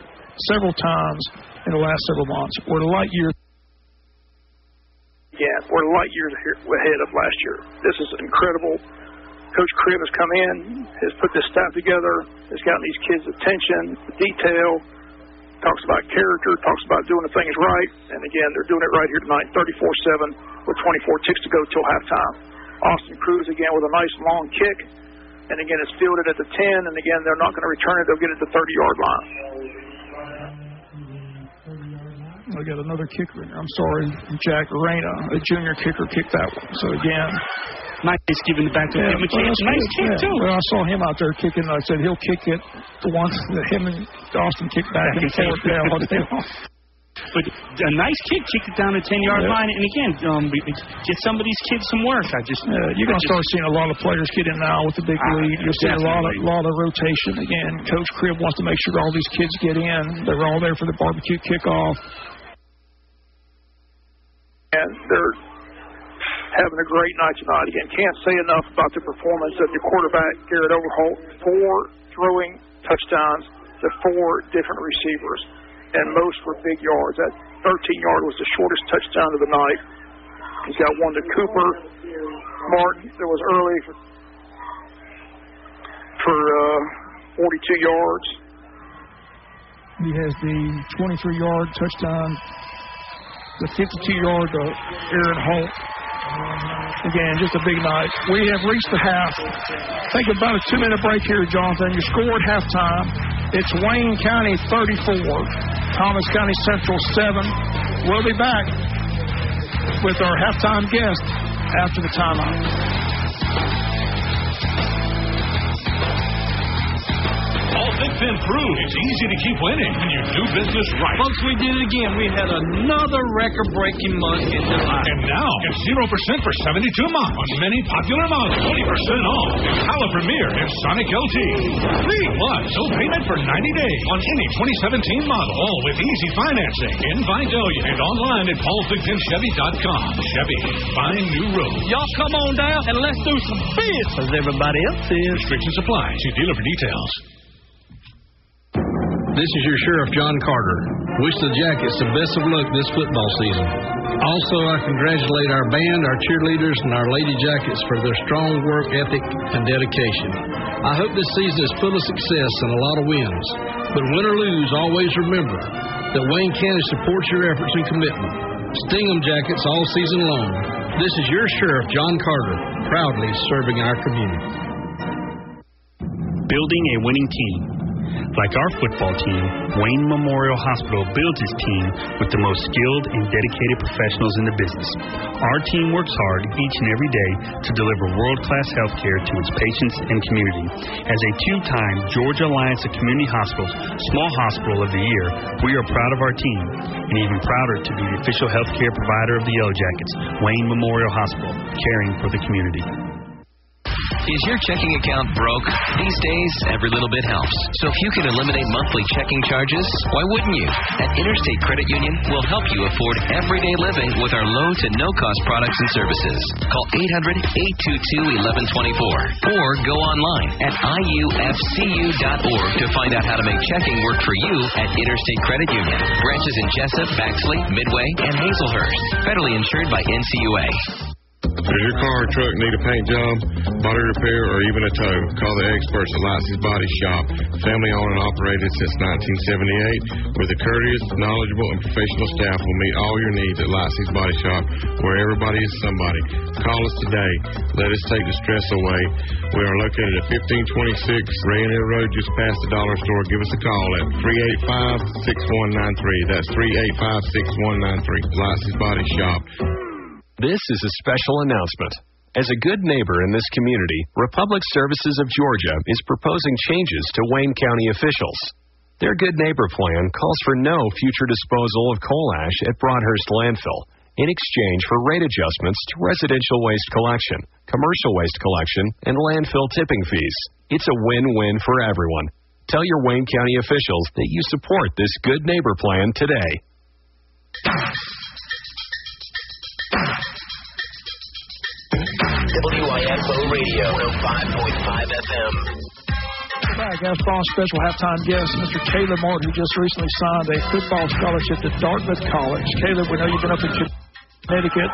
several times in the last several months. We're light years. Yeah, we're light years ahead of last year. This is incredible. Coach Cribb has come in, has put this staff together, has gotten these kids' attention, the detail, talks about character, talks about doing the things right. And again, they're doing it right here tonight, 34-7 with 24 ticks to go till halftime. Austin Cruz again with a nice long kick. And again, it's fielded at the 10. And again, they're not going to return it. They'll get it to the 30-yard line. I got another kicker in there. I'm sorry, Jack Arena, a junior kicker, kicked that one. So again, nice giving it back to him. Nice kick too. Well, I saw him out there kicking. I said he'll kick it. The one that him and Austin kicked back and forth. But a nice kick, kicked it down the 10-yard line. And again, get some of these kids some work. You're going to start seeing a lot of players get in now with the big lead. You'll see a lot of rotation. Again, Coach Cribb wants to make sure all these kids get in. They're all there for the barbecue kickoff. And they're having a great night tonight. Again, can't say enough about the performance of your quarterback, Garrett Overholt. 4 throwing touchdowns to 4 different receivers, and most were big yards. That 13-yard was the shortest touchdown of the night. He's got one to Cooper. Martin, that was early for 42 yards. He has the 23-yard touchdown, the 52-yard to Aaron Holt. Again, just a big night. We have reached the half. Take about a 2-minute break here, Jonathan. You scored halftime. It's Wayne County 34, Thomas County Central 7. We'll be back with our halftime guest after the timeout. All Big Fin proved it's easy to keep winning when you do business right. Folks, we did it again. We had another record-breaking month in July. And now, get 0% for 72 months on many popular models. 20% off. Hala Premier and Sonic LT. Free plus, no payment for 90 days on any 2017 model. All with easy financing in Vidalia and online at paulsbigfinchevy.com. Chevy, find new roads. Y'all come on down and let's do some business as everybody else is. Restrictions apply. See dealer for details. This is your Sheriff, John Carter. Wish the Jackets the best of luck this football season. Also, I congratulate our band, our cheerleaders, and our Lady Jackets for their strong work ethic and dedication. I hope this season is full of success and a lot of wins. But win or lose, always remember that Wayne County supports your efforts and commitment. Sting 'em Jackets all season long. This is your Sheriff, John Carter, proudly serving our community. Building a winning team. Like our football team, Wayne Memorial Hospital builds its team with the most skilled and dedicated professionals in the business. Our team works hard each and every day to deliver world-class health care to its patients and community. As a two-time Georgia Alliance of Community Hospitals Small Hospital of the Year, we are proud of our team and even prouder to be the official health care provider of the Yellow Jackets, Wayne Memorial Hospital, caring for the community. Is your checking account broke? These days, every little bit helps. So if you can eliminate monthly checking charges, why wouldn't you? At Interstate Credit Union, we'll help you afford everyday living with our low to no-cost products and services. Call 800-822-1124 or go online at iufcu.org to find out how to make checking work for you at Interstate Credit Union. Branches in Jessup, Baxley, Midway, and Hazelhurst. Federally insured by NCUA. Does your car or truck need a paint job, body repair, or even a tow? Call the experts at Lightsey's Body Shop. Family owned and operated since 1978. With a courteous, knowledgeable, and professional staff will meet all your needs at Lightsey's Body Shop, where everybody is somebody. Call us today. Let us take the stress away. We are located at 1526 Rayon Hill Road, just past the dollar store. Give us a call at 385-6193. That's 385-6193. Lightsey's Body Shop. This is a special announcement. As a good neighbor in this community, Republic Services of Georgia is proposing changes to Wayne County officials. Their Good Neighbor plan calls for no future disposal of coal ash at Broadhurst Landfill in exchange for rate adjustments to residential waste collection, commercial waste collection, and landfill tipping fees. It's a win-win for everyone. Tell your Wayne County officials that you support this Good Neighbor plan today. WIFO Radio 105.5 FM. Back, our special halftime guest, Mr. Caleb Martin, who just recently signed a football scholarship to Dartmouth College. Caleb, we know you've been up in Connecticut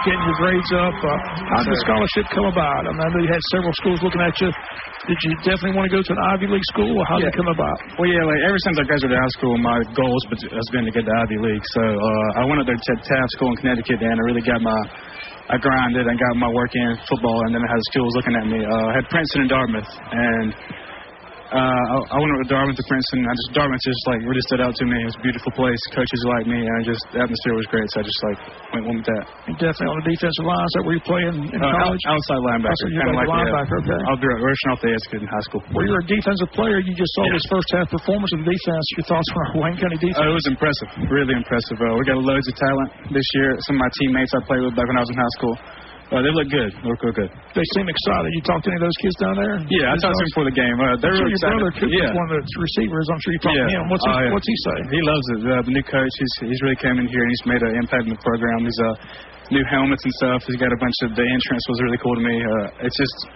getting your grades up. How did the scholarship come about? I know you had several schools looking at you. Did you definitely want to go to an Ivy League school, or how did it come about? Well, yeah, ever since I graduated high school, my goal has been to get to Ivy League. So I went up there to Taft School in Connecticut, and I really I grinded and got my work in football, and then I had schools looking at me. I had Princeton and Dartmouth, and I went over to Dartmouth to Princeton. Dartmouth just really stood out to me. It was a beautiful place. Coaches liked me, and the atmosphere was great. So I just went with that. You definitely on the defensive line. Is that where you play in college? Outside linebacker. Kind of like linebacker. Okay. I'll be rushing off the edge in high school. Well, you're a defensive player. You just saw this first half performance of the defense. Your thoughts on our Wayne County defense? It was impressive. Really impressive. We got loads of talent this year. Some of my teammates I played with back when I was in high school. They look good. They look real good. They seem excited. You talked to any of those kids down there? Yeah, I talked to him before the game. They're really excited. Your brother Cooper's one of the receivers. I'm sure you talked to him. What's he say? He loves it. The new coach, he's really come in here and he's made an impact in the program. He's new helmets and stuff. He's got a bunch of the entrance was really cool to me. It's just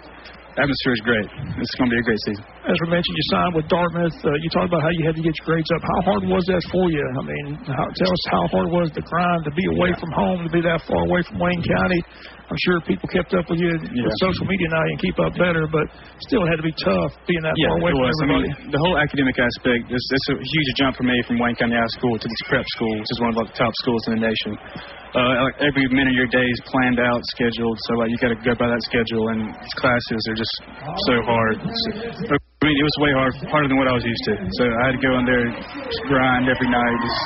atmosphere is great. It's going to be a great season. As we mentioned, you signed with Dartmouth. You talked about how you had to get your grades up. How hard was that for you? I mean, tell us how hard was the grind to be away from home, to be that far away from Wayne County. I'm sure people kept up with you with social media now. You can keep up better, but still it had to be tough being that far away from everybody. I mean, the whole academic aspect, it's a huge jump for me from Wayne County High School to this prep school, which is one of the top schools in the nation. Every minute of your day is planned out, scheduled, so you got to go by that schedule, and these classes are just so hard. I mean, it was way harder than what I was used to. So I had to go in there, just grind every night, just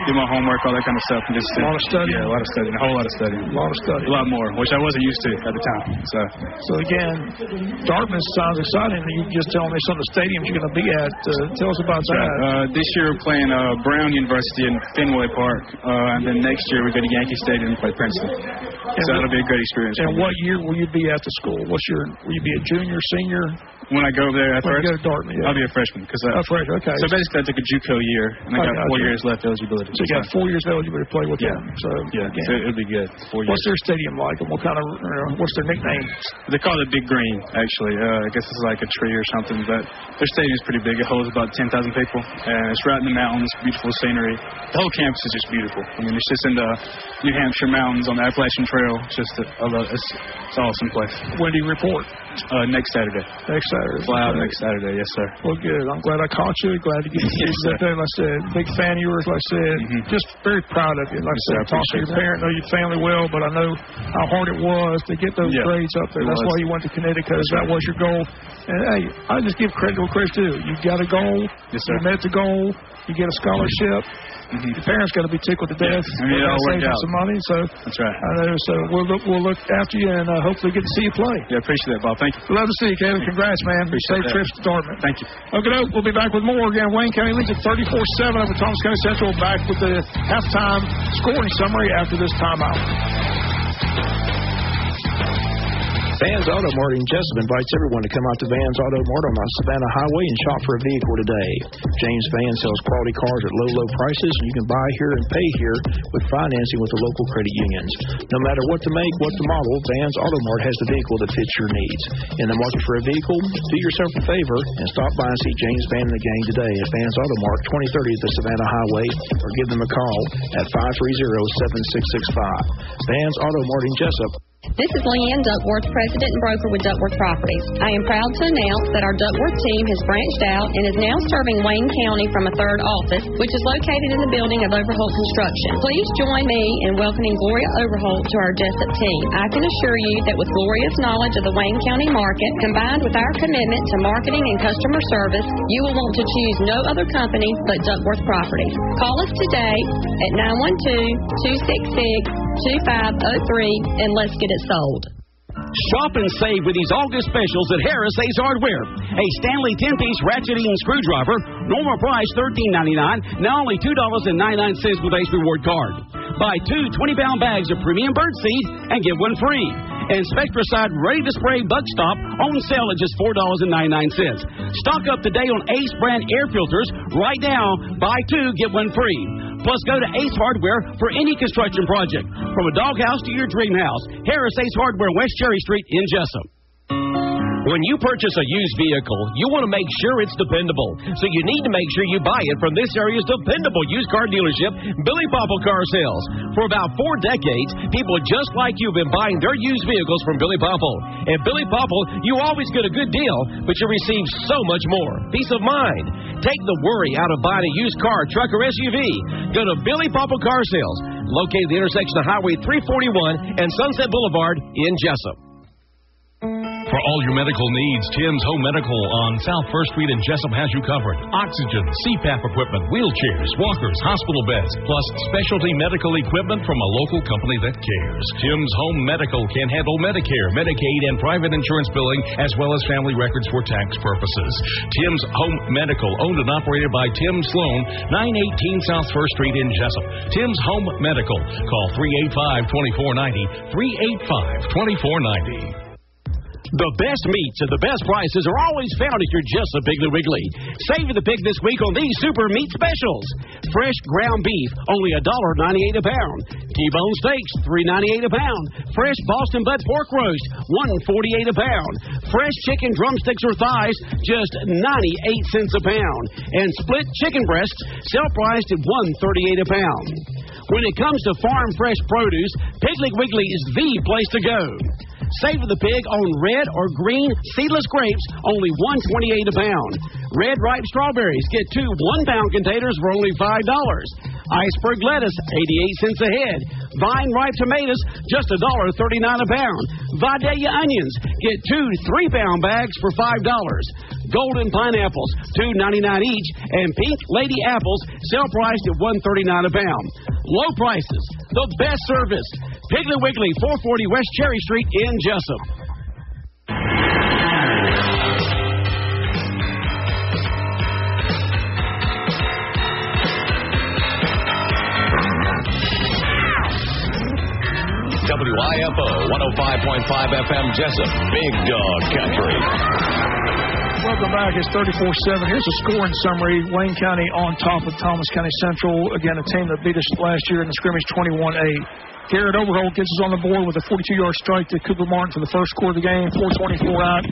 do my homework, all that kind of stuff. And just a lot of studying. Yeah, a lot of studying. A whole lot of studying. A lot of studying. A lot more, which I wasn't used to at the time. So again, Dartmouth sounds exciting. You just telling me some of the stadiums you're going to be at. Tell us about that. This year we're playing Brown University in Fenway Park, and then next year we go to Yankee Stadium and play Princeton. So that'll be a great experience. And what year will you be at the school? Will you be a junior, senior? When I go over there at first, go to Dartmouth, I'll be a freshman. Freshman, okay. So basically I took a JUCO year, and I got 4 years left eligibility. So you got 4 years eligibility to play with them. So it'll be good. 4 years. What's their stadium like, and what kind of what's their nickname? They call it Big Green, actually. I guess it's like a tree or something, but their stadium's pretty big. It holds about 10,000 people, and it's right in the mountains, beautiful scenery. The whole campus is just beautiful. I mean, it's just in the New Hampshire mountains on the Appalachian Trail. It's just it's an awesome place. When do you report? Next Saturday. Next Saturday. Fly out next Saturday, yes, sir. Well, good. I'm glad I caught you. Glad to get you Yes, up there. Like I said, big fan of yours. Like I said, just very proud of you. Like I said, talk to your parent, know your family well, but I know how hard it was to get those grades up there. That's why you went to Connecticut, because that was your goal. And hey, I just give credit where credit's due. You got a goal. Yes, sir. You met the goal. You get a scholarship. Your parents got to be tickled to death. It all worked out. Some money, so that's right. I know. So we'll look after you and hopefully get to see you play. Yeah, appreciate that, Bob. Thank you. Love to see you, Kevin. Congrats, man. Appreciate Safe trips to Dartmouth. Thank you. Okay, we'll be back with more. Again, Wayne County leads at 34-7 over Thomas County Central. Back with the halftime scoring summary after this timeout. Vans Auto Mart in Jessup invites everyone to come out to Vans Auto Mart on the Savannah Highway and shop for a vehicle today. James Van sells quality cars at low prices, and you can buy here and pay here with financing with the local credit unions. No matter what the make, what the model, Vans Auto Mart has the vehicle that fits your needs. In the market for a vehicle, do yourself a favor and stop by and see James Van and the gang today at Vans Auto Mart, 2030 at the Savannah Highway, or give them a call at 530-7665. Vans Auto Mart in Jessup. This is Leanne Duckworth, President and Broker with Duckworth Properties. I am proud to announce that our Duckworth team has branched out and is now serving Wayne County from a third office, which is located in the building of Overholt Construction. Please join me in welcoming Gloria Overholt to our Jessup team. I can assure you that with Gloria's knowledge of the Wayne County market, combined with our commitment to marketing and customer service, you will want to choose no other company but Duckworth Properties. Call us today at 912-266-2503 and let's get it sold. Shop and save with these August specials at Harris Ace Hardware. A Stanley 10-piece ratcheting screwdriver, normal price $13.99, now only $2.99 with Ace Reward Card. Buy 2 20-pound bags of premium birdseed and get one free. And Spectracide Ready to Spray Bug Stop on sale at just $4.99. Stock up today on Ace brand air filters. Right now, buy 2, get one free. Plus, go to Ace Hardware for any construction project. From a doghouse to your dream house, Harris Ace Hardware, West Cherry Street in Jessup. When you purchase a used vehicle, you want to make sure it's dependable. So you need to make sure you buy it from this area's dependable used car dealership, Billy Popple Car Sales. For about 4 decades, people just like you have been buying their used vehicles from Billy Popple. At Billy Popple, you always get a good deal, but you receive so much more. Peace of mind. Take the worry out of buying a used car, truck, or SUV. Go to Billy Popple Car Sales, located at the intersection of Highway 341 and Sunset Boulevard in Jessup. For all your medical needs, Tim's Home Medical on South 1st Street in Jessup has you covered. Oxygen, CPAP equipment, wheelchairs, walkers, hospital beds, plus specialty medical equipment from a local company that cares. Tim's Home Medical can handle Medicare, Medicaid, and private insurance billing, as well as family records for tax purposes. Tim's Home Medical, owned and operated by Tim Sloan, 918 South 1st Street in Jessup. Tim's Home Medical. Call 385-2490, 385-2490. The best meats and the best prices are always found at your Jessup Piggly Wiggly. Save the pig this week on these super meat specials. Fresh ground beef, only $1.98 a pound. T-bone steaks, $3.98 a pound. Fresh Boston butt pork roast, $1.48 a pound. Fresh chicken drumsticks or thighs, just 98 cents a pound. And split chicken breasts, sell priced at $1.38 a pound. When it comes to farm fresh produce, Piggly Wiggly is the place to go. Save the pig on red or green seedless grapes, only $1.28 a pound. Red ripe strawberries, get 2 1-pound containers for only $5. Iceberg lettuce, 88 cents a head. Vine ripe tomatoes, just $1.39 a pound. Vidalia onions, get 2 3-pound bags for $5. Golden pineapples, $2.99 each, and pink lady apples sell priced at $1.39 a pound. Low prices, the best service. Piggly Wiggly, 440 West Cherry Street in Jessup. WIFO 105.5 FM Jessup, Big Dog Country. Welcome back. It's 34-7. Here's a scoring summary. Wayne County on top of Thomas County Central. Again, a team that beat us last year in the scrimmage 21-8. Garrett Overholt gets us on the board with a 42-yard strike to Cooper Martin for the first quarter of the game, 4:24 out.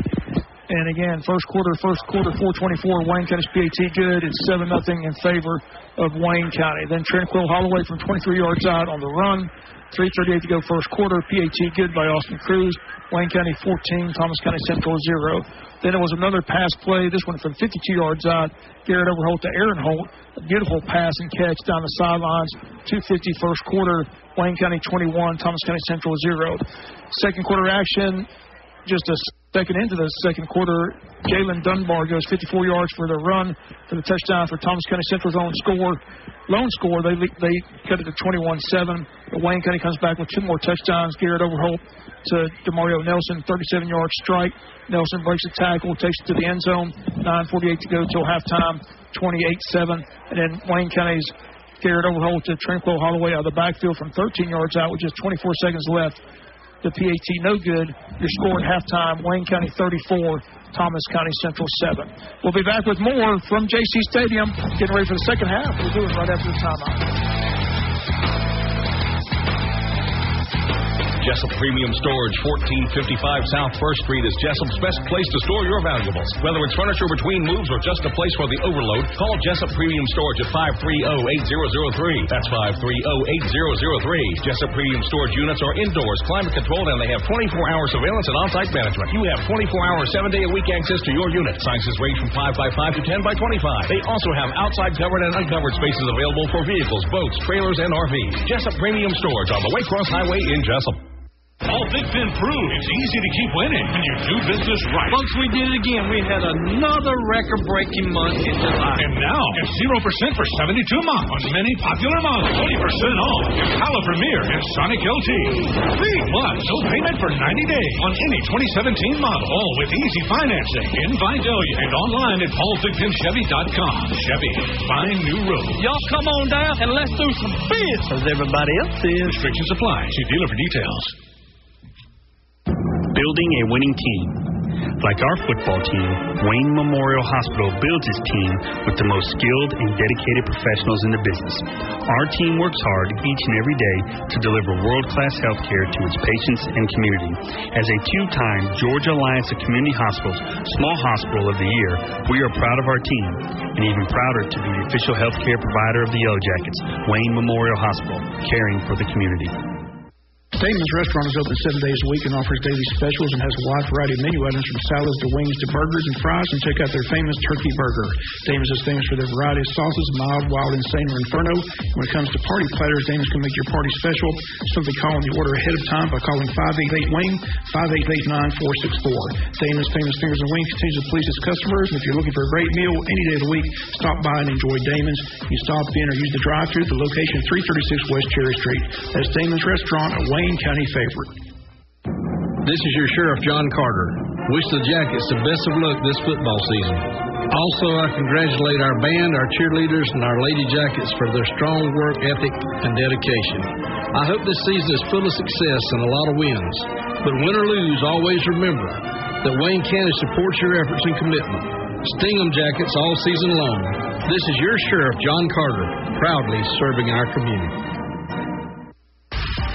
And again, first quarter, 4:24. Wayne County's PAT good. It's 7-0 in favor of Wayne County. Then Tranquil Holloway from 23 yards out on the run. 3:38 to go first quarter. PAT good by Austin Cruz. Wayne County 14, Thomas County Central 0. Then there was another pass play, this one from 52 yards out. Garrett Overholt to Aaron Holt. A beautiful pass and catch down the sidelines. 2:50 first quarter. Wayne County 21, Thomas County Central 0. Second quarter action, just a second into the second quarter, Jalen Dunbar goes 54 yards for the run for the touchdown for Thomas County Central's own score. Lone score, they cut it to 21-7. But Wayne County comes back with 2 more touchdowns. Garrett Overholt to DeMario Nelson, 37-yard strike. Nelson breaks a tackle, takes it to the end zone. 9:48 to go till halftime, 28-7. And then Wayne County's Garrett Overholt to Tranquil Holloway out of the backfield from 13 yards out with just 24 seconds left. The PAT no good. Your score at halftime, Wayne County 34, Thomas County Central 7. We'll be back with more from JC Stadium. Getting ready for the second half. We'll do it right after the timeout. Jessup Premium Storage, 1455 South 1st Street is Jessup's best place to store your valuables. Whether it's furniture between moves or just a place for the overload, call Jessup Premium Storage at 530-8003. That's 530-8003. Jessup Premium Storage units are indoors, climate controlled, and they have 24-hour surveillance and on-site management. You have 24-hour, 7-day-a-week access to your unit. Sizes range from 5x5 to 10x25. They also have outside covered and uncovered spaces available for vehicles, boats, trailers, and RVs. Jessup Premium Storage on the Waycross Highway in Jessup. All Big Ten proved it's easy to keep winning when you do business right. Folks, we did it again. We had another record-breaking month in July. And now, it's 0% for 72 months on many popular models. 20% off Impala Premier and Sonic LT. Free plus no payment for 90 days on any 2017 model. All with easy financing in Vidalia and online at paulsbigtenchevy.com. Chevy, find new roads. Y'all come on down and let's do some business as everybody else is. Restrictions apply. See dealer for details. Building a winning team. Like our football team, Wayne Memorial Hospital builds its team with the most skilled and dedicated professionals in the business. Our team works hard each and every day to deliver world-class health care to its patients and community. As a 2-time Georgia Alliance of Community Hospitals Small Hospital of the Year, we are proud of our team and even prouder to be the official health care provider of the Yellow Jackets, Wayne Memorial Hospital, caring for the community. Damon's Restaurant is open 7 days a week and offers daily specials and has a wide variety of menu items from salads to wings to burgers and fries. And check out their famous turkey burger. Damon's is famous for their variety of sauces, mild, wild, insane, or inferno. When it comes to party platters, Damon's can make your party special. Simply call on the order ahead of time by calling 588-WING, 588-9464. Damon's Famous Fingers and Wings continues to please its customers. And if you're looking for a great meal any day of the week, stop by and enjoy Damon's. You stop in or use the drive-thru at the location 336 West Cherry Street. That's Damon's Restaurant, a Wayne County favorite. This is your Sheriff John Carter. Wish the Jackets the best of luck this football season. Also, I congratulate our band, our cheerleaders, and our Lady Jackets for their strong work ethic and dedication. I hope this season is full of success and a lot of wins. But win or lose, always remember that Wayne County supports your efforts and commitment. Sting 'em Jackets all season long. This is your Sheriff John Carter, proudly serving our community.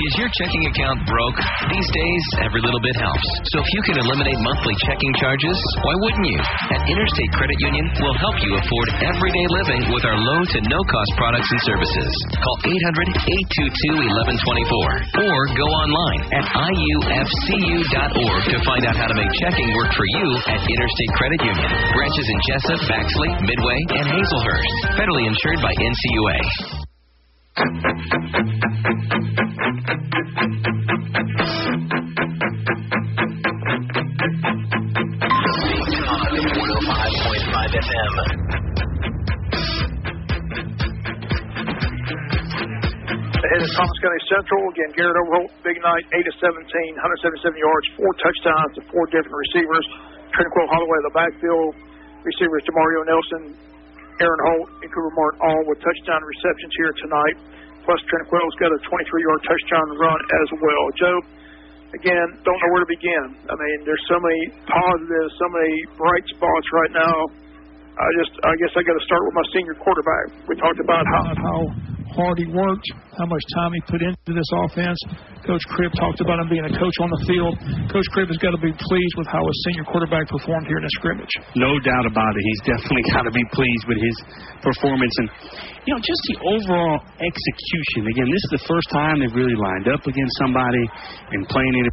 Is your checking account broke? These days, every little bit helps. So if you can eliminate monthly checking charges, why wouldn't you? At Interstate Credit Union, we'll help you afford everyday living with our low to no-cost products and services. Call 800-822-1124 or go online at iufcu.org to find out how to make checking work for you at Interstate Credit Union. Branches in Jessup, Baxley, Midway, and Hazelhurst. Federally insured by NCUA. FM. Ahead is Thomas County Central. Again, Garrett Overholt, big night, 8-17, 177 yards, 4 touchdowns to 4 different receivers. Tranquil Holloway in the backfield. Receivers DeMario Nelson, Aaron Holt, and Cooper Martin all with touchdown receptions here tonight. Plus, Tranquil's got a 23-yard touchdown run as well. Joe, again, don't know where to begin. I mean, there's so many positives, so many bright spots right now. I guess I got to start with my senior quarterback. We talked about how hard he worked, how much time he put into this offense. Coach Cribb talked about him being a coach on the field. Coach Cribb has got to be pleased with how his senior quarterback performed here in this scrimmage. No doubt about it. He's definitely got to be pleased with his performance. And, you know, just the overall execution. Again, this is the first time they've really lined up against somebody and playing in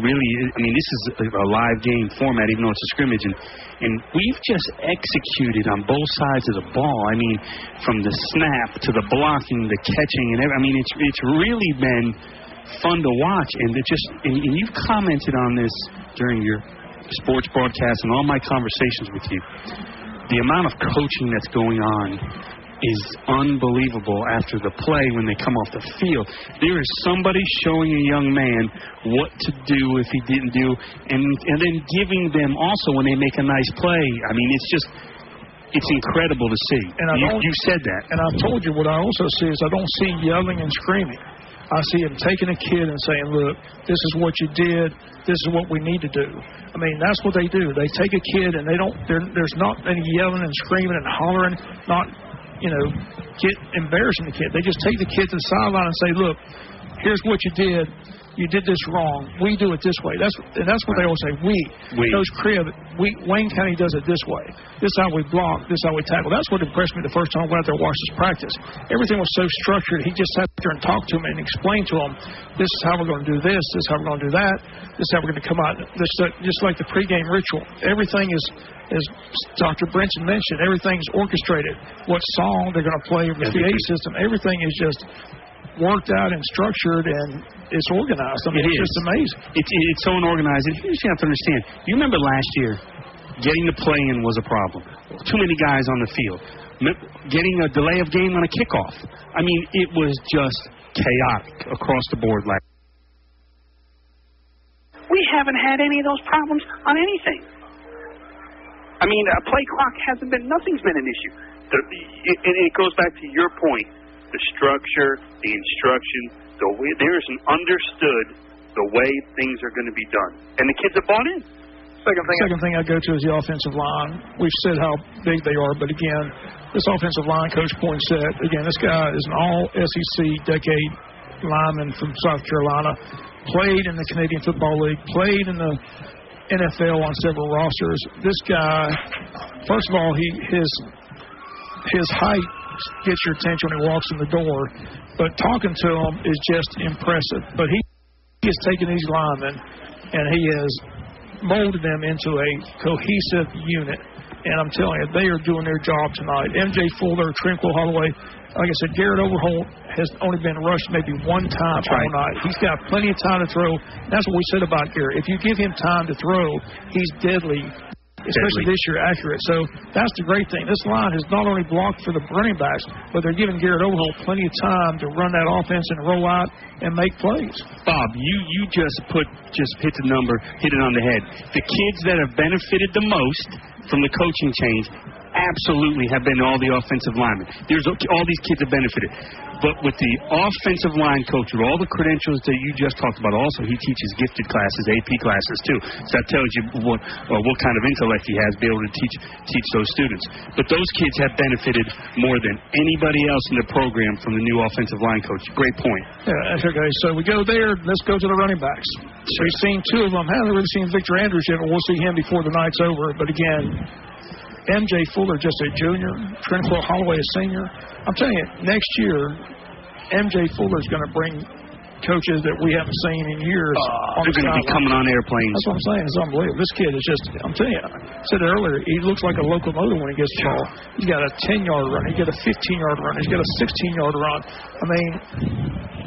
really, I mean, this is a live game format, even though it's a scrimmage, and we've just executed on both sides of the ball. I mean, from the snap to the blocking, the catching, and I mean, it's really been fun to watch. And and you've commented on this during your sports broadcast and all my conversations with you. The amount of coaching that's going on is unbelievable after the play when they come off the field. There is somebody showing a young man what to do if he didn't do, and then giving them also when they make a nice play. I mean, it's incredible to see. And you said that. And I've told you what I also see is I don't see yelling and screaming. I see him taking a kid and saying, look, this is what you did. This is what we need to do. I mean, that's what they do. They take a kid and there's not any yelling and screaming and hollering, not get embarrassing the kid. They just take the kid to the sideline and say, look, here's what you did. You did this wrong. We do it this way. That's what they always say. We. Coach Cribb, Wayne County does it this way. This is how we block. This is how we tackle. That's what impressed me the first time I went out there and watched his practice. Everything was so structured. He just sat there and talked to him and explained to him, this is how we're going to do this. This is how we're going to do that. This is how we're going to come out. Just like the pregame ritual. Everything is, as Dr. Brinson mentioned, everything's orchestrated. What song they're going to play with the PA system. Everything is just worked out and structured, and it's organized. I mean, it's just amazing. It's so unorganized. And here's what you have to understand. You remember last year, getting the play in was a problem. Too many guys on the field. Getting a delay of game on a kickoff. I mean, it was just chaotic across the board. We haven't had any of those problems on anything. I mean, a play clock nothing's been an issue. And it goes back to your point. The structure, the instruction, the way there's an understood the way things are going to be done, and the kids have bought in. Second thing I go to is the offensive line. We've said how big they are, but again, this offensive line, Coach Pointe said, again, this guy is an all-SEC decade lineman from South Carolina, played in the Canadian Football League, played in the NFL on several rosters. This guy, first of all, his height gets your attention when he walks in the door, but talking to him is just impressive. But he has taken these linemen and he has molded them into a cohesive unit, and I'm telling you, they are doing their job tonight. MJ Fuller, Tranquil Holloway, like I said, Garrett Overholt has only been rushed maybe one time all night. He's got plenty of time to throw. That's what we said about Garrett. If you give him time to throw, he's deadly. Especially this year, accurate. So that's the great thing. This line has not only blocked for the running backs, but they're giving Garrett Overholt plenty of time to run that offense and roll out and make plays. Bob, you just hit the number, hit it on the head. The kids that have benefited the most from the coaching change absolutely have been all the offensive linemen. All these kids have benefited. But with the offensive line coach, with all the credentials that you just talked about, also he teaches gifted classes, AP classes too. So that tells you what kind of intellect he has to be able to teach those students. But those kids have benefited more than anybody else in the program from the new offensive line coach. Great point. Yeah, okay. So we go there. Let's go to the running backs. Sure. We've seen two of them. Haven't really seen Victor Andrews yet, but we'll see him before the night's over. But again, MJ Fuller just a junior, Tranquil Holloway a senior. I'm telling you, next year, MJ Fuller is going to bring coaches that we haven't seen in years. They're going to be coming on airplanes. That's what I'm saying. It's unbelievable. This kid is just, I'm telling you, I said earlier, he looks like a locomotive when he gets the ball. He's got a 10-yard run. He's got a 15-yard run. He's got a 16-yard run. I mean,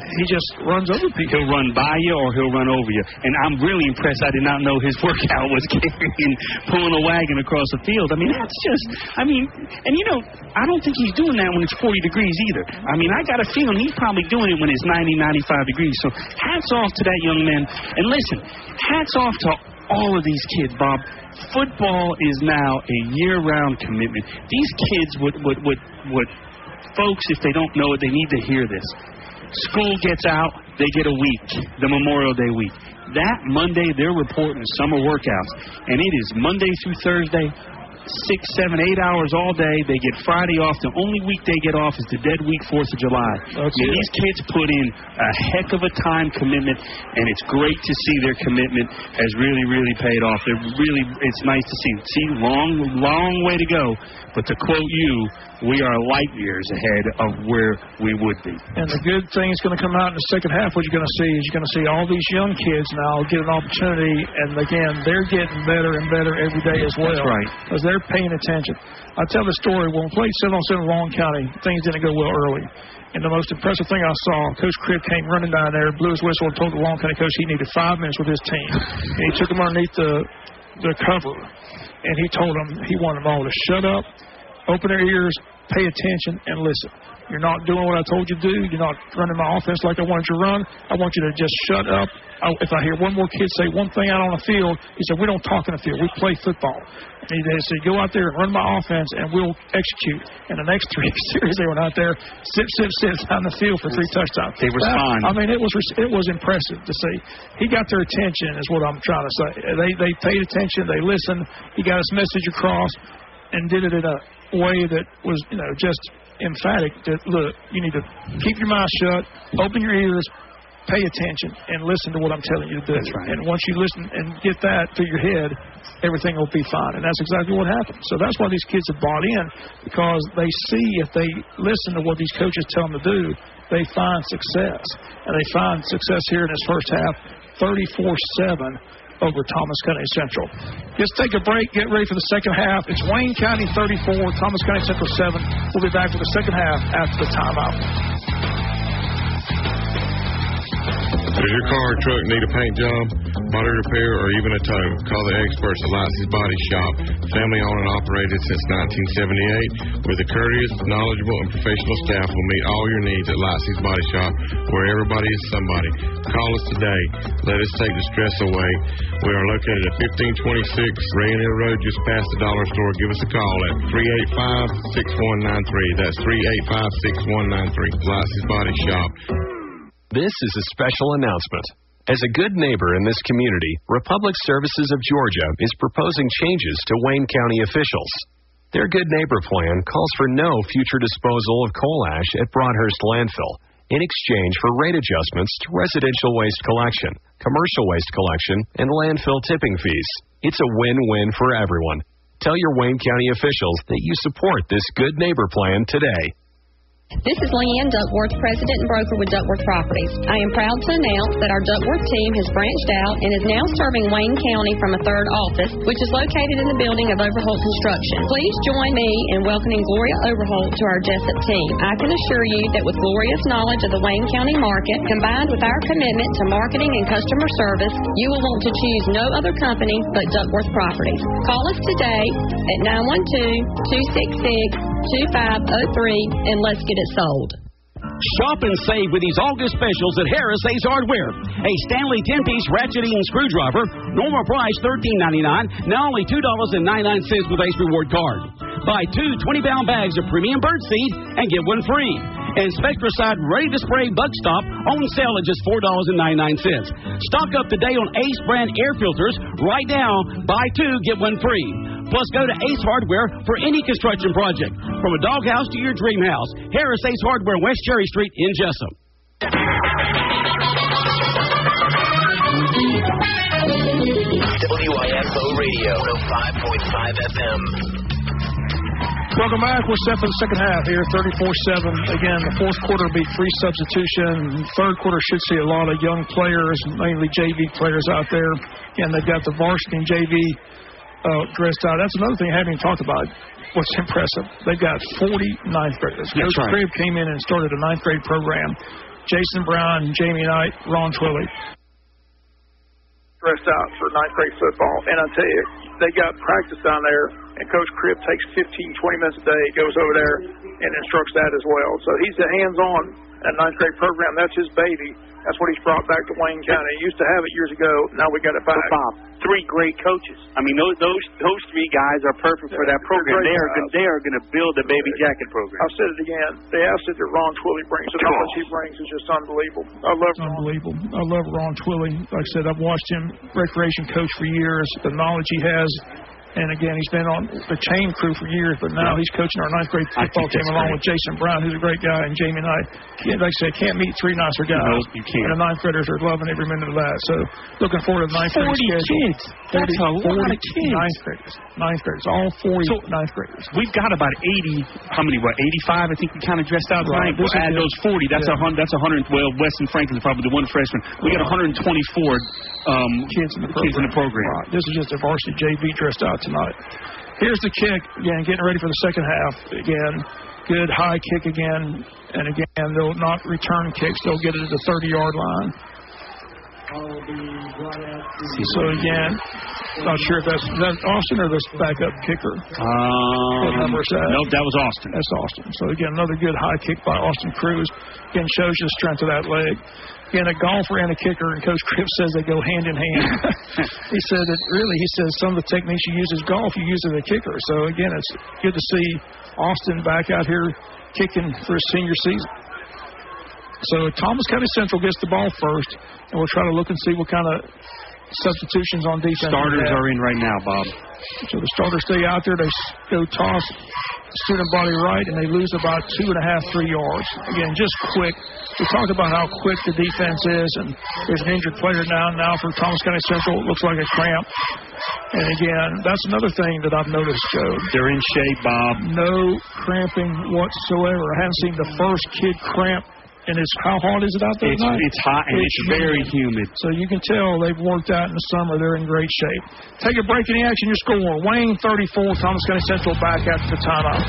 he just runs over people. He'll run by you or he'll run over you. And I'm really impressed. I did not know his workout was pulling a wagon across the field. I mean, that's just, I don't think he's doing that when it's 40 degrees either. I mean, I got a feeling he's probably doing it when it's 90, 95 degrees. So hats off to that young man. And listen, hats off to all of these kids, Bob. Football is now a year-round commitment. These kids would folks, if they don't know it, they need to hear this. School gets out, they get a week, the Memorial Day week. That Monday, they're reporting summer workouts, and it is Monday through Thursday, 6, 7, 8 hours all day. They get Friday off. The only week they get off is the dead week, 4th of July. These kids put in a heck of a time commitment, and it's great to see their commitment has really, really paid off. It's nice to see. Long way to go. But to quote you, we are light years ahead of where we would be. And the good thing is going to come out in the second half. What you're going to see is you're going to see all these young kids now get an opportunity, and again, they're getting better and better every day as well. That's right. Because they're paying attention. I tell the story, when we played 7-on-7 in Long County, things didn't go well early. And the most impressive thing I saw, Coach Cribb came running down there, blew his whistle, and told the Long County coach he needed 5 minutes with his team. And he took them underneath the cover, and he told them he wanted them all to shut up, open their ears, pay attention, and listen. You're not doing what I told you to do. You're not running my offense like I wanted you to run. I want you to just shut up. If I hear one more kid say one thing out on the field, he said, we don't talk in the field. We play football. And he said, go out there and run my offense, and we'll execute. And the next 3 series, they went out there, sit on the field for 3 touchdowns. They respond. I mean, it was impressive to see. He got their attention is what I'm trying to say. They paid attention. They listened. He got his message across and did it in a way that was, just emphatic that, look, you need to keep your mouth shut, open your ears, pay attention, and listen to what I'm telling you to do. That's right. And once you listen and get that through your head, everything will be fine. And that's exactly what happened. So that's why these kids have bought in, because they see if they listen to what these coaches tell them to do, they find success. And they find success here in this first half, 34-7. Over Thomas County Central. Just take a break, get ready for the second half. It's Wayne County 34, Thomas County Central 7. We'll be back for the second half after the timeout. Does your car or truck need a paint job, body repair, or even a tow? Call the experts at Lightsey's Body Shop. Family owned and operated since 1978. With a courteous, knowledgeable, and professional staff will meet all your needs at Lightsey's Body Shop, where everybody is somebody. Call us today. Let us take the stress away. We are located at 1526 Ray and Hill Road, just past the dollar store. Give us a call at 385-6193. That's 385-6193. Lightsey's Body Shop. This is a special announcement. As a good neighbor in this community, Republic Services of Georgia is proposing changes to Wayne County officials. Their Good Neighbor plan calls for no future disposal of coal ash at Broadhurst Landfill in exchange for rate adjustments to residential waste collection, commercial waste collection, and landfill tipping fees. It's a win-win for everyone. Tell your Wayne County officials that you support this Good Neighbor plan today. This is Leanne Duckworth, President and Broker with Duckworth Properties. I am proud to announce that our Duckworth team has branched out and is now serving Wayne County from a third office, which is located in the building of Overholt Construction. Please join me in welcoming Gloria Overholt to our Jessup team. I can assure you that with Gloria's knowledge of the Wayne County market, combined with our commitment to marketing and customer service, you will want to choose no other company but Duckworth Properties. Call us today at 912-266-2503 and let's get it sold. Shop and save with these August specials at Harris Ace Hardware. A Stanley 10-piece ratcheting screwdriver, normal price $13.99, now only $2.99 with Ace Reward Card. Buy 2 20-pound bags of premium birdseed and get one free. And Spectracide ready-to-spray bug stop on sale at just $4.99. Stock up today on Ace brand air filters. Right now, buy 2, get one free. Plus, go to Ace Hardware for any construction project. From a doghouse to your dream house. Harris Ace Hardware, West Cherry Street in Jessup. WIFO Radio, 105.5 FM. Welcome back. We're set for the second half here, 34-7. Again, the fourth quarter will be free substitution. Third quarter should see a lot of young players, mainly JV players out there. Again, they've got the varsity and JV dressed out. That's another thing I haven't even talked about. What's impressive, they've got 40 ninth graders. Coach Cribb came in and started a ninth grade program. Jason Brown, Jamie Knight, Ron Twilley. Dressed out for ninth grade football. And I tell you, they got practice down there, and Coach Cribb takes 15, 20 minutes a day, goes over there and instructs that as well. So he's a hands-on at ninth grade program. That's his baby. That's what he's brought back to Wayne County. He used to have it years ago. Now we got it back. Bob, 3 great coaches. I mean, those 3 guys are perfect for that program. They are going to build the baby jacket program. I've said it again. The asset that Ron Twilley brings, the knowledge he brings is just unbelievable. I love Ron Twilley. Like I said, I've watched him recreation coach for years. The knowledge he has And again, he's been on the chain crew for years, but now he's coaching our 9th grade football team along with Jason Brown, who's a great guy, and Jamie and I. Like I said, can't meet 3 nicer guys. No, you can't. And the 9th graders are loving every minute of that. So looking forward to the 9th grade 40 schedule. kids. That's a lot of kids. 9th graders. All 40 9th graders. We've got about 80. How many? 85? I think we kind of dressed out tonight. We'll add those 40. That's 100. That's 100. Well, Weston Franklin is probably the one freshman. We got 124 kids in the program. Right. This is just a varsity JV dressed out tonight. Here's the kick. Again, getting ready for the second half. Again, good high kick again. And again, they'll not return kicks. They'll get it at the 30-yard line. So again, not sure if that's Austin or this backup kicker. What number is that? Nope, that was Austin. That's Austin. So again, another good high kick by Austin Cruz. Again, shows you the strength of that leg. Again, a golfer and a kicker, and Coach Cripps says they go hand in hand. He said some of the techniques you use as golf, you use as a kicker. So again, it's good to see Austin back out here kicking for his senior season. So Thomas County Central gets the ball first, and we'll try to look and see what kind of substitutions on defense. Starters are in right now, Bob. So the starters stay out there. They go toss student body right, and they lose about 2.5, 3 yards. Again, just quick. We talked about how quick the defense is, and there's an injured player now for Thomas County Central. It looks like a cramp. And again, that's another thing that I've noticed, Joe. They're in shape, Bob. No cramping whatsoever. I haven't seen the first kid cramp. And how hot is it out there tonight? It's hot, and it's very humid. So you can tell they've worked out in the summer. They're in great shape. Take a break in the action. Your score, Wayne 34, Thomas County Central back after the timeout.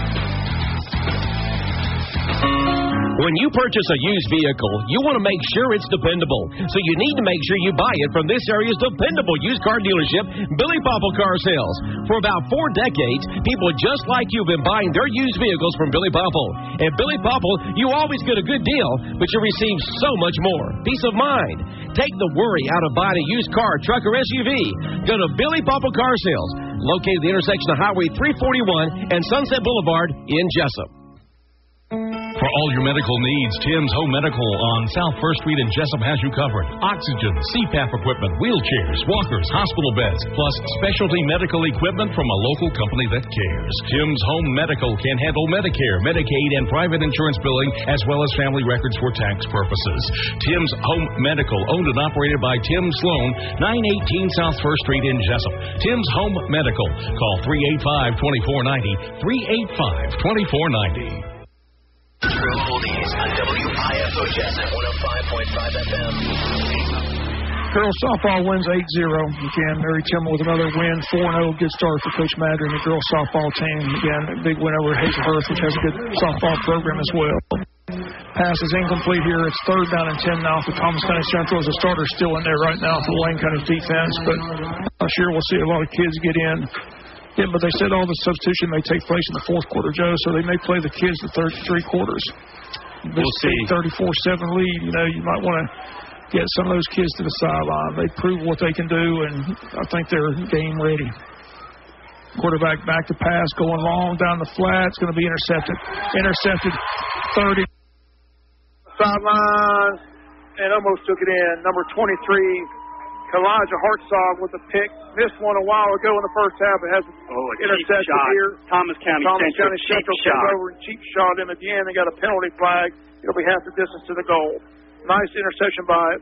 When you purchase a used vehicle, you want to make sure it's dependable. So you need to make sure you buy it from this area's dependable used car dealership, Billy Popple Car Sales. For about 4 decades, people just like you have been buying their used vehicles from Billy Popple. At Billy Popple, you always get a good deal, but you receive so much more. Peace of mind. Take the worry out of buying a used car, truck, or SUV. Go to Billy Popple Car Sales, located at the intersection of Highway 341 and Sunset Boulevard in Jessup. For all your medical needs, Tim's Home Medical on South 1st Street in Jessup has you covered. Oxygen, CPAP equipment, wheelchairs, walkers, hospital beds, plus specialty medical equipment from a local company that cares. Tim's Home Medical can handle Medicare, Medicaid, and private insurance billing, as well as family records for tax purposes. Tim's Home Medical, owned and operated by Tim Sloan, 918 South 1st Street in Jessup. Tim's Home Medical. Call 385-2490, 385-2490. True Oldies on WCHS at 105.5 FM. Girls softball wins 8-0. Again, Mary Timmel with another win, 4-0. Good start for Coach Madry and the girls softball team. Again, a big win over Hazelhurst, which has a good softball program as well. Pass is incomplete here. It's 3rd down and 10 now for Thomas County Central. As a starter still in there right now for Wayne County's defense, but I'm sure we'll see a lot of kids get in. Yeah, but they said all the substitution may take place in the 4th quarter, Joe, so they may play the kids the 3 quarters. We'll see. 34-7 lead, you might want to get some of those kids to the sideline. They prove what they can do, and I think they're game ready. Quarterback back to pass, going long down the flat. It's going to be intercepted. 30. Sideline, and almost took it in. Number 23. Elijah Hartzog with a pick. Missed one a while ago in the first half. It has intercepted here. Thomas County Central came over and cheap shot him again. They got a penalty flag. It'll be half the distance to the goal. Nice interception by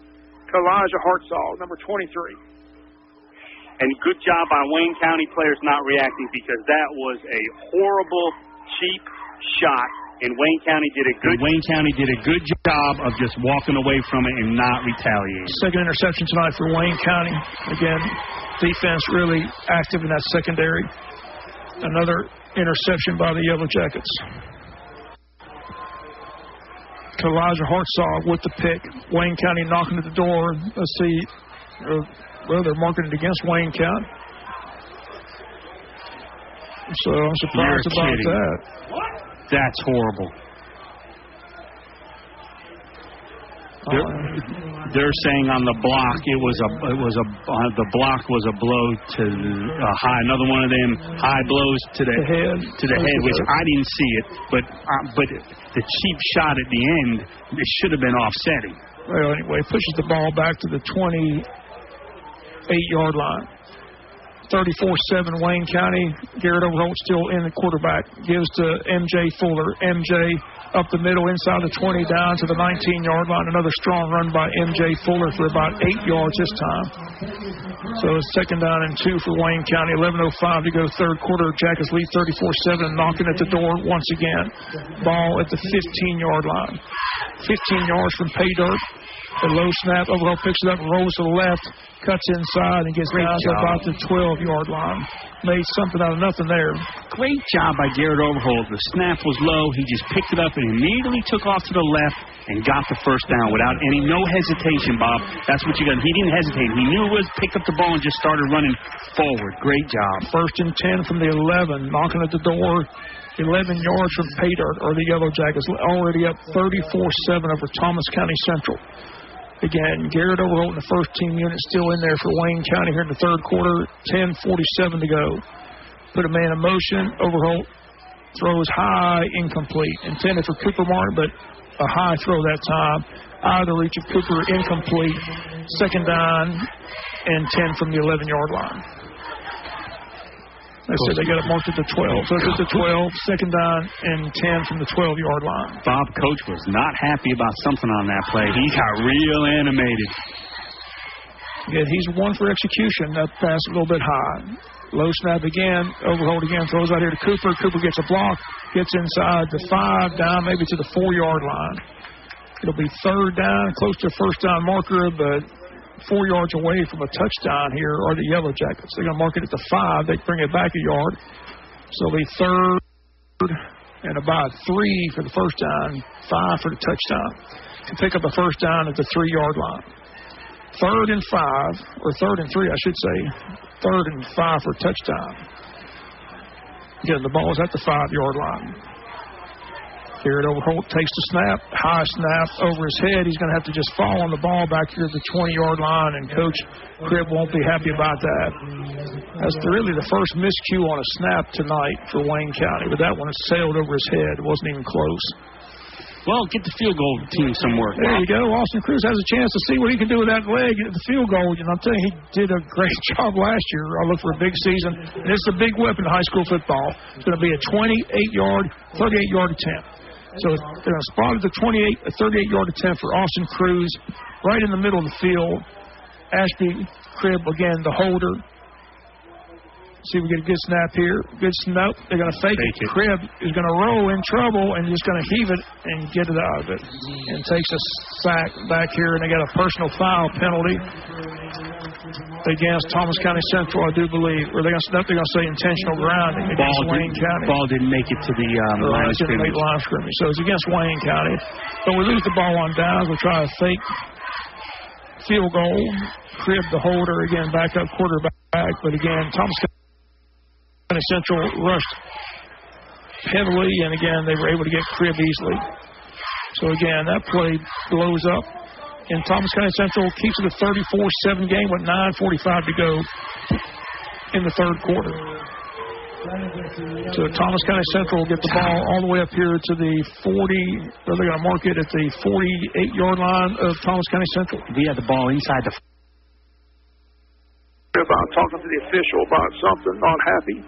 Elijah Hartzog, number 23. And good job by Wayne County players not reacting, because that was a horrible, cheap shot. And Wayne County did a good job of just walking away from it and not retaliating. Second interception tonight for Wayne County. Again, defense really active in that secondary. Another interception by the Yellow Jackets. Elijah Hartzog with the pick. Wayne County knocking at the door. Let's see. Well, they're marking it against Wayne County. So I'm surprised about that. That's horrible. They're saying on the block the block was a blow to high. Another one of them high blows to the head, which I didn't see it, but the cheap shot at the end, it should have been offsetting. Well, anyway, pushes the ball back to the 28-yard line. 34-7 Wayne County. Garrett Overholt still in the quarterback. Gives to M.J. Fuller. M.J. up the middle inside the 20 down to the 19-yard line. Another strong run by M.J. Fuller for about 8 yards this time. So it's 2nd down and 2 for Wayne County. 11:05 to go third quarter. Jackets lead 34-7, knocking at the door once again. Ball at the 15-yard line. 15 yards from pay dirt. The low snap. Overall picks it up, rolls to the left, cuts inside, and gets down to about the 12-yard line. Made something out of nothing there. Great job by Garrett Overholt. The snap was low. He just picked it up and immediately took off to the left and got the first down without no hesitation, Bob. That's what you got. He didn't hesitate. He knew it was, picked up the ball and just started running forward. Great job. 1st and 10 from the 11, knocking at the door. 11 yards from pay dirt, or the Yellow Jackets already up 34-7 over Thomas County Central. Again, Garrett Overholt in the first team unit still in there for Wayne County here in the third quarter. 10:47 to go. Put a man in motion. Overholt throws high, incomplete. Intended for Cooper Martin, but a high throw that time. Out of the reach of Cooper, incomplete. 2nd down and 10 from the 11-yard line. They said they got it marked at the 12. So it's at the 12, 2nd down and 10 from the 12-yard line. Bob, Coach was not happy about something on that play. He got real animated. Yeah, he's one for execution. That pass a little bit high. Low snap again. Overholt again. Throws out here to Cooper. Cooper gets a block. Gets inside the 5, down maybe to the 4-yard line. It'll be 3rd down, close to a first down marker, but 4 yards away from a touchdown here are the Yellow Jackets. They're going to mark it at the 5. They bring it back a yard. So it'll be 3rd and about 3 for the first down, 5 for the touchdown. To pick up a first down at the 3-yard line. 3rd and 5, or 3rd and 3, I should say. 3rd and 5 for a touchdown. Again, the ball is at the 5-yard line. Garrett Overholt takes the snap, high snap over his head. He's going to have to just fall on the ball back here at the 20-yard line, and Coach Cribb won't be happy about that. That's really the first miscue on a snap tonight for Wayne County, but that one sailed over his head. It wasn't even close. Well, get the field goal team some work. There you go. Austin Cruz has a chance to see what he can do with that leg at the field goal. And I'm telling you, he did a great job last year. I look for a big season. And it's a big weapon in high school football. It's going to be a 28-yard, 38-yard attempt. So they're going to spot at the 28, a 38-yard attempt for Austin Cruz right in the middle of the field. Ashby Cribb, again, the holder. See if we get a good snap here. Good snap. They're going to fake it. Cribb is going to roll in trouble and just going to heave it and get it out of it. And takes a sack back here, and they got a personal foul penalty against Thomas County Central, I do believe. Or they're going to say intentional grounding against Wayne County. Ball didn't make it to the line of scrimmage. So it's against Wayne County. But we lose the ball on downs. We'll try a fake field goal. Cribb, the holder, again, backup quarterback. But again, Thomas County Central rushed heavily, and again, they were able to get Cribb easily. So again, that play blows up, and Thomas County Central keeps it a 34-7 game with 9:45 to go in the third quarter. So Thomas County Central will get the ball all the way up here to the 40. They're going to mark it at the 48-yard line of Thomas County Central. We had the ball inside the. About talking to the official about something, not happy.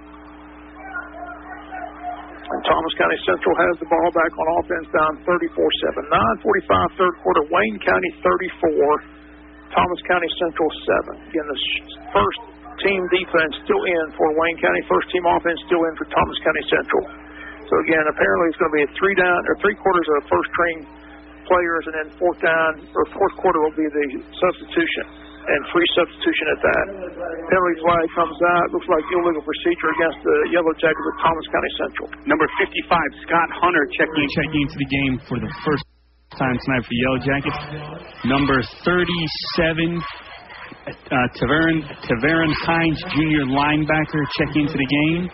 And Thomas County Central has the ball back on offense down 34-7. 9:45 third quarter, Wayne County 34, Thomas County Central 7. Again, the first team defense still in for Wayne County, first team offense still in for Thomas County Central. So again, apparently it's going to be a 3 quarters of first string players, and then fourth quarter will be the substitution. And free substitution at that. Penalty flag comes out. Looks like illegal procedure against the Yellow Jackets of Thomas County Central. Number 55, Scott Hunter, checking into the game for the first time tonight for the Yellow Jackets. Number 37, Taverin Hines, junior linebacker, checking into the game.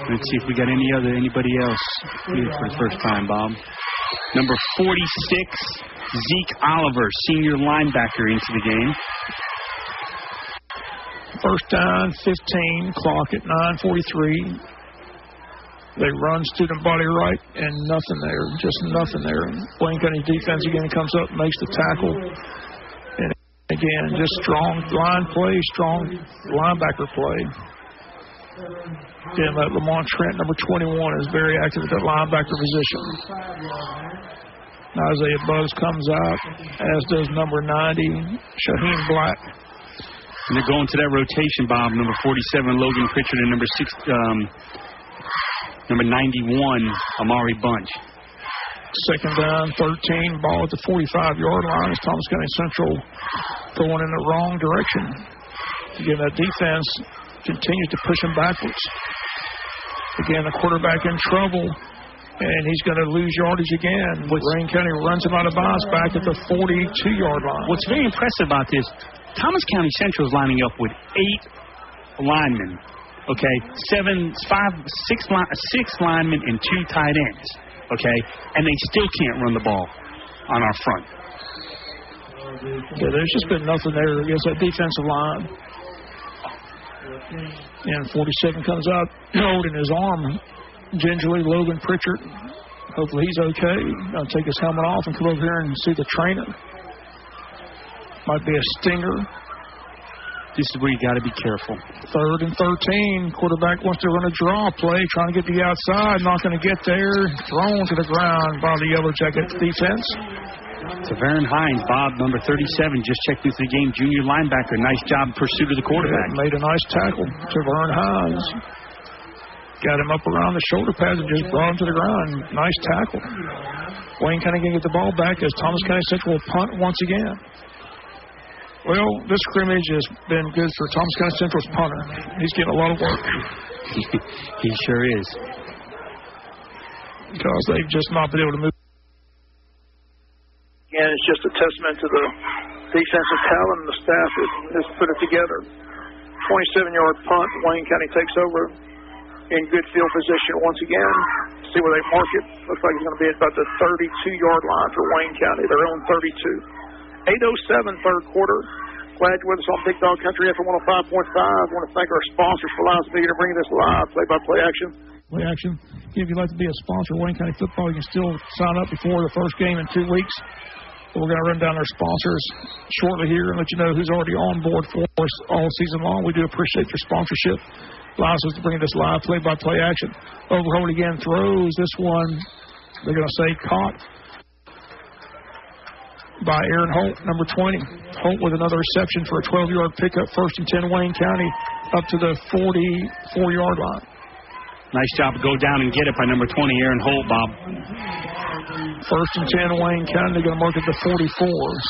Let's see if we got anybody else here for the first time, Bob. Number 46, Zeke Oliver, senior linebacker, into the game. First down, 15, clock at 9:43. They run student body right, and nothing there, just nothing there. Wayne County defense again comes up, makes the tackle, and Again, just strong line play, strong linebacker play. Again, that Lamont Trent, number 21, is very active at that linebacker position. Now Isaiah Buggs comes out, as does number 90, Shaheen Black. And they're going to that rotation, Bob. Number 47, Logan Pritchard, and number 91, Amari Bunch. Second down, 13, ball at the 45-yard line as Thomas County Central going in the wrong direction. Again, that defense continues to push him backwards. Again, the quarterback in trouble, and he's going to lose yardage again. Wayne County runs him out of bounds back at the 42-yard line. What's very impressive about this, Thomas County Central is lining up with 8 linemen, okay, 6 linemen and 2 tight ends, okay, and they still can't run the ball on our front. Yeah, there's just been nothing there against that defensive line. And 47 comes out holding his arm gingerly, Logan Pritchard. Hopefully he's okay. Going to take his helmet off and come over here and see the trainer. Might be a stinger. This is where you got to be careful. 3rd and 13. Quarterback wants to run a draw play, trying to get to the outside. Not going to get there. Thrown to the ground by the Yellow Jackets defense. Tavern Hines, Bob, number 37, just checked into the game. Junior linebacker. Nice job in pursuit of the quarterback. Yeah, made a nice tackle. Tavern Hines got him up around the shoulder pads and just brought him to the ground. Nice tackle. Wayne County can get the ball back as Thomas County Central will punt once again. Well, this scrimmage has been good for Thomas County Central's punter. He's getting a lot of work. He sure is. Because they've just not been able to move. And it's just a testament to the defensive talent and the staff that has put it together. 27-yard punt. Wayne County takes over in good field position once again. See where they mark it. Looks like it's going to be at about the 32-yard line for Wayne County, their own 32. 8:07 third quarter. Glad you're with us on Big Dog Country FM 105.5. I want to thank our sponsors for allowing us to be here to bring you this live play-by-play action. Play action. If you'd like to be a sponsor of Wayne County football, you can still sign up before the first game in 2 weeks. We're going to run down our sponsors shortly here and let you know who's already on board for us all season long. We do appreciate your sponsorship. Allows us to bring this live play-by-play action. Overhold again throws. This one, they're going to say caught by Aaron Holt, number 20. Holt with another reception for a 12-yard pickup. 1st and 10 Wayne County up to the 44-yard line. Nice job to go down and get it by number 20, Aaron Holt, Bob. 1st and 10 Wayne County. They're going to mark it to 44.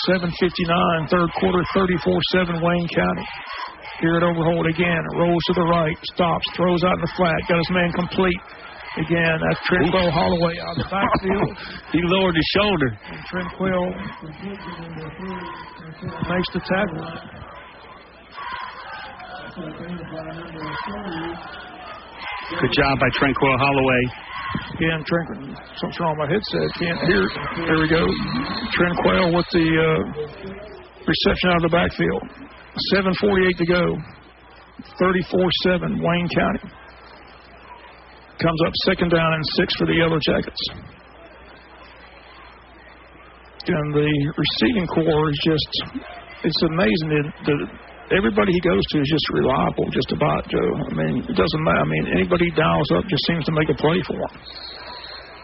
7:59 third quarter, 34-7 Wayne County. Here at Overhold again. Rolls to the right. Stops. Throws out in the flat. Got his man complete. Again, that's Trentquell Holloway out of the backfield. He lowered his shoulder. And Trentquell makes the tackle. Good job by Trentquell Holloway. Again, something's wrong with my headset. Can't hear it. There we go. Trentquell with the reception out of the backfield. 7:48 to go. 34-7 Wayne County. Comes up 2nd down and 6 for the Yellow Jackets. And the receiving corps is it's amazing that everybody he goes to is just reliable, just about, Joe. I mean, it doesn't matter. I mean, anybody he dials up just seems to make a play for him.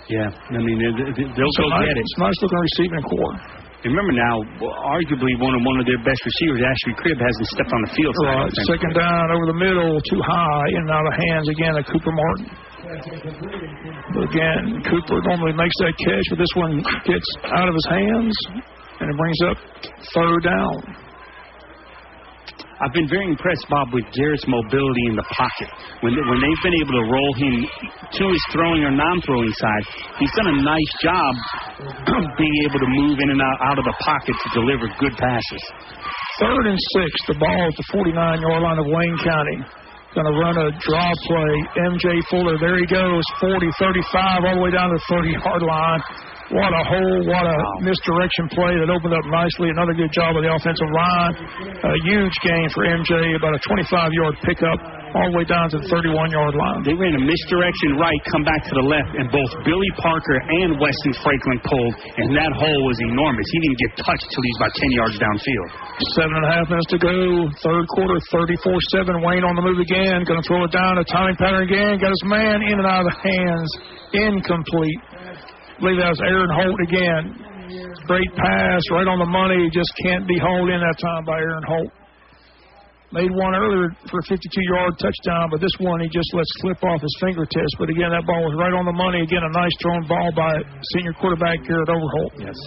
Yeah, I mean, they'll go get it. It's a nice looking receiving corps. Remember now, arguably one of their best receivers, Ashley Cribb, hasn't stepped on the field. Right, 2nd down over the middle, too high, in and out of hands again at Cooper Martin. But again, Cooper normally makes that catch, but this one gets out of his hands, and it brings up 3rd down. I've been very impressed, Bob, with Garrett's mobility in the pocket. When they've been able to roll him to his throwing or non-throwing side, he's done a nice job being able to move in and out of the pocket to deliver good passes. 3rd and 6, the ball at the 49-yard line of Wayne County. Going to run a draw play. MJ Fuller, there he goes, 40, 35, all the way down to the 30-yard line. What a hole, what a misdirection play that opened up nicely. Another good job of the offensive line. A huge gain for MJ, about a 25-yard pickup. all the way down to the 31-yard line. They ran a misdirection right, come back to the left, and both Billy Parker and Weston Franklin pulled, and that hole was enormous. He didn't get touched till he's about 10 yards downfield. 7.5 minutes to go. Third quarter, 34-7. Wayne on the move again. Going to throw it down. A timing pattern again. Got his man in and out of the hands. Incomplete. I believe that was Aaron Holt again. Great pass, right on the money. Just can't be hauled in that time by Aaron Holt. Made one earlier for a 52-yard touchdown, but this one he just let slip off his fingertips. But again, that ball was right on the money. Again, a nice thrown ball by senior quarterback Garrett Overholt. Yes.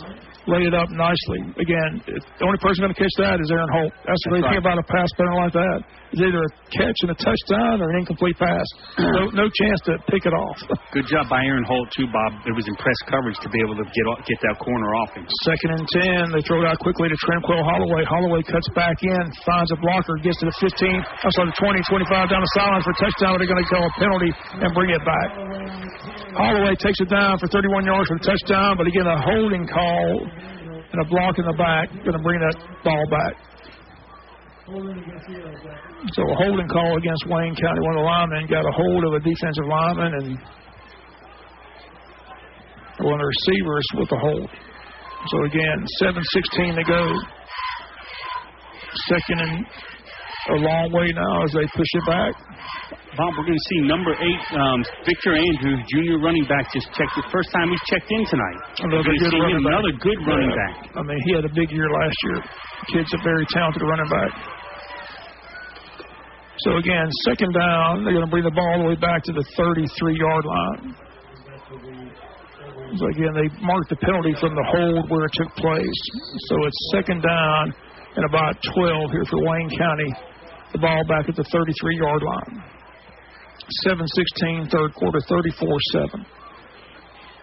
Laid it up nicely. Again, the only person going to catch that is Aaron Holt. That's the great thing about a pass pattern like that. It's either a catch and a touchdown or an incomplete pass. No chance to pick it off. Good job by Aaron Holt, too, Bob. It was impressed coverage to be able to get that corner off him. 2nd and 10. They throw it out quickly to Tranquil Holloway. Holloway cuts back in, finds a blocker, gets to the 15. The 20, 25 down the sideline for a touchdown. They're going to call a penalty and bring it back. Holloway takes it down for 31 yards for the touchdown, but again, a holding call and a block in the back, going to bring that ball back. So a holding call against Wayne County. One of the linemen got a hold of a defensive lineman, and one of the receivers with the hold. So again, 7:16 to go. Second and a long way now as they push it back. Bob, we're going to see number 8, Victor Andrews, junior running back, just checked the first time he's checked in tonight. Another good running back. I mean, he had a big year last year. The kid's a very talented running back. So again, 2nd down, they're going to bring the ball all the way back to the 33-yard line. So again, they marked the penalty from the hold where it took place. So it's 2nd down and about 12 here for Wayne County. The ball back at the 33-yard line. 7:16, third quarter, 34-7.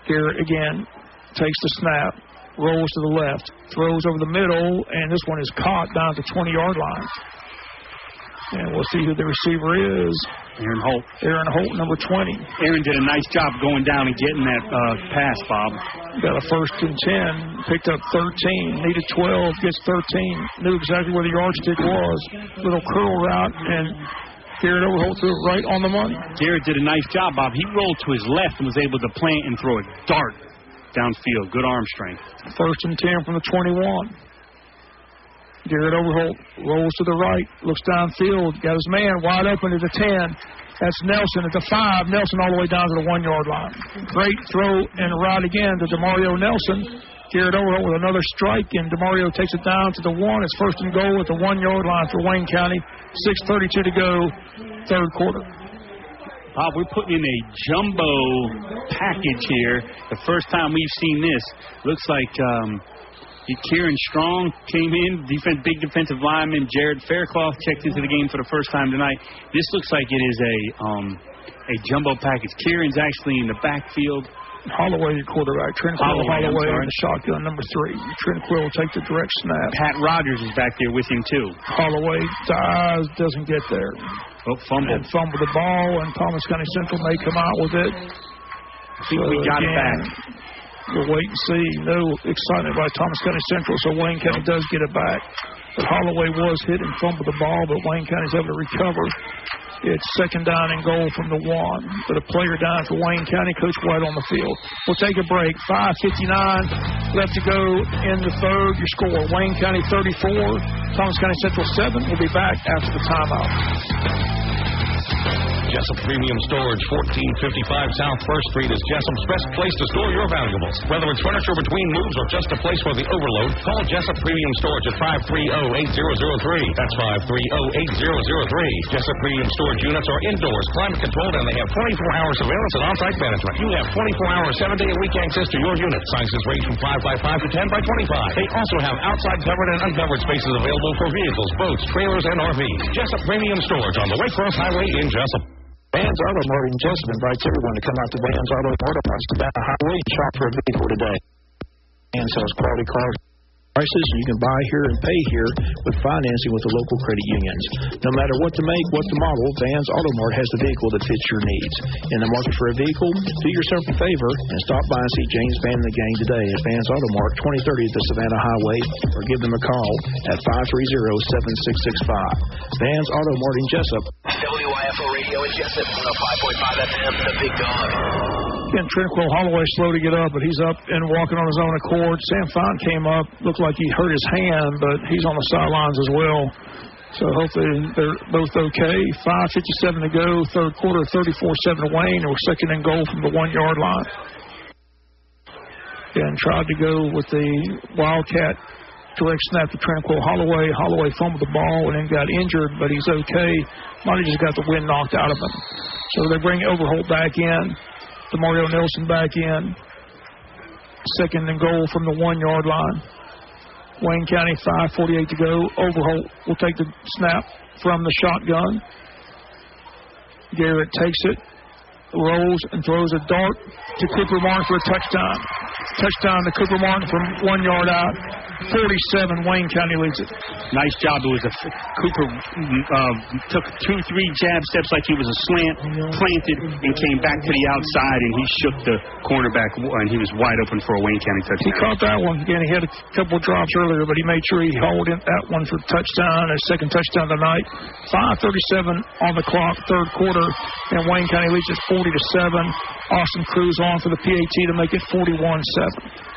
Garrett again takes the snap, rolls to the left, throws over the middle, and this one is caught down at the 20-yard line. And we'll see who the receiver is. Aaron Holt. Aaron Holt, number 20. Aaron did a nice job going down and getting that pass, Bob. Got a 1st and 10, picked up 13, needed 12, gets 13. Knew exactly where the yardstick was. Little curl route, and Garrett Overholt threw it right on the money. Garrett did a nice job, Bob. He rolled to his left and was able to plant and throw a dart downfield. Good arm strength. 1st and 10 from the 21. Garrett Overholt rolls to the right, looks downfield, got his man wide open at the 10. That's Nelson at the 5. Nelson all the way down to the 1-yard line. Great throw and route again to DeMario Nelson. Garrett Overholt with another strike, and DeMario takes it down to the 1. It's 1st and goal at the 1-yard line for Wayne County. 6:32 to go, third quarter. Bob, we're putting in a jumbo package here. The first time we've seen this. Looks like Kieran Strong came in, big defensive lineman. Jared Faircloth checked into the game for the first time tonight. This looks like it is a jumbo package. Kieran's actually in the backfield. Holloway, your quarterback. Tranquil Holloway in the shotgun, number 3. Tranquil will take the direct snap. Pat Rogers is back there with him, too. Holloway dives, doesn't get there. Fumble. And fumble the ball, and Thomas County Central may come out with it. I think we got it back. We'll wait and see. No excitement by Thomas County Central, so Wayne County does get it back. But Holloway was hit and fumbled the ball, but Wayne County's able to recover. It's 2nd down and goal from the 1. But a player down for Wayne County, Coach White on the field. We'll take a break. 5:59 left to go in the third. Your score, Wayne County 34, Thomas County Central 7. We'll be back after the timeout. Jessup Premium Storage, 1455 South 1st Street is Jessup's best place to store your valuables. Whether it's furniture between moves or just a place for the overload, call Jessup Premium Storage at 530-8003. That's 530-8003. Jessup Premium Storage units are indoors, climate controlled, and they have 24-hour surveillance and on-site management. You have 24-hour, 7-day-a-week access to your unit. Sizes range from 5x5 to 10x25. They also have outside covered and uncovered spaces available for vehicles, boats, trailers, and RVs. Jessup Premium Storage on the Waycross Highway in Jessup. Vans Auto Mart in Jessup invites everyone to come out to Vans Auto Mart on Savannah Highway and shop for a vehicle today. And sells quality cars prices. You can buy here and pay here with financing with the local credit unions. No matter what the make, what the model, Vans Auto Mart has the vehicle that fits your needs. In the market for a vehicle, do yourself a favor and stop by and see James Van and the gang today at Vans Auto Mart, 2030 at the Savannah Highway, or give them a call at 530-7665. Vans Auto Mart in Jessup. WYFO Metro Radio in Jessup, 105.5 FM, The Big Dog. And Tranquil Holloway slow to get up, but he's up and walking on his own accord. Sam Fine came up, looked like he hurt his hand, but he's on the sidelines as well. So hopefully they're both okay. 5:57 to go, third quarter, 34-7 to Wayne. We're second and goal from the 1-yard line. And tried to go with the Wildcat direct snap to Tranquil Holloway. Holloway fumbled the ball and then got injured, but he's okay. Might have just got the wind knocked out of him. So they bring Overholt back in. DeMario Nelson back in. Second and goal from the 1-yard line. Wayne County, 5:48 to go. Overholt will take the snap from the shotgun. Garrett takes it, rolls, and throws a dart to Cooper Martin for a touchdown. Touchdown to Cooper Martin from 1 yard out. 47, Wayne County leads it. Nice job. It was Cooper took 2-3 jab steps like he was a slant, planted, and came back to the outside, and he shook the cornerback, and he was wide open for a Wayne County touchdown. He caught that one. Again, he had a couple of drops earlier, but he made sure he hauled in that one for touchdown, his second touchdown tonight. 5:37 on the clock, third quarter, and Wayne County leads it 40-7. Austin Cruz on for the PAT to make it 41-7.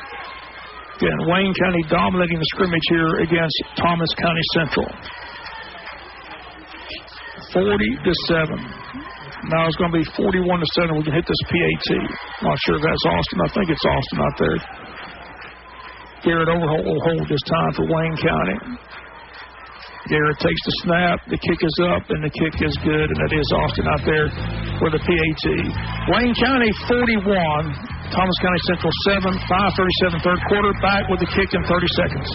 Again, Wayne County dominating the scrimmage here against Thomas County Central. 40-7. Now it's going to be 41-7. We can hit this PAT. Not sure if that's Austin. I think it's Austin out there. Garrett Overholt will hold this time for Wayne County. Garrett takes the snap. The kick is up, and the kick is good, and that is Austin out there for the PAT. Wayne County 41. Thomas County Central 7, 5:37 third quarter. Back with the kick in 30 seconds.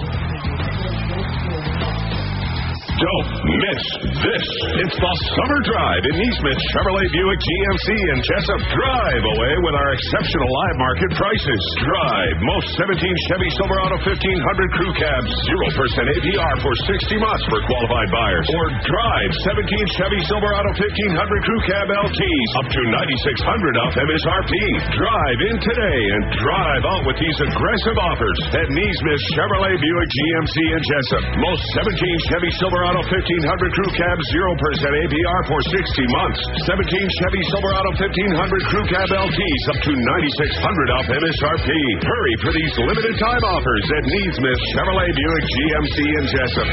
Don't miss this. It's the Summer Drive in Neesmith Chevrolet Buick GMC in Jessup. Drive away with our exceptional live market prices. Drive most 17 Chevy Silverado 1500 crew cabs, 0% APR for 60 months for qualified buyers. Or drive 17 Chevy Silverado 1500 crew cab LTs up to $9,600 off MSRP. Drive in today and drive out with these aggressive offers at Neesmith Chevrolet Buick GMC in Jessup. Most 17 Chevy Silverado 1500 crew cab, 0% APR for 60 months. 17 Chevy Silverado 1500 crew cab LTs up to $9,600 off MSRP. Hurry for these limited time offers at Neesmith Chevrolet Buick GMC in Jessup.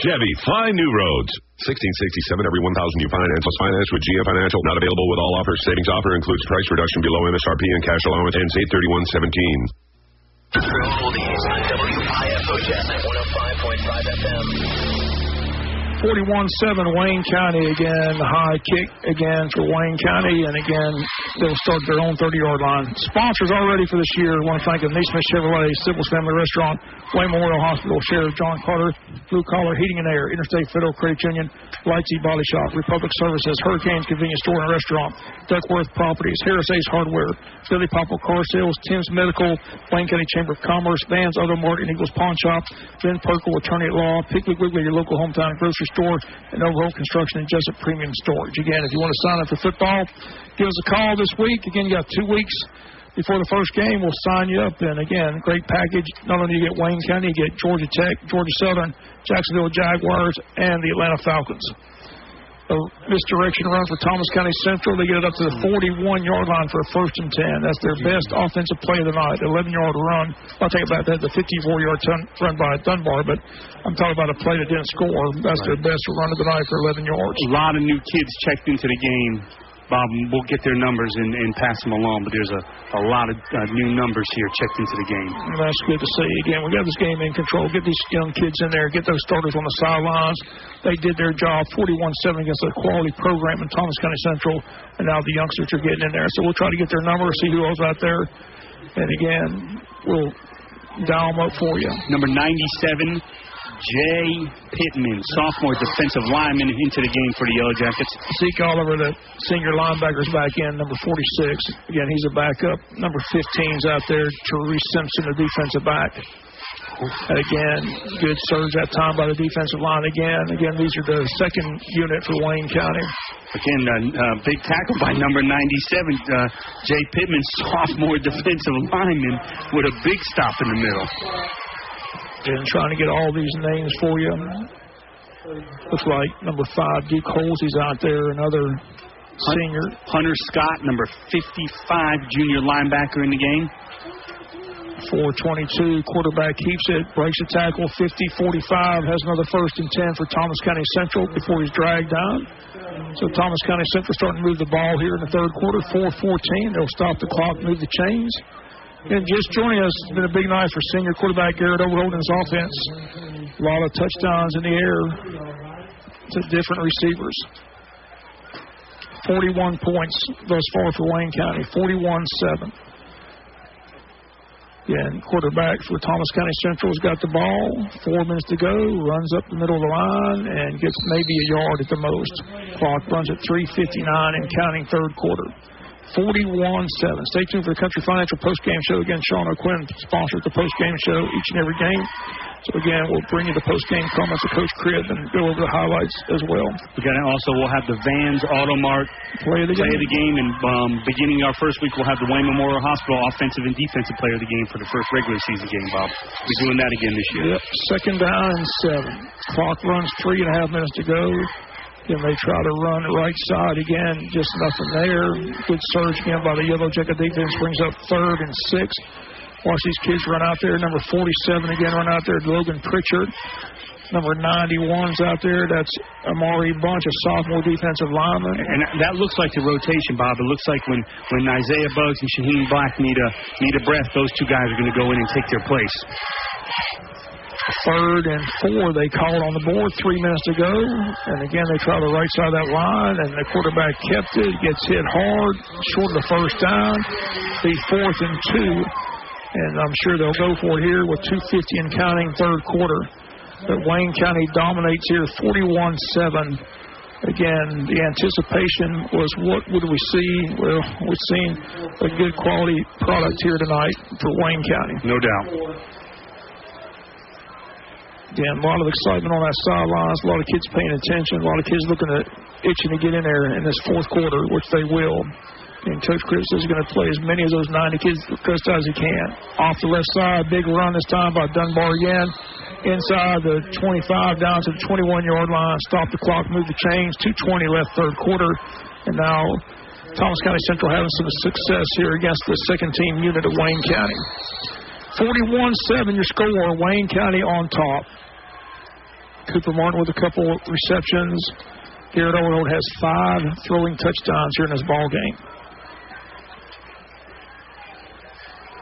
Chevy, find new roads. 1667 every 1,000 you finance plus finance with GM Financial. Not available with all offers. Savings offer includes price reduction below MSRP and cash allowance. Ends 8/31/17. True Oldies on WIFOJS at 105.5 FM. 41-7 Wayne County again. High kick again for Wayne County, and again they'll start their own 30-yard line. Sponsors already for this year. I want to thank Neesmith Chevrolet, Sybil's Family Restaurant, Wayne Memorial Hospital, Sheriff John Carter, Blue Collar Heating and Air, Interstate Federal Credit Union, Lightsey Body Shop, Republic Services, Hurricanes Convenience Store and Restaurant, Duckworth Properties, Harris Ace Hardware, Billy Popple Car Sales, Tim's Medical, Wayne County Chamber of Commerce, Vans Auto Mart, and Eagles Pawn Shop, Ben Perkle, Attorney at Law, Piggly Wiggly, your local hometown grocery store, and Overholt Construction and Jessup Premium Storage. Again, if you want to sign up for football, give us a call this week. Again, you got 2 weeks before the first game. We'll sign you up. And again, great package. Not only do you get Wayne County, you get Georgia Tech, Georgia Southern, Jacksonville Jaguars, and the Atlanta Falcons. A misdirection run for Thomas County Central. They get it up to the 41-yard line for a 1st and 10. That's their best offensive play of the night. 11-yard run. I'll take about that. The 54-yard run by Dunbar, but I'm talking about a play that didn't score. That's their best run of the night for 11 yards. A lot of new kids checked into the game. Bob, we'll get their numbers and pass them along, but there's a lot of new numbers here checked into the game. That's good to see. Again, we got this game in control. Get these young kids in there. Get those starters on the sidelines. They did their job 41-7 against a quality program in Thomas County Central, and now the youngsters are getting in there. So we'll try to get their numbers, see who else out there. And again, we'll dial them up for you. Number 97, Jay Pittman, sophomore defensive lineman, into the game for the Yellow Jackets. Zeke Oliver, the senior linebacker's back in, number 46. Again, he's a backup. Number 15's out there, Therese Simpson, the defensive back. And again, good surge that time by the defensive line again. Again, these are the second unit for Wayne County. Again, big tackle by number 97, Jay Pittman, sophomore defensive lineman, with a big stop in the middle. And trying to get all these names for you. Looks like number 5, Duke Holes, he's out there, another senior. Hunter Scott, number 55, junior linebacker in the game. 4:22, quarterback keeps it, breaks a tackle, 50-45, has another 1st and 10 for Thomas County Central before he's dragged down. So Thomas County Central starting to move the ball here in the third quarter, 4:14. They'll stop the clock, move the chains. And just joining us, it's been a big night for senior quarterback Garrett Overholt and his offense. A lot of touchdowns in the air to different receivers. 41 points thus far for Wayne County, 41-7. Again, quarterback for Thomas County Central has got the ball, 4 minutes to go, runs up the middle of the line, and gets maybe a yard at the most. Clock runs at 3:59 and counting third quarter. 41-7. Stay tuned for the Country Financial postgame show. Again, Sean O'Quinn sponsors the postgame show each and every game. So, again, we'll bring you the postgame comments of Coach Cribb and go over the highlights as well. We'll have the Vans Auto Mart play of the game. And beginning our first week, we'll have the Wayne Memorial Hospital offensive and defensive player of the game for the first regular season game, Bob. We're doing that again this year. Yep, 2nd down and 7. Clock runs 3.5 minutes to go. Then they try to run right side again, just nothing there. Good surge again by the Yellow Jacket defense, brings up 3rd and 6. Watch these kids run out there. Number 47 again run out there, Logan Pritchard. Number 91's out there. That's Amari Bunch, a sophomore defensive lineman. And that looks like the rotation, Bob. It looks like when Isaiah Buggs and Shaheen Black need a breath, those two guys are going to go in and take their place. 3rd and 4, they call it on the board, 3 minutes to go. And again, they try the right side of that line, and the quarterback kept it, gets hit hard, short of the first down. Be 4th and 2. And I'm sure they'll go for it here with 2:50 and counting third quarter. But Wayne County dominates here 41-7. Again, the anticipation was what would we see? Well, we've seen a good quality product here tonight for Wayne County. No doubt. Again, a lot of excitement on that sidelines, a lot of kids paying attention, a lot of kids looking at itching to get in there in this fourth quarter, which they will. And Coach Chris is going to play as many of those 90 kids as he can. Off the left side, big run this time by Dunbar again. Inside the 25 down to the 21-yard line. Stop the clock, move the chains. 2:20 left third quarter. And now Thomas County Central having some success here against the second-team unit of Wayne County. 41-7 your score. Wayne County on top. Cooper Martin with a couple receptions. Garrett Overholt has 5 throwing touchdowns here in this ball game.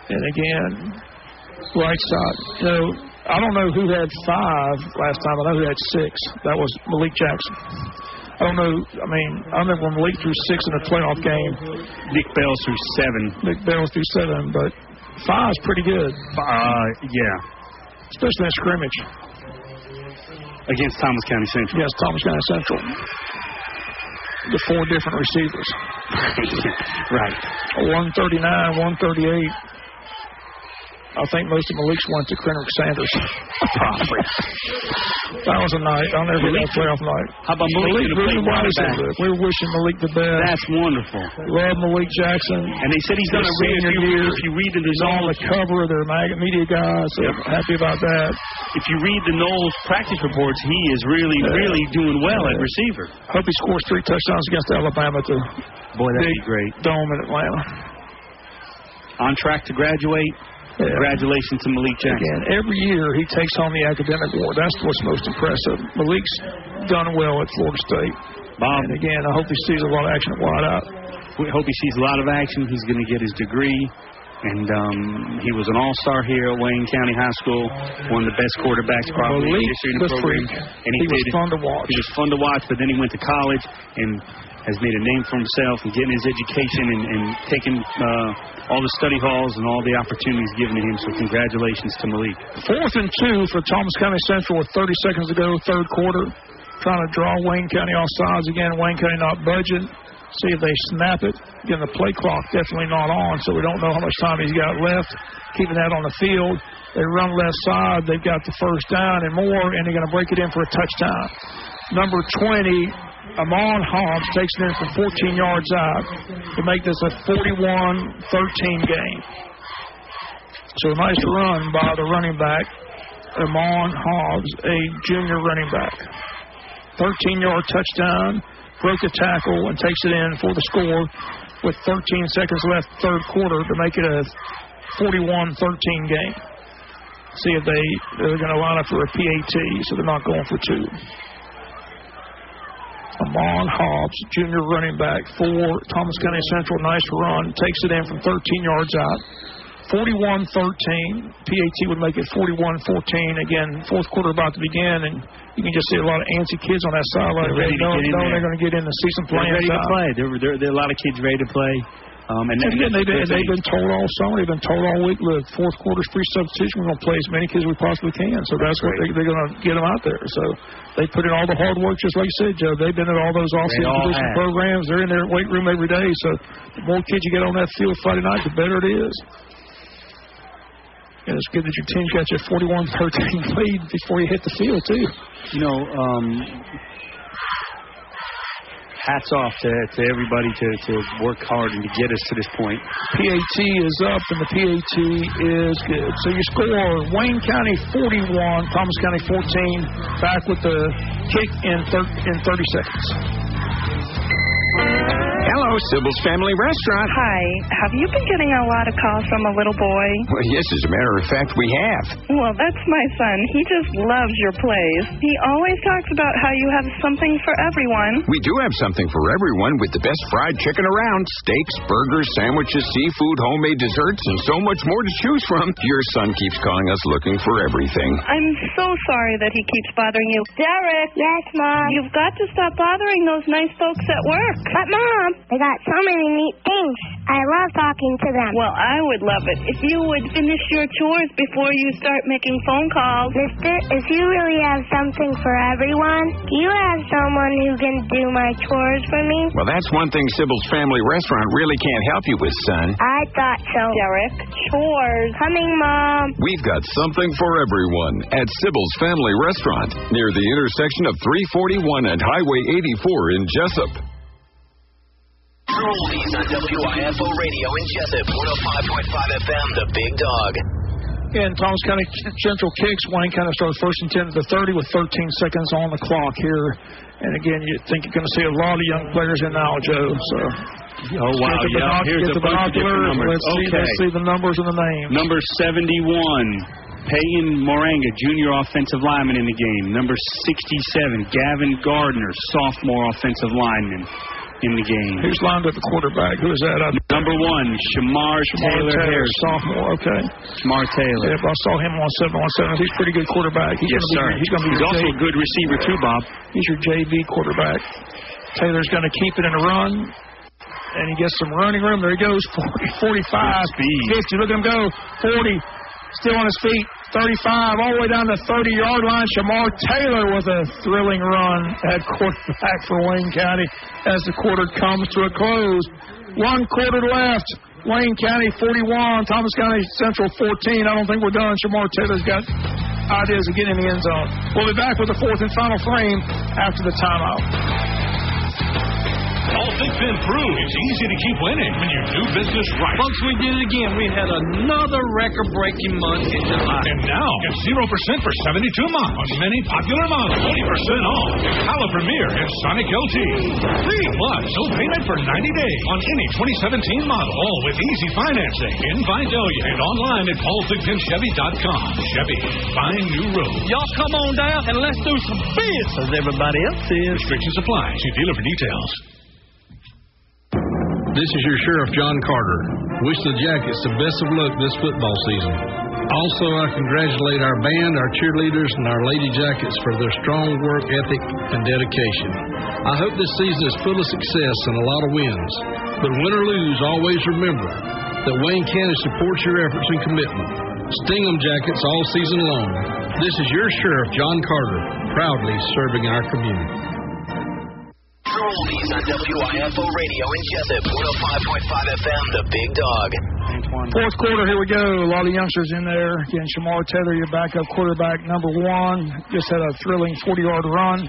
And again, right side. I don't know who had 5 last time. I know who had 6. That was Malik Jackson. I don't know. I remember when Malik threw 6 in a playoff game. Nick Bells threw 7. But 5 is pretty good. Yeah. Especially in a scrimmage. Against Thomas County Central. Yes, Thomas County Central. The 4 different receivers. Right. 139, 138. I think most of Malik's went to Kendrick Sanders. Probably. That was a night. I'll never forget that playoff night. How about Malik? We're wishing Malik the best. That's wonderful. Love Malik Jackson. And they said he's done a senior year. If you read the he's on the cover of their media guys, so happy about that. If you read the Knowles practice reports, he is really doing well at receiver. Hope he scores 3 touchdowns against Alabama at the that'd be great. Dome in Atlanta. On track to graduate. Yeah. Congratulations to Malik Jackson. Again, every year he takes home the academic award. That's what's most impressive. Malik's done well at Florida State. Bob. And again, I hope he sees a lot of action at wideout. We hope he sees a lot of action. He's going to get his degree. And he was an all-star here at Wayne County High School. One of the best quarterbacks probably in the history of the program. And he was fun to watch. He was fun to watch, but then he went to college and has made a name for himself and getting his education and taking all the study halls and all the opportunities given to him. So congratulations to Malik. 4th and 2 for Thomas County Central with 30 seconds to go, third quarter. Trying to draw Wayne County off sides again. Wayne County not budging. See if they snap it. Again, the play clock definitely not on, so we don't know how much time he's got left. Keeping that on the field. They run left side. They've got the first down and more, and they're going to break it in for a touchdown. Number 20, Amon Hobbs takes it in from 14 yards out to make this a 41-13 game. So a nice run by the running back Amon Hobbs, a junior running back. 13-yard touchdown, broke a tackle, and takes it in for the score with 13 seconds left third quarter to make it a 41-13 game. See if they're going to line up for a PAT, so they're not going for two. Amon Hobbs, junior running back for Thomas County Central. Nice run. Takes it in from 13 yards out. 41-13. PAT would make it 41-14. Again, fourth quarter about to begin, and you can just see a lot of antsy kids on that sideline. They're going to get in to see some playing. They're ready to play. There are a lot of kids ready to play. They've been told all summer, they've been told all week, look, fourth quarter's free substitution, we're going to play as many kids as we possibly can. So that's what they're going to get them out there. So they put in all the hard work, just like you said, Joe. They've been at all those off-season position programs. They're in their weight room every day. So the more kids you get on that field Friday night, the better it is. And it's good that your team got you a 41-13 lead before you hit the field, too. Hats off to everybody to work hard and to get us to this point. PAT is up, and the PAT is good. So you score Wayne County 41, Thomas County 14. Back with the kick in 30 seconds. Hello, Sybil's Family Restaurant. Hi. Have you been getting a lot of calls from a little boy? Well, yes, as a matter of fact, we have. Well, that's my son. He just loves your place. He always talks about how you have something for everyone. We do have something for everyone with the best fried chicken around. Steaks, burgers, sandwiches, seafood, homemade desserts, and so much more to choose from. Your son keeps calling us looking for everything. I'm so sorry that he keeps bothering you. Derek! Yes, Mom? You've got to stop bothering those nice folks at work. But, Mom, they got so many neat things. I love talking to them. Well, I would love it if you would finish your chores before you start making phone calls. Mister, if you really have something for everyone, do you have someone who can do my chores for me? Well, that's one thing Sybil's Family Restaurant really can't help you with, son. I thought so. Derek, chores. Coming, Mom. We've got something for everyone at Sybil's Family Restaurant near the intersection of 341 and Highway 84 in Jessup. Oldies on WIFO Radio in Jessup, 105.5 FM, The Big Dog. And Thomas County Central kicks. Wayne County starts first and 10 to the 30 with 13 seconds on the clock here. And again, you think you're going to see a lot of young players in now, Joe. So, Here's a bunch of different numbers. Let's see the numbers and the names. Number 71, Peyton Moranga, junior offensive lineman in the game. Number 67, Gavin Gardner, sophomore offensive lineman in the game. Who's lined up the quarterback? Who is that? Number 1, Shamar Taylor Harris. Sophomore, okay. Shamar Taylor. Yeah, I saw him on 7-on-7. He's a pretty good quarterback. Yes, sir. He's also a good receiver, too, Bob. He's your JV quarterback. Taylor's going to keep it in a run. And he gets some running room. There he goes. 40, 45, 50. Look at him go. 40. Still on his feet. 35. All the way down the 30-yard line. Shamar Taylor with a thrilling run at quarterback for Wayne County as the quarter comes to a close. 1 quarter left. Wayne County 41. Thomas County Central 14. I don't think we're done. Shamar Taylor's got ideas of getting in the end zone. We'll be back with the fourth and final frame after the timeout. All things been proved. It's easy to keep winning when you do business right. Folks, we did it again. We had another record-breaking month in July. And now, get 0% for 72 months on many popular models. 20% off. Impala Premier and Sonic LG. Free plus no payment for 90 days on any 2017 model. All with easy financing in Vidalia and online at paulthigpenchevy.com. Chevy, find new roads. Y'all come on down and let's do some business, everybody else is. Restrictions apply. See dealer for details. This is your Sheriff, John Carter. Wish the Jackets the best of luck this football season. Also, I congratulate our band, our cheerleaders, and our Lady Jackets for their strong work ethic and dedication. I hope this season is full of success and a lot of wins. But win or lose, always remember that Wayne County supports your efforts and commitment. Sting 'em Jackets all season long. This is your Sheriff, John Carter, proudly serving our community. Oldies on WIFO Radio in Jessup, 105.5 FM, The Big Dog. Fourth quarter, here we go. A lot of youngsters in there. Again, Shamar Taylor, your backup quarterback, number 1. Just had a thrilling 40-yard run.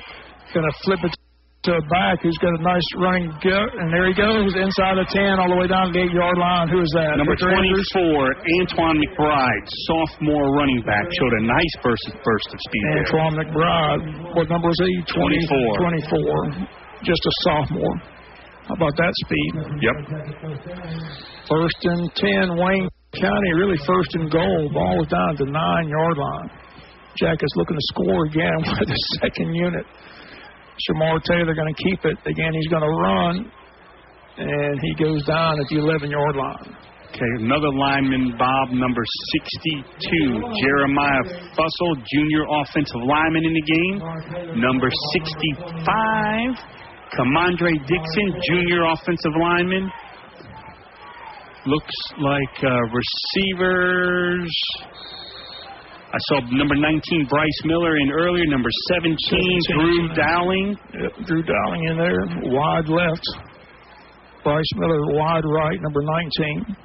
Going to flip it back who's got a nice running gut, and there he goes, inside the 10, all the way down to the 8-yard line. Who is that? Number 24, Antoine McBride, sophomore running back, showed a nice burst of speed there. Antoine McBride, what number is he? 24. Just a sophomore. How about that speed? Yep. 1st and 10, Wayne County, really 1st and goal. Ball was down at the 9-yard line. Jackets looking to score again with the second unit. Shamar Taylor going to keep it. Again, he's going to run, and he goes down at the 11-yard line. Okay, another lineman, Bob, number 62, Jeremiah Fussell, junior offensive lineman in the game. Number 65, Kamandre Dixon, junior offensive lineman. Looks like receivers. I saw number 19, Bryce Miller, in earlier. Number 17, Drew Dowling. Yep, Drew Dowling in there, wide left. Bryce Miller, wide right, number 19.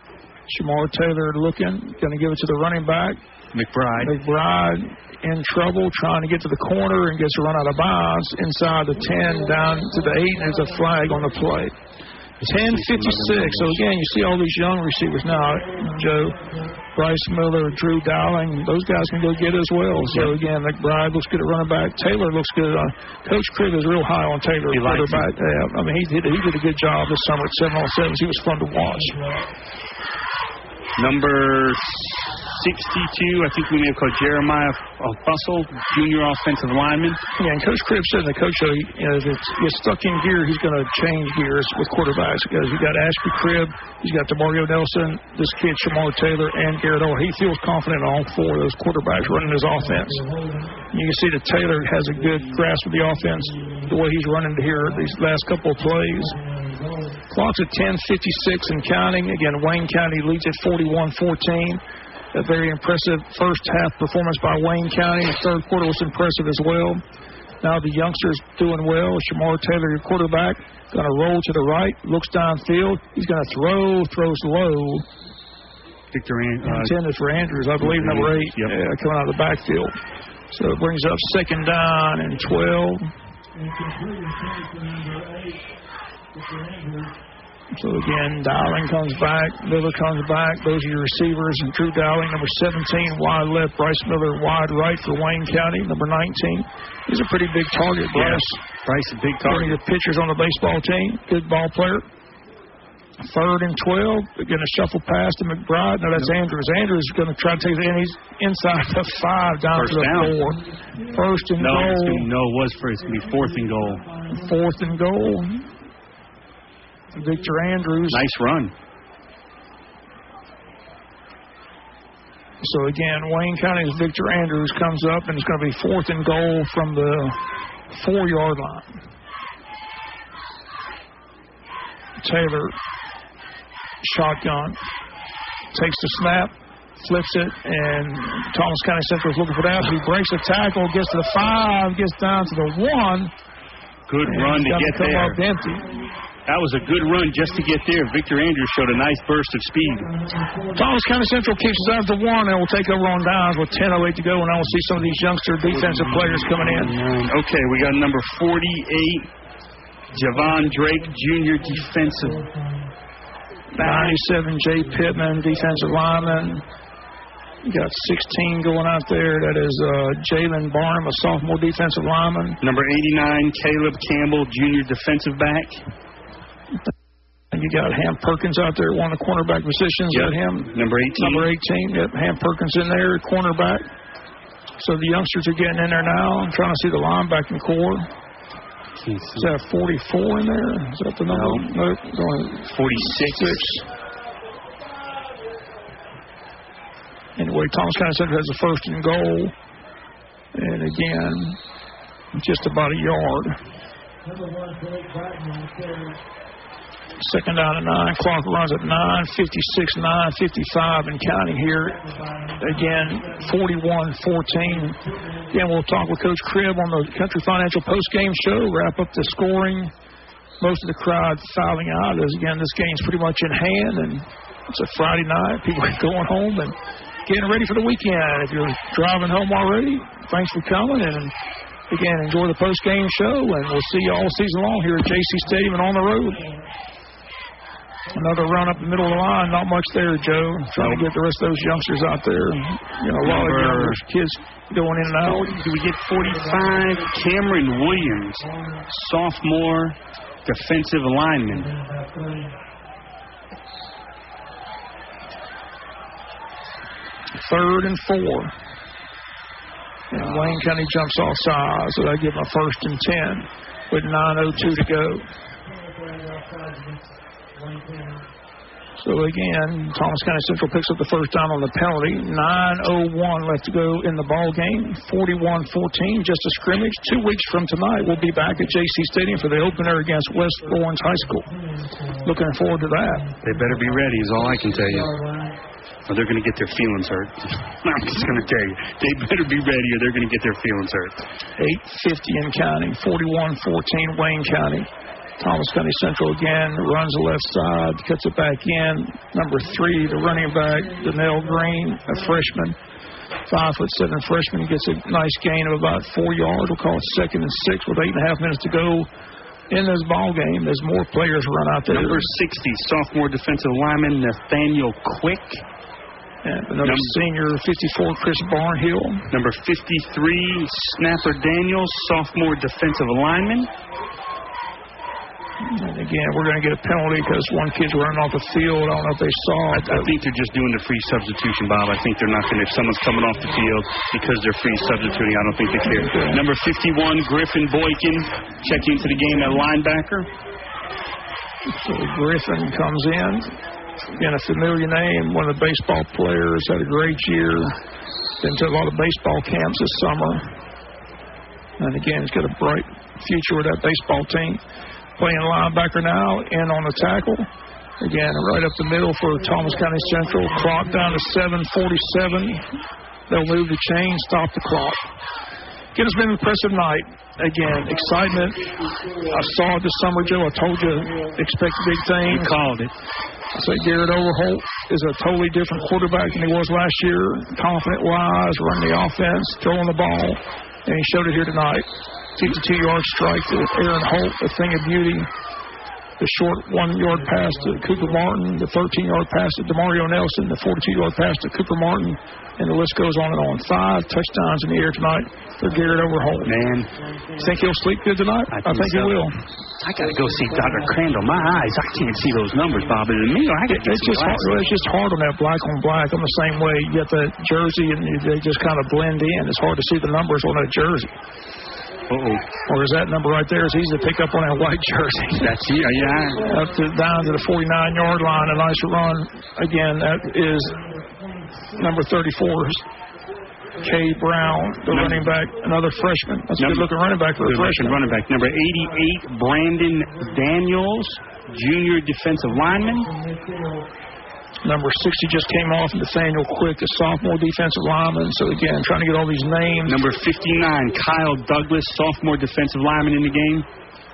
Shamar Taylor looking, going to give it to the running back. McBride in trouble, trying to get to the corner and gets a run out of bounds. Inside the 10, down to the 8, and there's a flag on the play. 10:56. So, again, you see all these young receivers now, Joe. Bryce Miller, Drew Dowling, those guys can go get as well. So, again, McBride looks good at running back. Taylor looks good. Coach Cribb is real high on Taylor. He likes quarterback. Yeah, I mean, he did a good job this summer at 7-on-7s. He was fun to watch. Number 62, I think we may have called Jeremiah Fussell, junior offensive lineman. Yeah, and Coach Cribb said in the coach show, if it's stuck in gear, he's going to change gears with quarterbacks. Because you got Ashby Cribb, he's got DeMario Nelson, this kid Shamar Taylor, and Garrett Orr. He feels confident in all four of those quarterbacks running his offense. You can see that Taylor has a good grasp of the offense, the way he's running here these last couple of plays. Clock's at 10:56 and counting. Again, Wayne County leads at 41-14. A very impressive first half performance by Wayne County. The third quarter was impressive as well. Now the youngsters doing well. Shamar Taylor, your quarterback, going to roll to the right, looks downfield. He's going to throws low. Intended for Andrews, I believe, number 8, coming out of the backfield. So it brings up 2nd down and 12. So, again, Dowling comes back, Miller comes back. Those are your receivers. And Drew Dowling, number 17, wide left. Bryce Miller, wide right for Wayne County, number 19. He's a pretty big target, Bryce. Yeah, Bryce is a big target. One of your pitchers on the baseball team. Good ball player. 3rd and 12. Again, a shuffle pass to McBride. Now, that's Andrews. Andrews is going to try to take it in. He's inside the 5, down to the 4. 1st and goal. No, it was first. It's going to be 4th and goal. 4th and goal. Victor Andrews. Nice run. So, again, Wayne County's Victor Andrews comes up, and it's going to be 4th and goal from the 4-yard line. Taylor, shotgun, takes the snap, flips it, and Thomas County Central is looking for that. But he breaks the tackle, gets to the 5, gets down to the 1. Good run to get there. Up empty. That was a good run just to get there. Victor Andrews showed a nice burst of speed. Thomas County Central keeps us out to 1 and will take over on downs with 10:08 to go, and I will see some of these youngster defensive players coming in. Okay, we got number 48, Javon Drake, junior defensive back. 97, Jay Pittman, defensive lineman. You got 16 going out there. That is Jalen Barnum, a sophomore defensive lineman. Number 89, Caleb Campbell, junior defensive back. And you got Ham Perkins out there, one of the cornerback positions. Yep. Him. Number 18. Yep, Ham Perkins in there, cornerback. So the youngsters are getting in there now. I'm trying to see the linebacking core. Is that 44 in there? Is that the number? No, 46. Anyway, Thomas County Central has the 1st and goal. And again, just about a yard. 2nd down and 9. Clock runs at 9:56, 9:55 and counting here. Again, 41-14. Again, we'll talk with Coach Cribb on the Country Financial post-game show, wrap up the scoring. Most of the crowd filing out as, again, this game's pretty much in hand, and it's a Friday night. People are going home and getting ready for the weekend. If you're driving home already, thanks for coming, and again, enjoy the post-game show, and we'll see you all season long here at JC Stadium and on the road. Another run up the middle of the line. Not much there, Joe. Trying to get the rest of those youngsters out there. You know, a lot of younger kids going in and out. Do we get 45? Cameron Williams, sophomore defensive lineman. Third and 4. And Wayne County jumps offside, so they give him a 1st and 10 with 9:02 to go. So again, Thomas County Central picks up the first down on the penalty. 9:01 left to go in the ball game. 41-14, just a scrimmage. 2 weeks from tonight, we'll be back at JC Stadium for the opener against West Lawrence High School. Looking forward to that. They better be ready is all I can tell you. Or they're going to get their feelings hurt. I'm just going to tell you. They better be ready or they're going to get their feelings hurt. 8:50 in counting. 41-14 Wayne County. Thomas County Central again runs the left side, cuts it back in. Number 3, the running back, Donnell Green, a freshman, 5'7" freshman, gets a nice gain of about 4 yards. We'll call it 2nd and 6 with 8.5 minutes to go in this ball game. There's more players run out there. Number 60, sophomore defensive lineman Nathaniel Quick. And another senior, 54, Chris Barnhill. Number 53, Snapper Daniels, sophomore defensive lineman. And again, we're going to get a penalty because one kid's running off the field. I don't know if they saw it. I think they're just doing the free substitution, Bob. I think they're not going to, if someone's coming off the field because they're free substituting, I don't think they care. Okay. Number 51, Griffin Boykin, checking into the game at linebacker. So Griffin comes in. Again, a familiar name, one of the baseball players, had a great year. Been to a lot of baseball camps this summer. And again, he's got a bright future with that baseball team. Playing linebacker now, in on the tackle. Again, right up the middle for Thomas County Central. Clock down to 7:47. They'll move the chain, stop the clock. Again, it's been an impressive night. Again, excitement. I saw it this summer, Joe. I told you, expect big things. You called it. I say Garrett Overholt is a totally different quarterback than he was last year. Confident-wise, running the offense, throwing the ball. And he showed it here tonight. 52-yard strike to Aaron Holt, a thing of beauty. The short 1-yard pass to Cooper Martin, the 13-yard pass to DeMario Nelson, the 42-yard pass to Cooper Martin, and the list goes on and on. 5 touchdowns in the air tonight for Garrett Overholt. Man. You think he'll sleep good tonight? I think he will. I got to go see Dr. Crandall. My eyes, I can't see those numbers, Bob. And me, I got to get some glasses. It's just hard on that black on black. I'm the same way. You get the jersey, and they just kind of blend in. It's hard to see the numbers on that jersey. Or is that number right there? It's easy to pick up on that white jersey. That's yeah. Up to down to the 49-yard line. A nice run. Again, that is number 34's Kay Brown, the running back, another freshman. That's a good-looking running back for a freshman. Running back. Number 88, Brandon Daniels, junior defensive lineman. Number 60 just came off, Nathaniel Quick, a sophomore defensive lineman. So, again, trying to get all these names. Number 59, Kyle Douglas, sophomore defensive lineman in the game.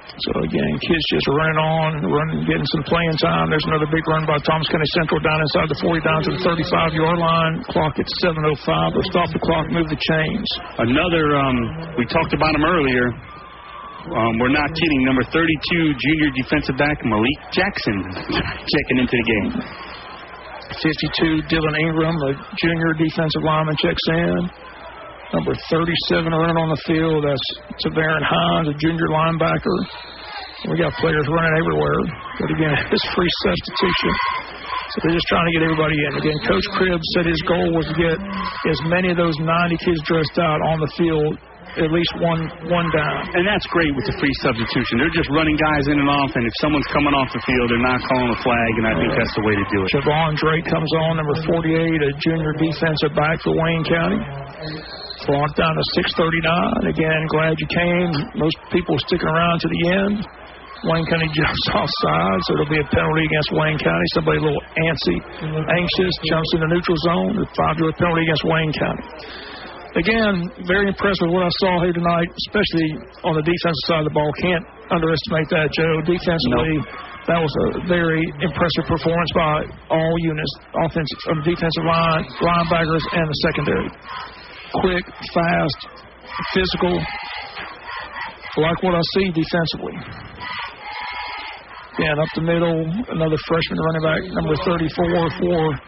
So, again, kids just running, getting some playing time. There's another big run by Thomas County Central down inside the 40, down to the 35-yard line. Clock at 7:05. They'll stop the clock, move the chains. Another, we talked about him earlier. We're not kidding. Number 32, junior defensive back, Malik Jackson, checking into the game. 52, Dylan Ingram, a junior defensive lineman, checks in. Number 37 running on the field, that's Tavarin Hines, a junior linebacker. We got players running everywhere. But again, it's free substitution. So they're just trying to get everybody in. Again, Coach Cribbs said his goal was to get as many of those 90 kids dressed out on the field, at least one down. And that's great with the free substitution. They're just running guys in and off, and if someone's coming off the field, they're not calling a flag, and I think that's the way to do it. Javon Drake comes on, number 48, a junior defensive back for Wayne County. Clock down to 6:39. Again, glad you came. Most people sticking around to the end. Wayne County jumps offside, so it'll be a penalty against Wayne County. Somebody a little anxious, jumps in the neutral zone. A 5-yard penalty against Wayne County. Again, very impressed with what I saw here tonight, especially on the defensive side of the ball. Can't underestimate that, Joe. Defensively, that was a very impressive performance by all units, offensive, defensive line, linebackers, and the secondary. Quick, fast, physical. like what I see defensively. Again, up the middle, another freshman running back, number 34 for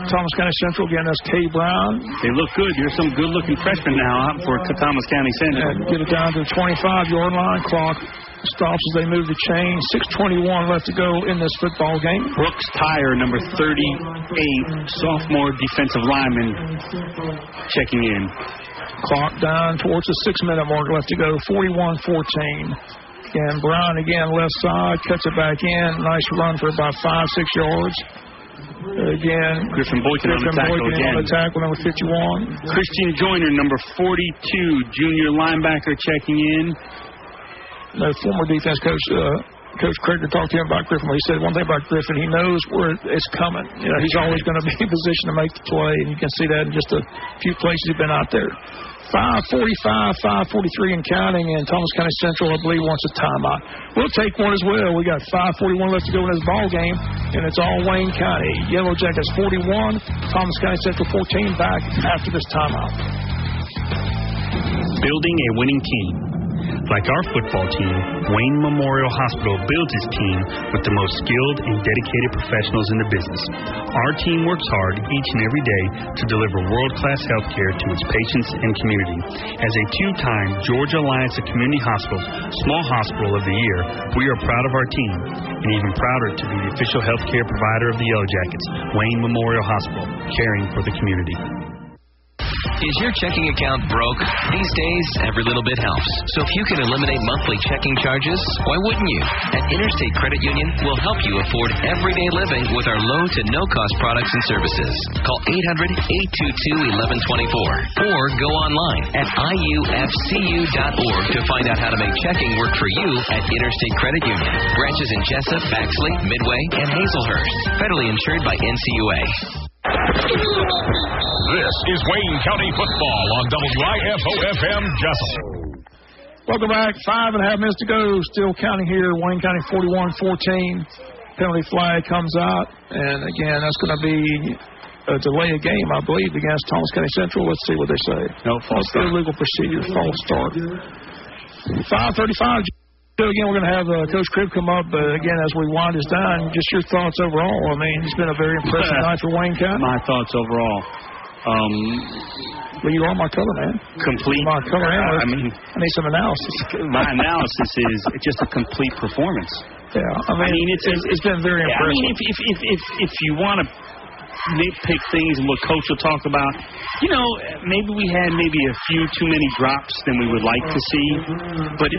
Thomas County Central. Again, that's Kay Brown. They look good. There's some good-looking freshmen now out for Thomas County Central. And get it down to the 25-yard line. Clock stops as they move the chain. 6:21 left to go in this football game. Brooks Tyre, number 38, sophomore defensive lineman, checking in. Clock down towards the 6-minute mark left to go. 41-14. And Brown again, left side, cuts it back in. Nice run for about 5-6 yards. Again, Griffin Boykin on the tackle again. On the tackle, number 51. Christian Joyner, number 42, junior linebacker, checking in. The former defense coach, Coach Krieger, talked to him about Griffin. He said one thing about Griffin, he knows where it's coming. You know, he's always going to be in position to make the play, and you can see that in just a few places he's been out there. 5:45, 5:43 and counting, and Thomas County Central, I believe, wants a timeout. We'll take one as well. We got 5:41 left to go in this ball game, and it's all Wayne County. Yellow Jackets 41, Thomas County Central 14. Back after this timeout. Building a winning team. Like our football team, Wayne Memorial Hospital builds its team with the most skilled and dedicated professionals in the business. Our team works hard each and every day to deliver world-class health care to its patients and community. As a two-time Georgia Alliance of Community Hospitals Small Hospital of the Year, we are proud of our team and even prouder to be the official health care provider of the Yellow Jackets, Wayne Memorial Hospital, caring for the community. Is your checking account broke? These days, every little bit helps. So if you can eliminate monthly checking charges, why wouldn't you? At Interstate Credit Union, we'll help you afford everyday living with our low to no-cost products and services. Call 800-822-1124 or go online at iufcu.org to find out how to make checking work for you at Interstate Credit Union. Branches in Jessup, Baxley, Midway, and Hazelhurst. Federally insured by NCUA. This is Wayne County football on WIFO-FM Jessup. Welcome back. 5.5 minutes to go. Still counting here. Wayne County 41-14. Penalty flag comes out. And, again, that's going to be a delay of game, I believe, against Thomas County Central. Let's see what they say. No, false start. Illegal procedure. False start. 5:35. So, again, we're going to have Coach Cribb come up. Again, as we wind this down, just your thoughts overall. I mean, it's been a very impressive night for Wayne County. My thoughts overall. Well, you are my color man. Complete. My color analyst. I mean, I need some analysis. My analysis is just a complete performance. Yeah, I mean it's been very impressive. I mean, if you want to nitpick things and what Coach will talk about, you know, maybe we had a few too many drops than we would like to see. But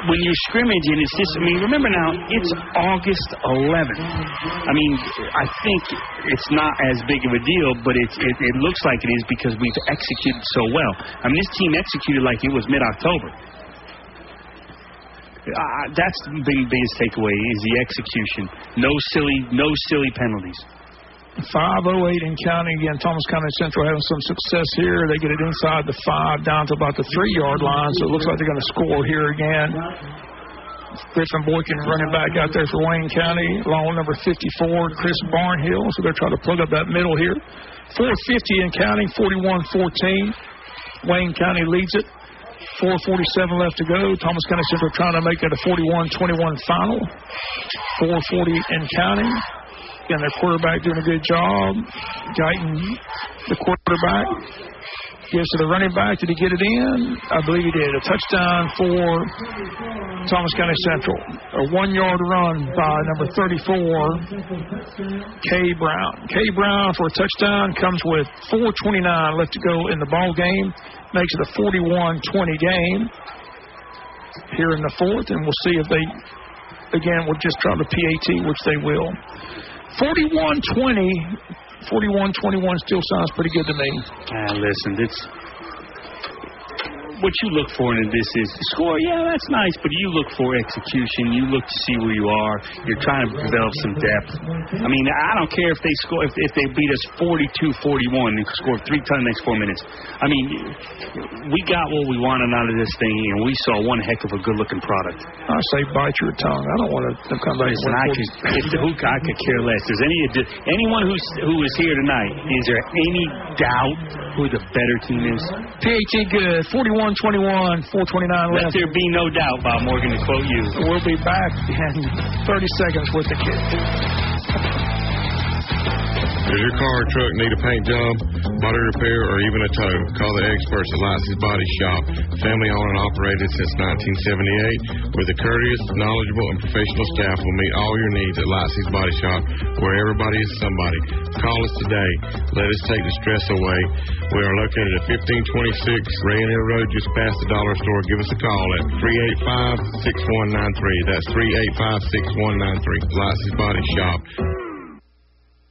when you're scrimmaging, it's just, I mean, remember now, it's August 11th. I mean, I think it's not as big of a deal, but it looks like it is because we've executed so well. I mean, this team executed like it was mid-October. That's the biggest takeaway is the execution. No silly penalties. 5:08 in counting. Again, Thomas County Central having some success here. They get it inside the 5 down to about the 3-yard line, so it looks like they're going to score here again. Griffin Boykin running back out there for Wayne County, along with number 54, Chris Barnhill. So they're trying to plug up that middle here. 4:50 in counting, 41-14. Wayne County leads it. 4:47 left to go. Thomas County Central trying to make it a 41-21 final. 4:40 in counting. And their quarterback doing a good job. Guiding the quarterback. Gives to the running back. Did he get it in? I believe he did. A touchdown for Thomas County Central. A 1-yard run by number 34, Kay Brown. Kay Brown for a touchdown comes with 4:29 left to go in the ball game. Makes it a 41-20 game here in the fourth. And we'll see if they, again, will just try the PAT, which they will. 41-20, 41-21 still sounds pretty good to me. Listen, it's what you look for in this is score. Yeah, that's nice, but you look for execution. You look to see where you are. You're trying to develop some depth. I mean, I don't care if they score if they beat us 42-41 and score 3 times the next 4 minutes. I mean, we got what we wanted out of this thing, and we saw one heck of a good-looking product. I say bite your tongue. I don't want to come back. Listen, I could care less. Is anyone who is here tonight? Is there any doubt who the better team is? PAT good. 41-20 41-21, 4:29 left. Let there be no doubt, Bob Morgan, to quote you. We'll be back in 30 seconds with the kick. Does your car or truck need a paint job, body repair, or even a tow? Call the experts at Lightsey's Body Shop. Family owned and operated since 1978. With a courteous, knowledgeable, and professional staff will meet all your needs at Lightsey's Body Shop, where everybody is somebody. Call us today. Let us take the stress away. We are located at 1526 Ray and Hill Road, just past the dollar store. Give us a call at 385-6193. That's 385-6193. Lightsey's Body Shop.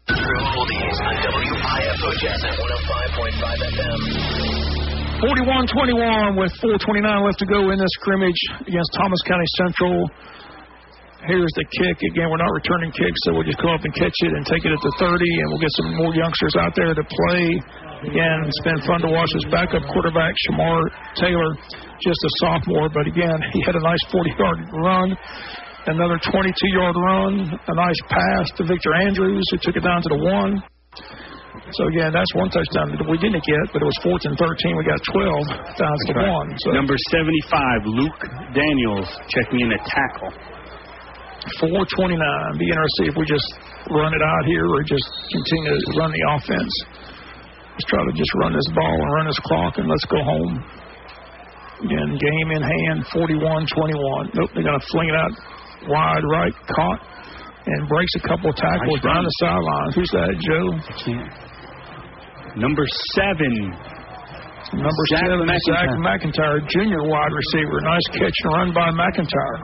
Oldies on WIFOJS at 105.5 FM. 41-21 with 4:29 left to go in this scrimmage against Thomas County Central. Here's the kick. Again, we're not returning kicks, so we'll just go up and catch it and take it at the 30, and we'll get some more youngsters out there to play. Again, it's been fun to watch this backup quarterback, Shamar Taylor, just a sophomore, but again, he had a nice 40-yard run. Another 22-yard run, a nice pass to Victor Andrews, who took it down to the 1. So, again, that's one touchdown that we didn't get, but it was 4th and 13. We got 12 down to the 1. So. Number 75, Luke Daniels, checking in at tackle. 4:29. Be interested if we just run it out here or just continue to run the offense. Let's try to just run this ball and run this clock, and let's go home. Again, game in hand, 41-21. Nope, they're going to fling it out wide right, caught, and breaks a couple of tackles down the sideline. Who's that, Joe? Number 7. Number 7, Zach McIntyre, junior wide receiver. Nice catch and run by McIntyre.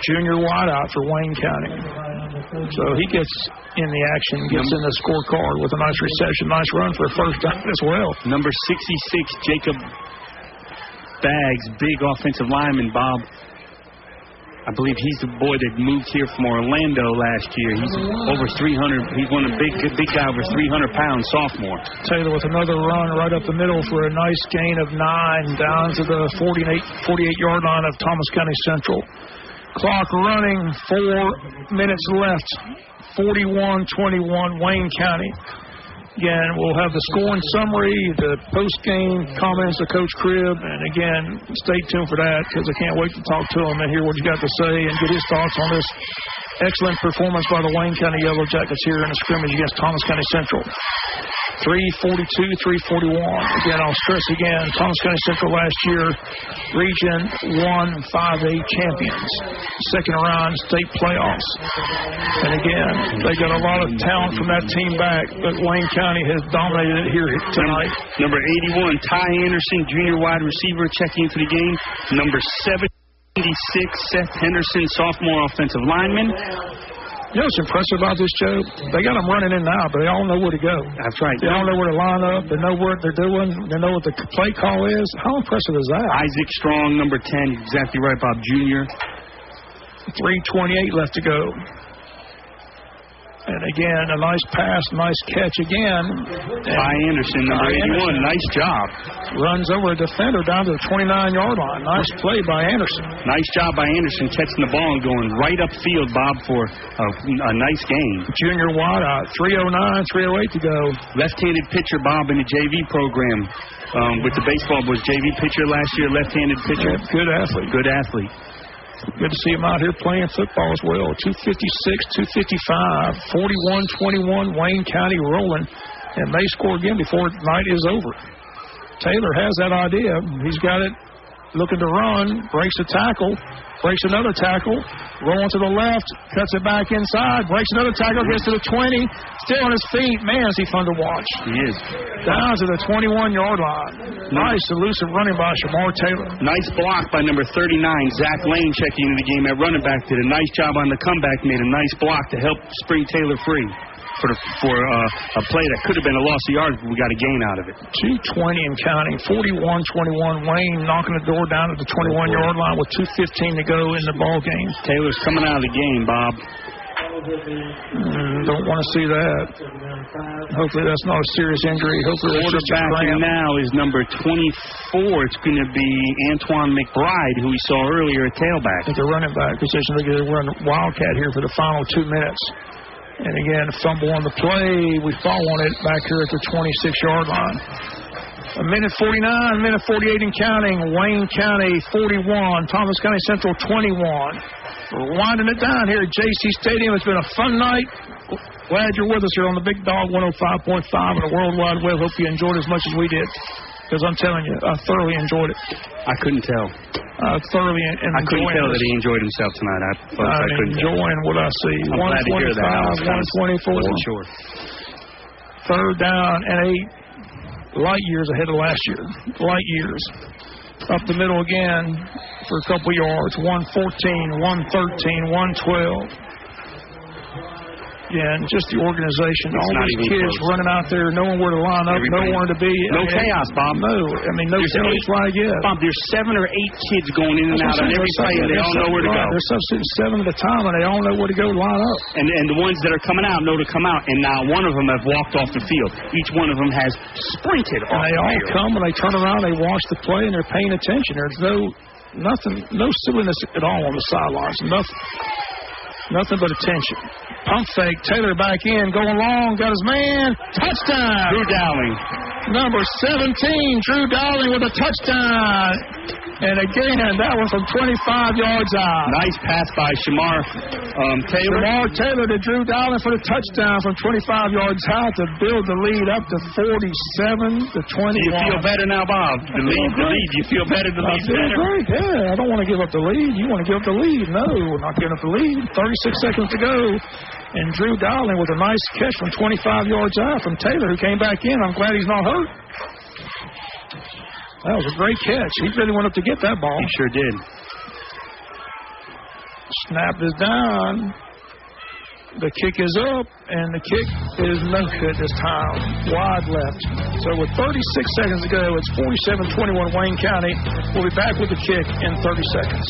Junior wide out for Wayne County. So he gets in the action, gets in the scorecard with a nice reception. Nice run for a first down as well. Number 66, Jacob Baggs, big offensive lineman, Bob. I believe he's the boy that moved here from Orlando last year. He's over 300. He's one of the big guy, over 300 pounds, sophomore. Taylor with another run right up the middle for a nice gain of 9 down to the 48-yard line of Thomas County Central. Clock running, 4 minutes left. 41-21, Wayne County. Again, we'll have the scoring summary, the post-game comments of Coach Cribb, and again, stay tuned for that because I can't wait to talk to him and hear what he's got to say and get his thoughts on this excellent performance by the Wayne County Yellow Jackets here in a scrimmage against Thomas County Central. 342-341. Again, I'll stress again, Thomas County Central last year, Region 1 5A champions. Second round state playoffs. And again, they got a lot of talent from that team back, but Wayne County has dominated it here tonight. Number 81, Ty Anderson, junior wide receiver, checking into the game. Number 76, Seth Henderson, sophomore offensive lineman. You know what's impressive about this, Joe? They got them running in now, but they all know where to go. That's right. They all know where to line up. They know what they're doing. They know what the play call is. How impressive is that? Isaac Strong, number 10. Exactly right, Bob, junior. 3:28 left to go. And again, a nice pass, nice catch again. Ty Anderson, number 81. Nice job. Runs over a defender down to the 29-yard line. Nice play by Anderson. Nice job by Anderson catching the ball and going right upfield, Bob, for a nice game. Junior wideout. 3:09, 3:08 to go. Left-handed pitcher, Bob, in the JV program. With the baseball, was JV pitcher last year, left-handed pitcher. Yeah, good athlete. Good athlete. Good to see him out here playing football as well. 2:56, 2:55, 41-21, Wayne County rolling. And they score again before the night is over. Taylor has that idea. He's got it looking to run, breaks a tackle, breaks another tackle, rolling to the left, cuts it back inside, breaks another tackle, gets to the 20, still on his feet. Man, is he fun to watch. He is. Down to the 21-yard line. Nice, elusive running by Shamar Taylor. Nice block by number 39, Zach Lane, checking into the game at running back. Did a nice job on the comeback, made a nice block to help spring Taylor free. For a play that could have been a loss of yards, but we got a gain out of it. 2:20 and counting, 41-21. Wayne knocking the door down at the 21-yard line with 2:15 to go in the ball game. Taylor's coming out of the game, Bob. Don't want to see that. Hopefully that's not a serious injury. Hopefully that's just a quarterback now is number 24. It's going to be Antoine McBride, who we saw earlier at tailback. At the running back position, they're going to run Wildcat here for the final 2 minutes. And again, fumble on the play. We fall on it back here at the 26-yard line. A minute 49, minute 48 and counting. Wayne County 41, Thomas County Central 21. We're winding it down here at JC Stadium. It's been a fun night. Glad you're with us here on the Big Dog 105.5 and the World Wide Web. Hope you enjoyed as much as we did. Because I'm telling you, I thoroughly enjoyed it. I couldn't tell. I thoroughly enjoyed it. I couldn't tell that he enjoyed himself tonight. I couldn't enjoying what I see. I'm glad to hear that. I 124. wasn't sure. Third down and 8. Light years ahead of last year. Light years. Up the middle again for a couple yards. 114, 113, 112. Yeah, and just the organization. It's all these kids close. running out there, knowing where to line up, knowing where to be. No chaos, Bob. No. I mean, no chaos flag yet. Bob, there's 7 or 8 kids going in and out on every play, and they all know where to go. They're substituting 7 at a time, and they all know where to go line up. And the ones that are coming out know to come out, and now one of them have walked off the field. Each one of them has sprinted off the field. And they all come, and they turn around, they watch the play, and they're paying attention. There's no silliness at all on the sidelines. Nothing but attention. Pump fake. Taylor back in. Going long. Got his man. Touchdown. Drew Dowling. Number 17. Drew Dowling with a touchdown. And again, that one from 25 yards out. Nice pass by Shamar Taylor. Shamar Taylor to Drew Dowling for the touchdown from 25 yards out to build the lead up to 47 to 21. Do you feel better now, Bob? The lead. You feel better? The lead's better? Great. Yeah, I don't want to give up the lead. You want to give up the lead. No, we're not giving up the lead. 36 seconds to go. And Drew Dowling with a nice catch from 25 yards out from Taylor, who came back in. I'm glad he's not hurt. That was a great catch. He really went up to get that ball. He sure did. Snap is down. The kick is up, and the kick is no good this time. Wide left. So with 36 seconds to go, it's 47-21 Wayne County. We'll be back with the kick in 30 seconds.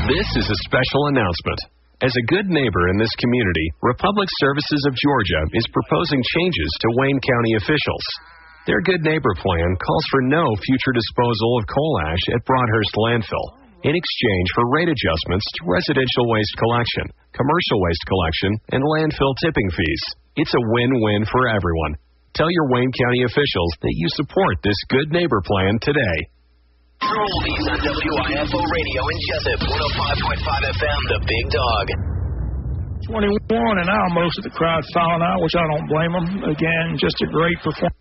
This is a special announcement. As a good neighbor in this community, Republic Services of Georgia is proposing changes to Wayne County officials. Their Good Neighbor plan calls for no future disposal of coal ash at Broadhurst Landfill in exchange for rate adjustments to residential waste collection, commercial waste collection, and landfill tipping fees. It's a win-win for everyone. Tell your Wayne County officials that you support this Good Neighbor plan today. True oldies on WIFO Radio in Jessup, 105.5 FM, The Big Dog. 21, and now most of the crowd filing out, which I don't blame them. Again, just a great performance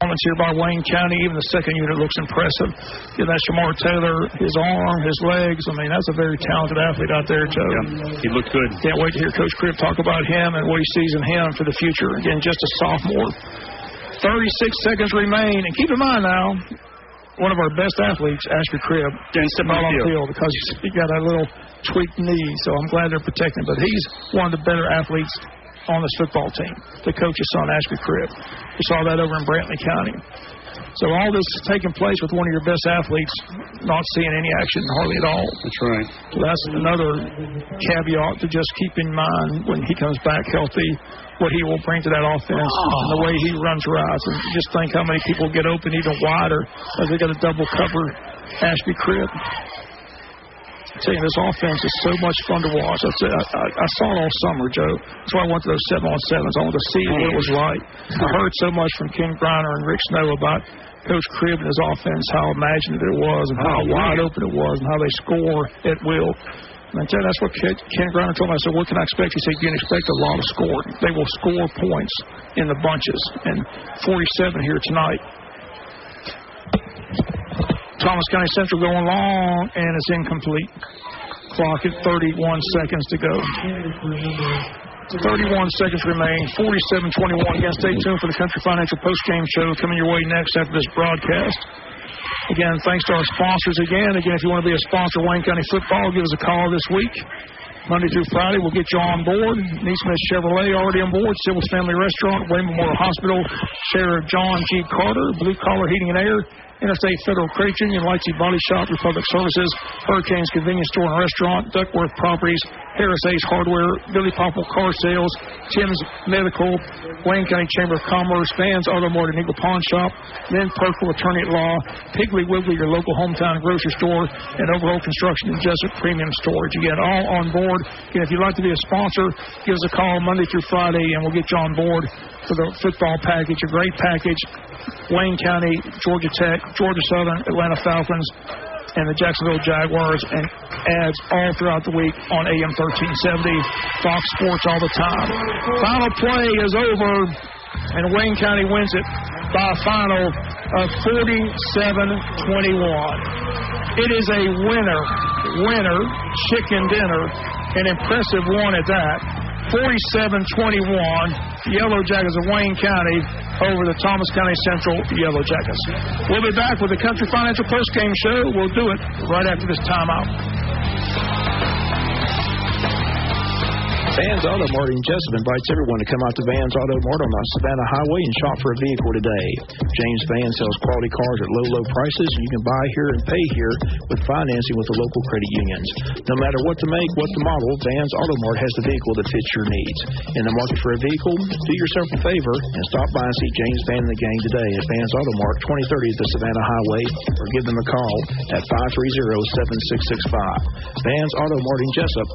here by Wayne County. Even the second unit looks impressive. Yeah, that's Shamar Taylor, his arm, his legs. I mean, that's a very talented athlete out there, Joe. Yeah, he looked good. Can't wait to hear Coach Cribb talk about him and what he sees in him for the future. Again, just a sophomore. 36 seconds remain. And keep in mind now, one of our best athletes, Ashby Cribb, didn't step on the field because he got a little tweaked knee, so I'm glad they're protecting him. But he's one of the better athletes on this football team, the coach's son, Ashby Cribb. We saw that over in Brantley County. So all this is taking place with one of your best athletes not seeing any action hardly at all. That's right. So that's another caveat to just keep in mind when he comes back healthy, what he will bring to that offense, and the way he runs routes. And just think how many people get open even wider as they got a double cover Ashby Cribb. I tell you, this offense is so much fun to watch. I saw it all summer, Joe. That's why I went to those 7-on-7s. I wanted to see what it was like. I heard so much from Ken Griner and Rick Snow about Coach Cribb and his offense, how imaginative it was and how wide open it was and how they score at will. And I tell you, that's what Ken Griner told me. I said, what can I expect? He said, you can expect a lot of scoring. They will score points in the bunches. And 47 here tonight. Thomas County Central going long, and it's incomplete. Clock at 31 seconds to go. 31 seconds remain. 47-21. Again, stay tuned for the Country Financial Postgame Show coming your way next after this broadcast. Again, thanks to our sponsors again. Again, if you want to be a sponsor of Wayne County football, give us a call this week. Monday through Friday, we'll get you on board. Neesmith Chevrolet already on board. Sybil's Family Restaurant, Wayne Memorial Hospital, Sheriff John G. Carter, Blue Collar Heating and Air, Interstate Federal Credit Union, Lightsey Body Shop, Republic Services, Hurricanes Convenience Store and Restaurant, Duckworth Properties, Harris Ace Hardware, Billy Popple Car Sales, Tim's Medical, Wayne County Chamber of Commerce, Vans Automotive and Eagle Pawn Shop, Lynn Perkle Attorney at Law, Piggly Wiggly, your local hometown grocery store, and Overhaul Construction and Jessup Premium Storage. Again, all on board. Again, if you'd like to be a sponsor, give us a call Monday through Friday, and we'll get you on board for the football package, a great package. Wayne County, Georgia Tech, Georgia Southern, Atlanta Falcons, and the Jacksonville Jaguars, and ads all throughout the week on AM 1370, Fox Sports all the time. Final play is over, and Wayne County wins it by a final of 47-21. It is a winner chicken dinner, an impressive one at that. 47-21, Yellow Jackets of Wayne County over the Thomas County Central Yellow Jackets. We'll be back with the Country Financial Postgame Show. We'll do it right after this timeout. Vans Auto Mart in Jessup invites everyone to come out to Vans Auto Mart on the Savannah Highway and shop for a vehicle today. James Van sells quality cars at low prices, and you can buy here and pay here with financing with the local credit unions. No matter what the make, what the model, Vans Auto Mart has the vehicle that fits your needs. In the market for a vehicle, do yourself a favor and stop by and see James Van and the gang today at Vans Auto Mart, 2030 at the Savannah Highway, or give them a call at 530-7665. Vans Auto Mart in Jessup.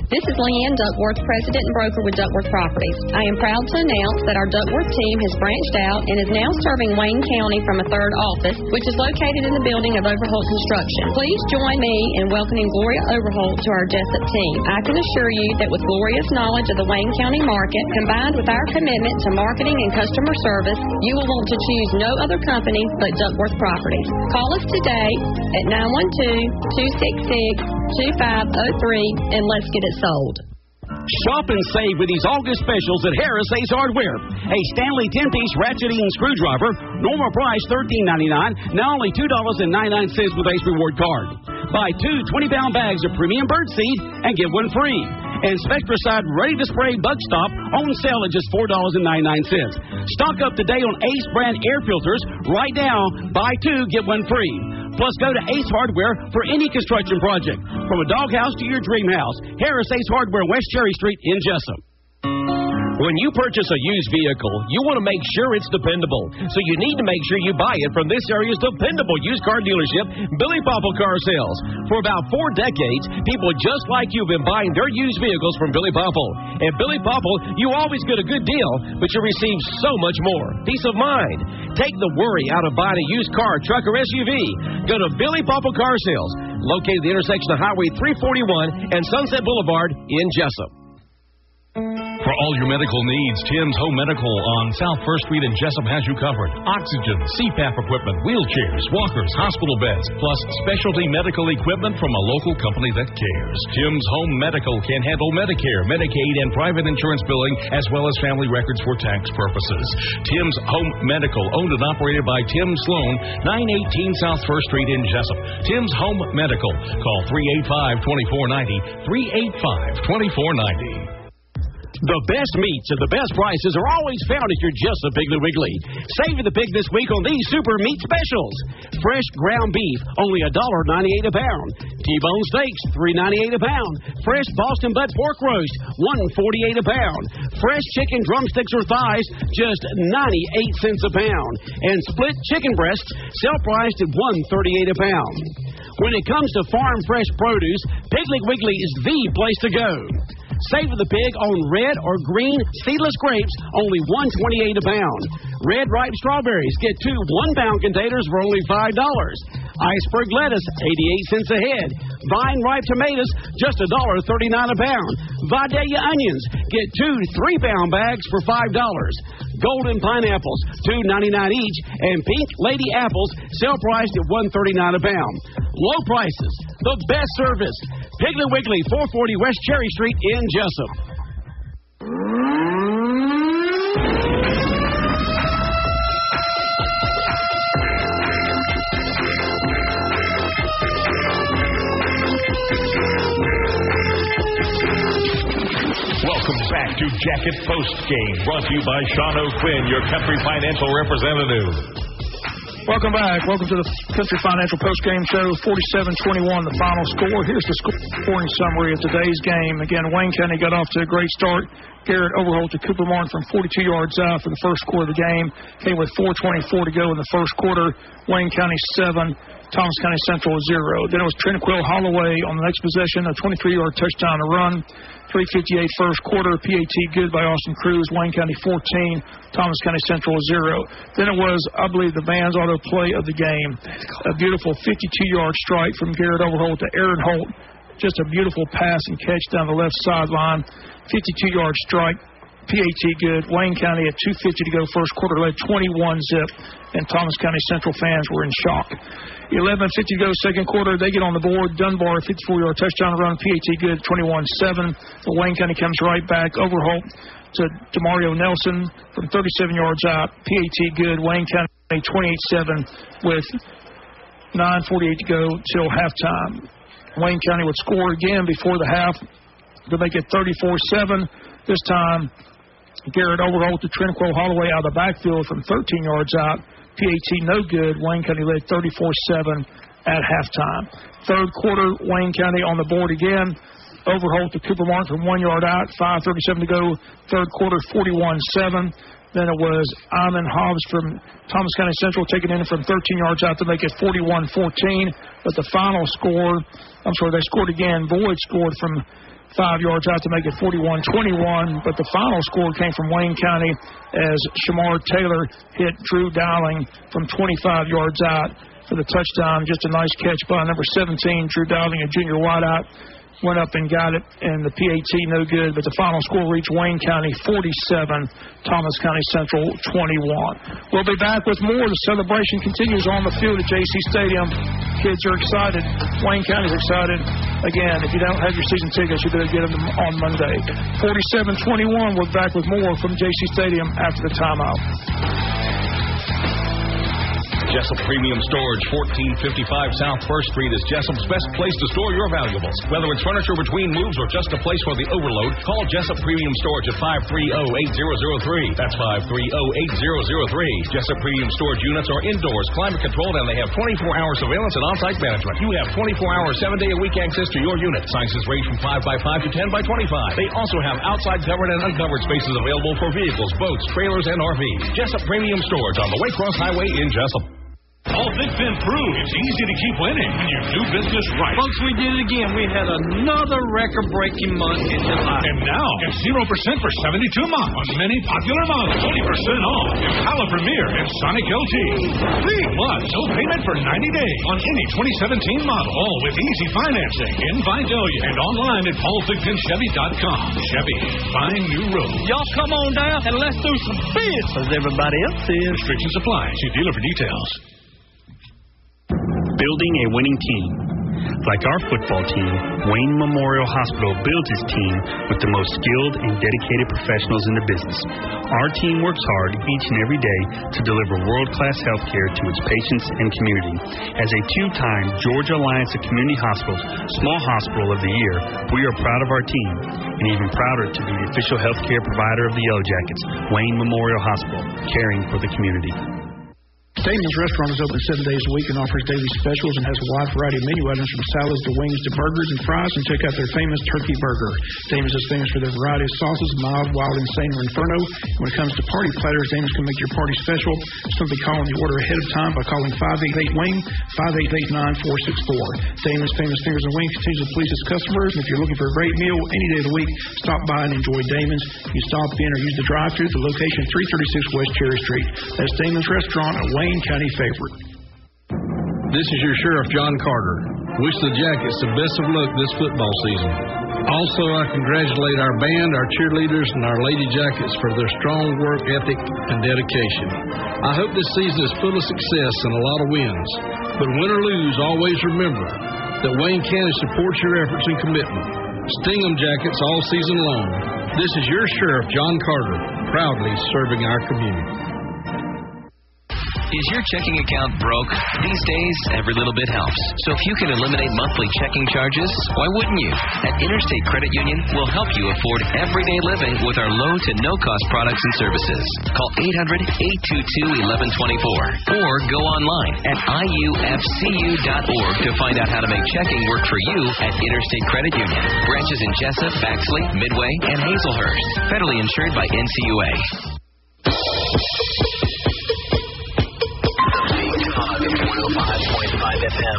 This is Leanne Duckworth, President and Broker with Duckworth Properties. I am proud to announce that our Duckworth team has branched out and is now serving Wayne County from a third office, which is located in the building of Overholt Construction. Please join me in welcoming Gloria Overholt to our Jessup team. I can assure you that with Gloria's knowledge of the Wayne County market, combined with our commitment to marketing and customer service, you will want to choose no other company but Duckworth Properties. Call us today at 912-266-2503 and let's get it sold. Shop and save with these August specials at Harris Ace Hardware. A Stanley 10-piece ratcheting screwdriver, normal price $13.99, now only $2.99 with Ace Reward Card. Buy 2 20-pound bags of premium birdseed and get one free. And Spectracide ready-to-spray bug stop on sale at just $4.99. Stock up today on Ace brand air filters. Right now, buy 2, get one free. Plus, go to Ace Hardware for any construction project. From a doghouse to your dream house. Harris Ace Hardware, West Cherry Street in Jessup. When you purchase a used vehicle, you want to make sure it's dependable. So you need to make sure you buy it from this area's dependable used car dealership, Billy Popple Car Sales. For about 4 decades, people just like you have been buying their used vehicles from Billy Popple. At Billy Popple, you always get a good deal, but you receive so much more. Peace of mind. Take the worry out of buying a used car, truck, or SUV. Go to Billy Popple Car Sales, located at the intersection of Highway 341 and Sunset Boulevard in Jessup. For all your medical needs, Tim's Home Medical on South 1st Street in Jessup has you covered. Oxygen, CPAP equipment, wheelchairs, walkers, hospital beds, plus specialty medical equipment from a local company that cares. Tim's Home Medical can handle Medicare, Medicaid, and private insurance billing, as well as family records for tax purposes. Tim's Home Medical, owned and operated by Tim Sloan, 918 South 1st Street in Jessup. Tim's Home Medical. Call 385-2490, 385-2490. The best meats and the best prices are always found at your Jessup Piggly Wiggly. Save the pig this week on these super meat specials. Fresh ground beef, only $1.98 a pound. T-bone steaks, $3.98 a pound. Fresh Boston butt pork roast, $1.48 a pound. Fresh chicken drumsticks or thighs, just 98 cents a pound. And split chicken breasts, sell priced at $1.38 a pound. When it comes to farm fresh produce, Piggly Wiggly is the place to go. Save the pig on red or green seedless grapes, only $1.28 a pound. Red ripe strawberries, get 2 1-pound containers for only $5. Iceberg lettuce, 88 cents a head. Vine ripe tomatoes, just $1.39 a pound. Vidalia onions, get 2 3-pound bags for $5. Golden pineapples, $2.99 each, and pink lady apples, sell priced at $1.39 a pound. Low prices, the best service. Piggly Wiggly, 440 West Cherry Street in Jessup. Welcome back to Jacket Post Game, brought to you by Sean O'Quinn, your Country Financial representative. Welcome back. Welcome to the Country Financial Postgame Show. 47-21, the final score. Here's the scoring summary of today's game. Again, Wayne County got off to a great start. Garrett Overholt to Cooper Martin from 42 yards out for the first quarter of the game. Came with 4:24 to go in the first quarter. Wayne County 7, Thomas County Central 0. Then it was Tranquil Holloway on the next possession, a 23-yard touchdown to run. 3:58 first quarter, PAT good by Austin Cruz, Wayne County 14, Thomas County Central 0. Then it was, I believe, the Vans auto play of the game. A beautiful 52-yard strike from Garrett Overholt to Aaron Holt. Just a beautiful pass and catch down the left sideline. 52-yard strike. PAT good. Wayne County at 2:50 to go first quarter led 21-zip, and Thomas County Central fans were in shock. 11:50 to go second quarter. They get on the board. Dunbar 54-yard touchdown run. PAT good 21-7. But Wayne County comes right back. Overholt to DeMario Nelson from 37 yards out. PAT good. Wayne County 28-7 with 9:48 to go till halftime. Wayne County would score again before the half to make it 34-7. This time, Garrett Overholt to Tranquil Holloway out of the backfield from 13 yards out. PAT no good. Wayne County led 34-7 at halftime. Third quarter, Wayne County on the board again. Overholt to Cooper Martin from 1 yard out. 5:37 to go. Third quarter, 41-7. Then it was Iman Hobbs from Thomas County Central taking in from 13 yards out to make it 41-14. But the final score, they scored again. Boyd scored from 5 yards out to make it 41-21, but the final score came from Wayne County as Shamar Taylor hit Drew Dowling from 25 yards out for the touchdown. Just a nice catch by number 17, Drew Dowling, a junior wideout. Went up and got it, and the PAT no good, but the final score reached Wayne County 47, Thomas County Central 21. We'll be back with more. The celebration continues on the field at JC Stadium. Kids are excited. Wayne County's excited. Again, if you don't have your season tickets, you better get them on Monday. 47-21, we're back with more from JC Stadium after the timeout. Jessup Premium Storage, 1455 South 1st Street is Jessup's best place to store your valuables. Whether it's furniture between moves or just a place for the overload, call Jessup Premium Storage at 530-8003. That's 530-8003. Jessup Premium Storage units are indoors, climate controlled, and they have 24-hour surveillance and on-site management. You have 24-hour, 7-day-a-week access to your unit. Sizes range from 5x5 to 10x25. They also have outside covered and uncovered spaces available for vehicles, boats, trailers, and RVs. Jessup Premium Storage on the Waycross Highway in Jessup. All Big Ben proved it's easy to keep winning when you do business right. Folks, we did it again. We had another record-breaking month in July. And now, get 0% for 72 months on many popular models. 20% off Impala Premier and Sonic LT. Free plus no payment for 90 days on any 2017 model. All with easy financing in Vidalia and online at paulsbigbenchevy.com. Chevy, find new roads. Y'all come on down and let's do some biz as everybody else is. Restrictions apply. See dealer for details. Building a winning team. Like our football team, Wayne Memorial Hospital builds its team with the most skilled and dedicated professionals in the business. Our team works hard each and every day to deliver world-class health care to its patients and community. As a two-time Georgia Alliance of Community Hospitals Small Hospital of the Year, we are proud of our team and even prouder to be the official health care provider of the Yellow Jackets, Wayne Memorial Hospital, caring for the community. Damon's Restaurant is open 7 days a week and offers daily specials and has a wide variety of menu items from salads to wings to burgers and fries. And check out their famous turkey burger. Damon's is famous for their variety of sauces, mild, wild, insane, or inferno. And when it comes to party platters, Damon's can make your party special. Simply call on the order ahead of time by calling 588-WING, 588-9464. Damon's Famous Fingers and Wings continues to please its customers. And if you're looking for a great meal any day of the week, stop by and enjoy Damon's. You stop in or use the drive-thru at the location 336 West Cherry Street. That's Damon's Restaurant, a Wayne County favorite. This is your Sheriff, John Carter. Wish the Jackets the best of luck this football season. Also, I congratulate our band, our cheerleaders, and our Lady Jackets for their strong work ethic and dedication. I hope this season is full of success and a lot of wins. But win or lose, always remember that Wayne County supports your efforts and commitment. Sting 'em Jackets all season long. This is your Sheriff, John Carter, proudly serving our community. Is your checking account broke? These days, every little bit helps. So if you can eliminate monthly checking charges, why wouldn't you? At Interstate Credit Union, we'll help you afford everyday living with our low to no-cost products and services. Call 800-822-1124 or go online at iufcu.org to find out how to make checking work for you at Interstate Credit Union. Branches in Jessup, Baxley, Midway, and Hazelhurst. Federally insured by NCUA. 105.5 FM.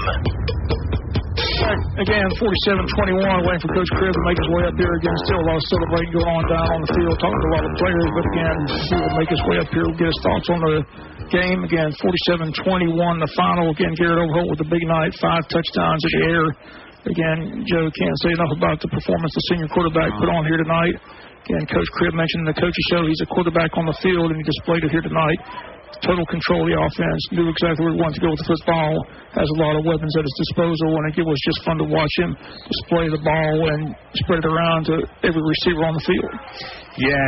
Again, 47-21, waiting for Coach Cribb to make his way up here. Again, still a lot of celebrating going on down on the field, talking to a lot of players. But again, he will make his way up here. We'll get his thoughts on the game. Again, 47-21, the final. Again, Garrett Overholt with the big night, 5 touchdowns in the air. Again, Joe can't say enough about the performance the senior quarterback put on here tonight. Again, Coach Cribb mentioned in the coaches show he's a quarterback on the field, and he displayed it here tonight. Total control of the offense, knew exactly where he wanted to go with the football, has a lot of weapons at his disposal, and it was just fun to watch him display the ball and spread it around to every receiver on the field. Yeah,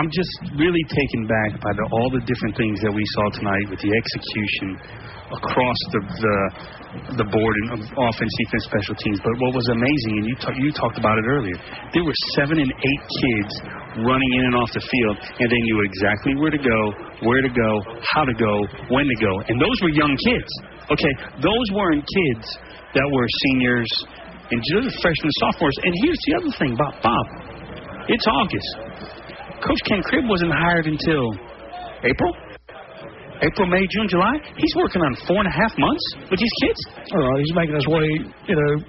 I'm just really taken back by all the different things that we saw tonight with the execution across the board in offense, defense, special teams. But what was amazing, and you talked about it earlier, there were 7 and 8 kids running in and off the field, and they knew exactly where to go, how to go, when to go. And those were young kids. Okay, those weren't kids that were seniors and just freshmen and sophomores. And here's the other thing about Bob. It's August. Coach Ken Cribb wasn't hired until April, May, June, July. He's working on 4.5 months with these kids. All right, he's making his way,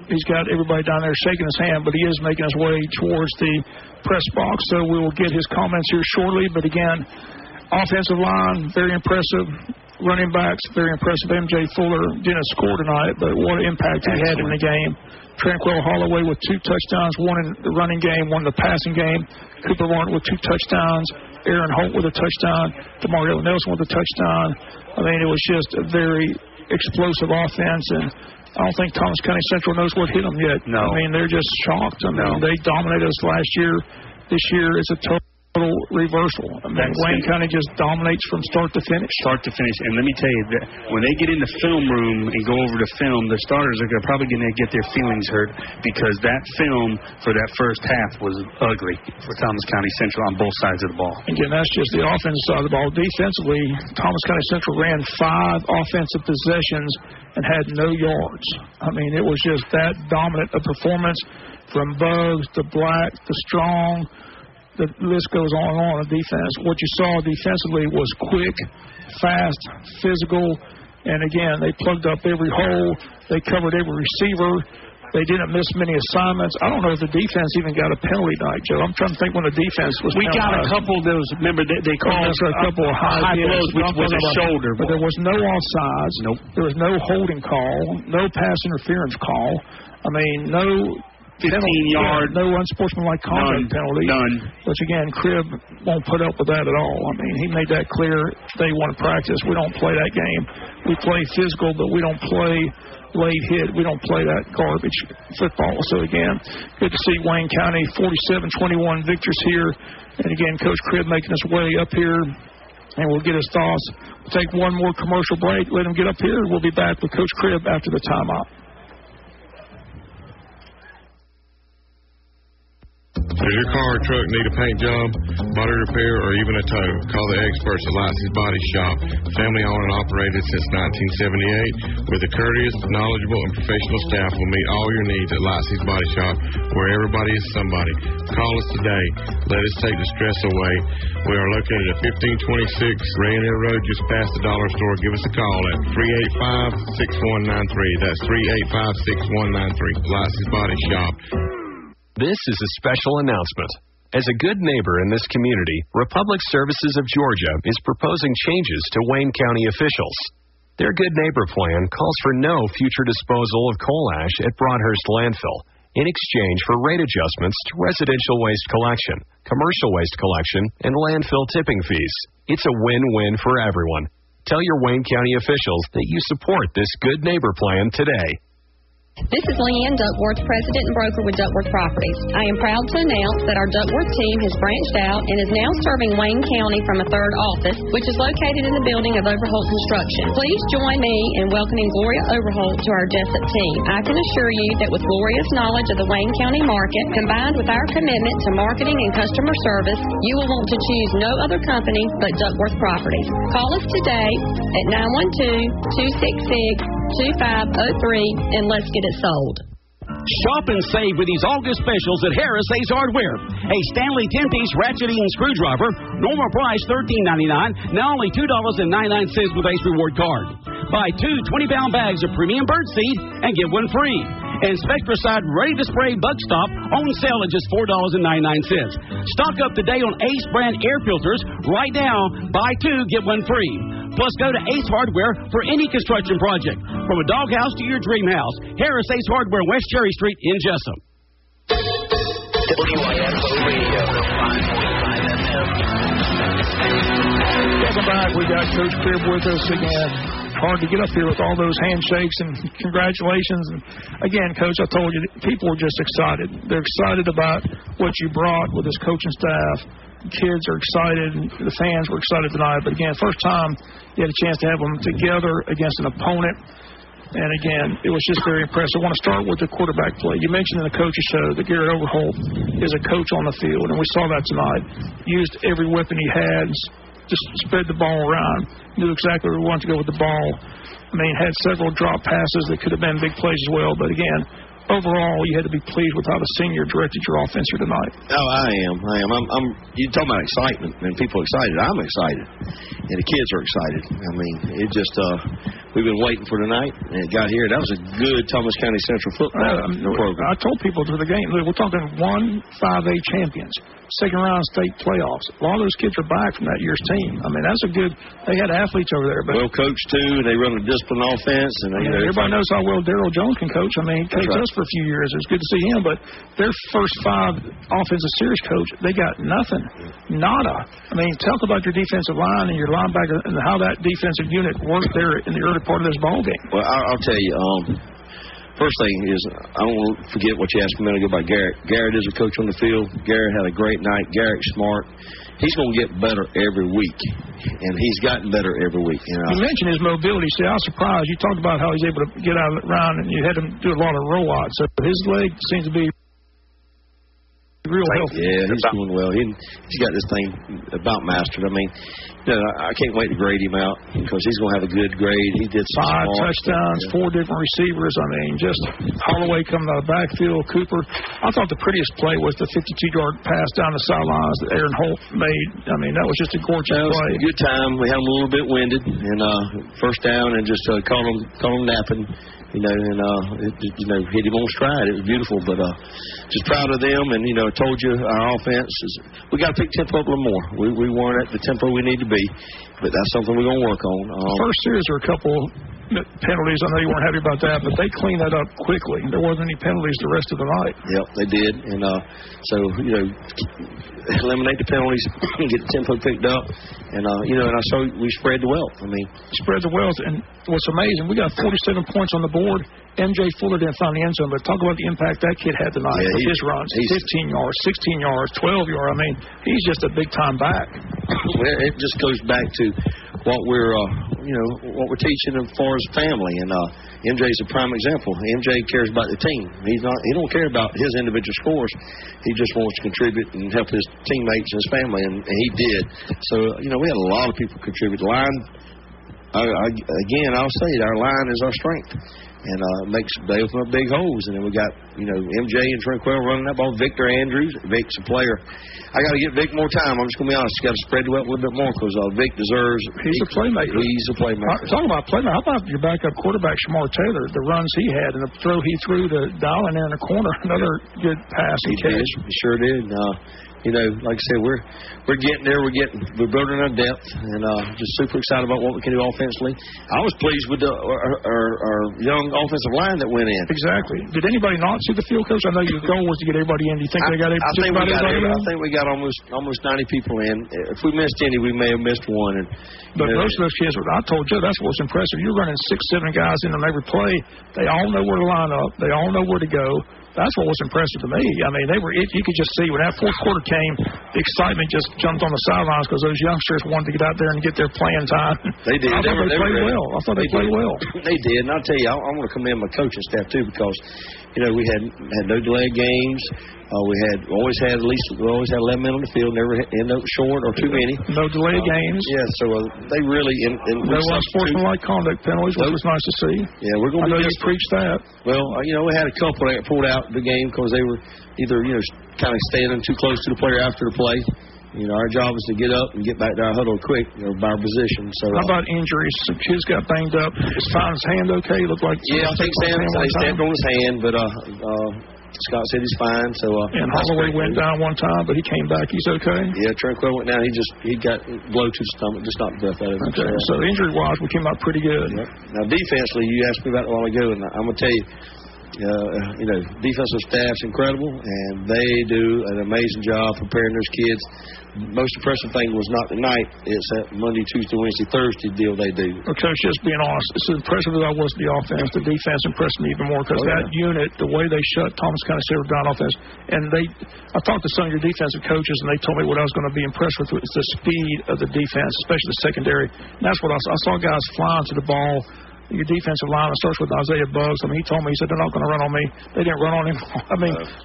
he's got everybody down there shaking his hand, but he is making his way towards the press box, so we will get his comments here shortly. But again, offensive line, very impressive. Running backs, very impressive. M.J. Fuller didn't score tonight, but what an impact he had in the game. Tranquil Holloway with 2 touchdowns, 1 in the running game, 1 in the passing game. Cooper Martin with 2 touchdowns. Aaron Holt with a touchdown. DeMario Nelson with a touchdown. I mean, it was just a very explosive offense, and I don't think Thomas County Central knows what hit them yet. No. I mean, they're just shocked. I mean, they dominated us last year. This year is a total reversal. I mean, Wayne County just dominates from start to finish. And let me tell you, that when they get in the film room and go over the film, the starters are probably going to get their feelings hurt, because that film for that first half was ugly for Thomas County Central on both sides of the ball. Again, that's just the offensive side of the ball. Defensively, Thomas County Central ran 5 offensive possessions and had no yards. I mean, it was just that dominant a performance from Bugs to Black to Strong. The list goes on and on in defense. What you saw defensively was quick, fast, physical, and again, they plugged up every hole. They covered every receiver. They didn't miss many assignments. I don't know if the defense even got a penalty tonight, Joe. I'm trying to think when the defense was We got a couple of those. Remember, they called a couple of high blows, which was a shoulder. But there was no offsides. Nope. There was no holding call, no pass interference call. I mean, no 15-yard. No unsportsmanlike conduct penalty. None. Which, again, Cribb won't put up with that at all. I mean, he made that clear day one of practice. We don't play that game. We play physical, but we don't play late hit. We don't play that garbage football. So, again, good to see Wayne County 47-21 victors here. And, again, Coach Cribb making his way up here. And we'll get his thoughts. We'll take one more commercial break. Let him get up here. We'll be back with Coach Cribb after the timeout. Does your car or truck need a paint job, body repair, or even a tow? Call the experts at Lightsey's Body Shop. Family owned and operated since 1978. With a courteous, knowledgeable, and professional staff will meet all your needs at Lightsey's Body Shop, where everybody is somebody. Call us today. Let us take the stress away. We are located at 1526 Rainier Road, just past the dollar store. Give us a call at 385-6193. That's 385-6193. Lightsey's Body Shop. This is a special announcement. As a good neighbor in this community, Republic Services of Georgia is proposing changes to Wayne County officials. Their Good Neighbor plan calls for no future disposal of coal ash at Broadhurst Landfill in exchange for rate adjustments to residential waste collection, commercial waste collection, and landfill tipping fees. It's a win-win for everyone. Tell your Wayne County officials that you support this Good Neighbor plan today. This is Leanne Duckworth, President and Broker with Duckworth Properties. I am proud to announce that our Duckworth team has branched out and is now serving Wayne County from a third office, which is located in the building of Overholt Construction. Please join me in welcoming Gloria Overholt to our Jessup team. I can assure you that with Gloria's knowledge of the Wayne County market, combined with our commitment to marketing and customer service, you will want to choose no other company but Duckworth Properties. Call us today at 912-266-2503 and let's get it sold. Shop and save with these August specials at Harris Ace Hardware. A Stanley 10-piece ratcheting screwdriver, normal price $13.99, now only $2.99 with Ace Reward Card. Buy 2 20-pound bags of premium birdseed and get one free. And Spectracide Ready to Spray Bug Stop on sale at just $4.99. Stock up today on Ace brand air filters. Right now, buy 2, get one free. Plus, go to Ace Hardware for any construction project. From a doghouse to your dream house. Harris Ace Hardware, West Cherry Street in Jessup. WIFO Radio, 5.5 FM. Welcome back. We got Coach Cribb with us again. Hard to get up here with all those handshakes and congratulations. And again, Coach, I told you, people were just excited. They're excited about what you brought with this coaching staff. Kids are excited. The fans were excited tonight. But again, first time you had a chance to have them together against an opponent. And again, it was just very impressive. I want to start with the quarterback play. You mentioned in the coaches show that Garrett Overholt is a coach on the field, and we saw that tonight. Used every weapon he had, just spread the ball around, knew exactly where he wanted to go with the ball. I mean, had several drop passes that could have been big plays as well. But again, overall, you had to be pleased with how the senior directed your offense here tonight. Oh, I am. You talking about excitement and people excited. I'm excited, and the kids are excited. I mean, it just we've been waiting for tonight, and it got here. That was a good Thomas County Central football program. I told people to the game, look, we're talking 5A champions, second-round state playoffs. A lot of those kids are back from that year's team. I mean, that's a good. They had athletes over there, but well coached too. And they run a disciplined offense, and everybody knows how well Darryl Jones can coach. I mean, he coached us for a few years. It was good to see him, but their first 5 offensive series coach, they got nothing, nada. I mean, talk about your defensive line and your linebacker and how that defensive unit worked there in the early part of this ball game. Well, I'll tell you. First thing is, I don't want to forget what you asked a minute ago about Garrett. Garrett is a coach on the field. Garrett had a great night. Garrett's smart. He's going to get better every week, and he's gotten better every week. You mentioned his mobility. See, I was surprised. You talked about how he's able to get out around, and you had him do a lot of rollouts. So his leg seems to be real healthy. Yeah, he's doing well. He's got this thing about mastered. I mean, I can't wait to grade him out because he's going to have a good grade. He did 5 touchdowns, 4 different receivers. I mean, just Holloway coming out of the backfield, Cooper. I thought the prettiest play was the 52-yard pass down the sidelines that Aaron Holt made. I mean, that was just a gorgeous play. It was a good time. We had him a little bit winded, and first down, and just caught him napping. Hit him on stride. It was beautiful, but just proud of them. And, I told you our offense is, we got to pick tempo up a little more. We weren't at the tempo we need to be, but that's something we're going to work on. First series were a couple penalties. I know you weren't happy about that, but they cleaned that up quickly. There wasn't any penalties the rest of the night. Yep, they did. And so, eliminate the penalties, get the tempo picked up. And, and I saw we spread the wealth. I mean, spread the wealth. And what's amazing, we got 47 points on the board. MJ Fuller didn't find the end zone, but talk about the impact that kid had tonight with his runs. 15 yards, 16 yards, 12 yards. I mean, he's just a big-time back. Well, it just goes back to what we're teaching as far as family. And MJ's a prime example. MJ cares about the team. He don't care about his individual scores. He just wants to contribute and help his teammates and his family, and he did. So, we had a lot of people contribute. The line, again, I'll say it, our line is our strength. And they open up big holes. And then we got, MJ and Tranquil running that ball. Victor Andrews, Vic's a player. I got to get Vic more time. I'm just going to be honest. Got to spread the wealth a little bit more because Vic deserves. He's a playmaker. He's a playmaker. Talking about playmaker, how about your backup quarterback, Shamar Taylor, the runs he had and the throw he threw to Dowling there in the corner. Another good pass and catch. He sure did. Like I said, we're getting there. We're building our depth, and just super excited about what we can do offensively. I was pleased with our young offensive line that went in. Exactly. Did anybody not see the field, Coach? I know your goal was to get everybody in. Do you think they got everybody in? I think we got almost 90 people in. If we missed any, we may have missed one. But most of those kids, I told you, that's what's impressive. You're running 6, 7 guys in on every play. They all know where to line up. They all know where to go. That's what was impressive to me. I mean, you could just see when that fourth quarter came, the excitement just jumped on the sidelines because those youngsters wanted to get out there and get their playing time. They did. I thought they played well. I thought they played well. They did. And I'll tell you, I want to commend my coaching staff, too, because, we had no delayed games. We always had 11 men on the field, never end up short or too many. No delayed games. Yeah, so they really. No unsportsmanlike conduct penalties, which was nice to see. Yeah, we're going to. I know you preached that. Well, we had a couple that pulled out the game because they were either kind of standing too close to the player after the play. our job is to get up and get back to our huddle quick, by our position. So how about injuries? Some kids got banged up. Is Fine's hand okay? Looked like I think Sam stepped on his hand, but Scott said he's fine. So and Holloway went down one time, but he came back. He's okay. Yeah, Tranquil went down. He got blow to the stomach, just knocked the breath out of him. Okay, so injury wise, we came out pretty good. Yep. Now defensively, you asked me about it a while ago, and I'm gonna tell you. Defensive staff's incredible, and they do an amazing job preparing those kids. Most impressive thing was not tonight; it's that Monday, Tuesday, Wednesday, Thursday deal they do. Coach, just being honest, as impressive as I was the offense, the defense impressed me even more because that unit, the way they shut Thomas County Silver down offense, and I talked to some of your defensive coaches, and they told me what I was going to be impressed with is the speed of the defense, especially the secondary. And that's what I saw guys flying to the ball. Your defensive line starts with Isaiah Buggs. He told me, he said, they're not going to run on me. They didn't run on him.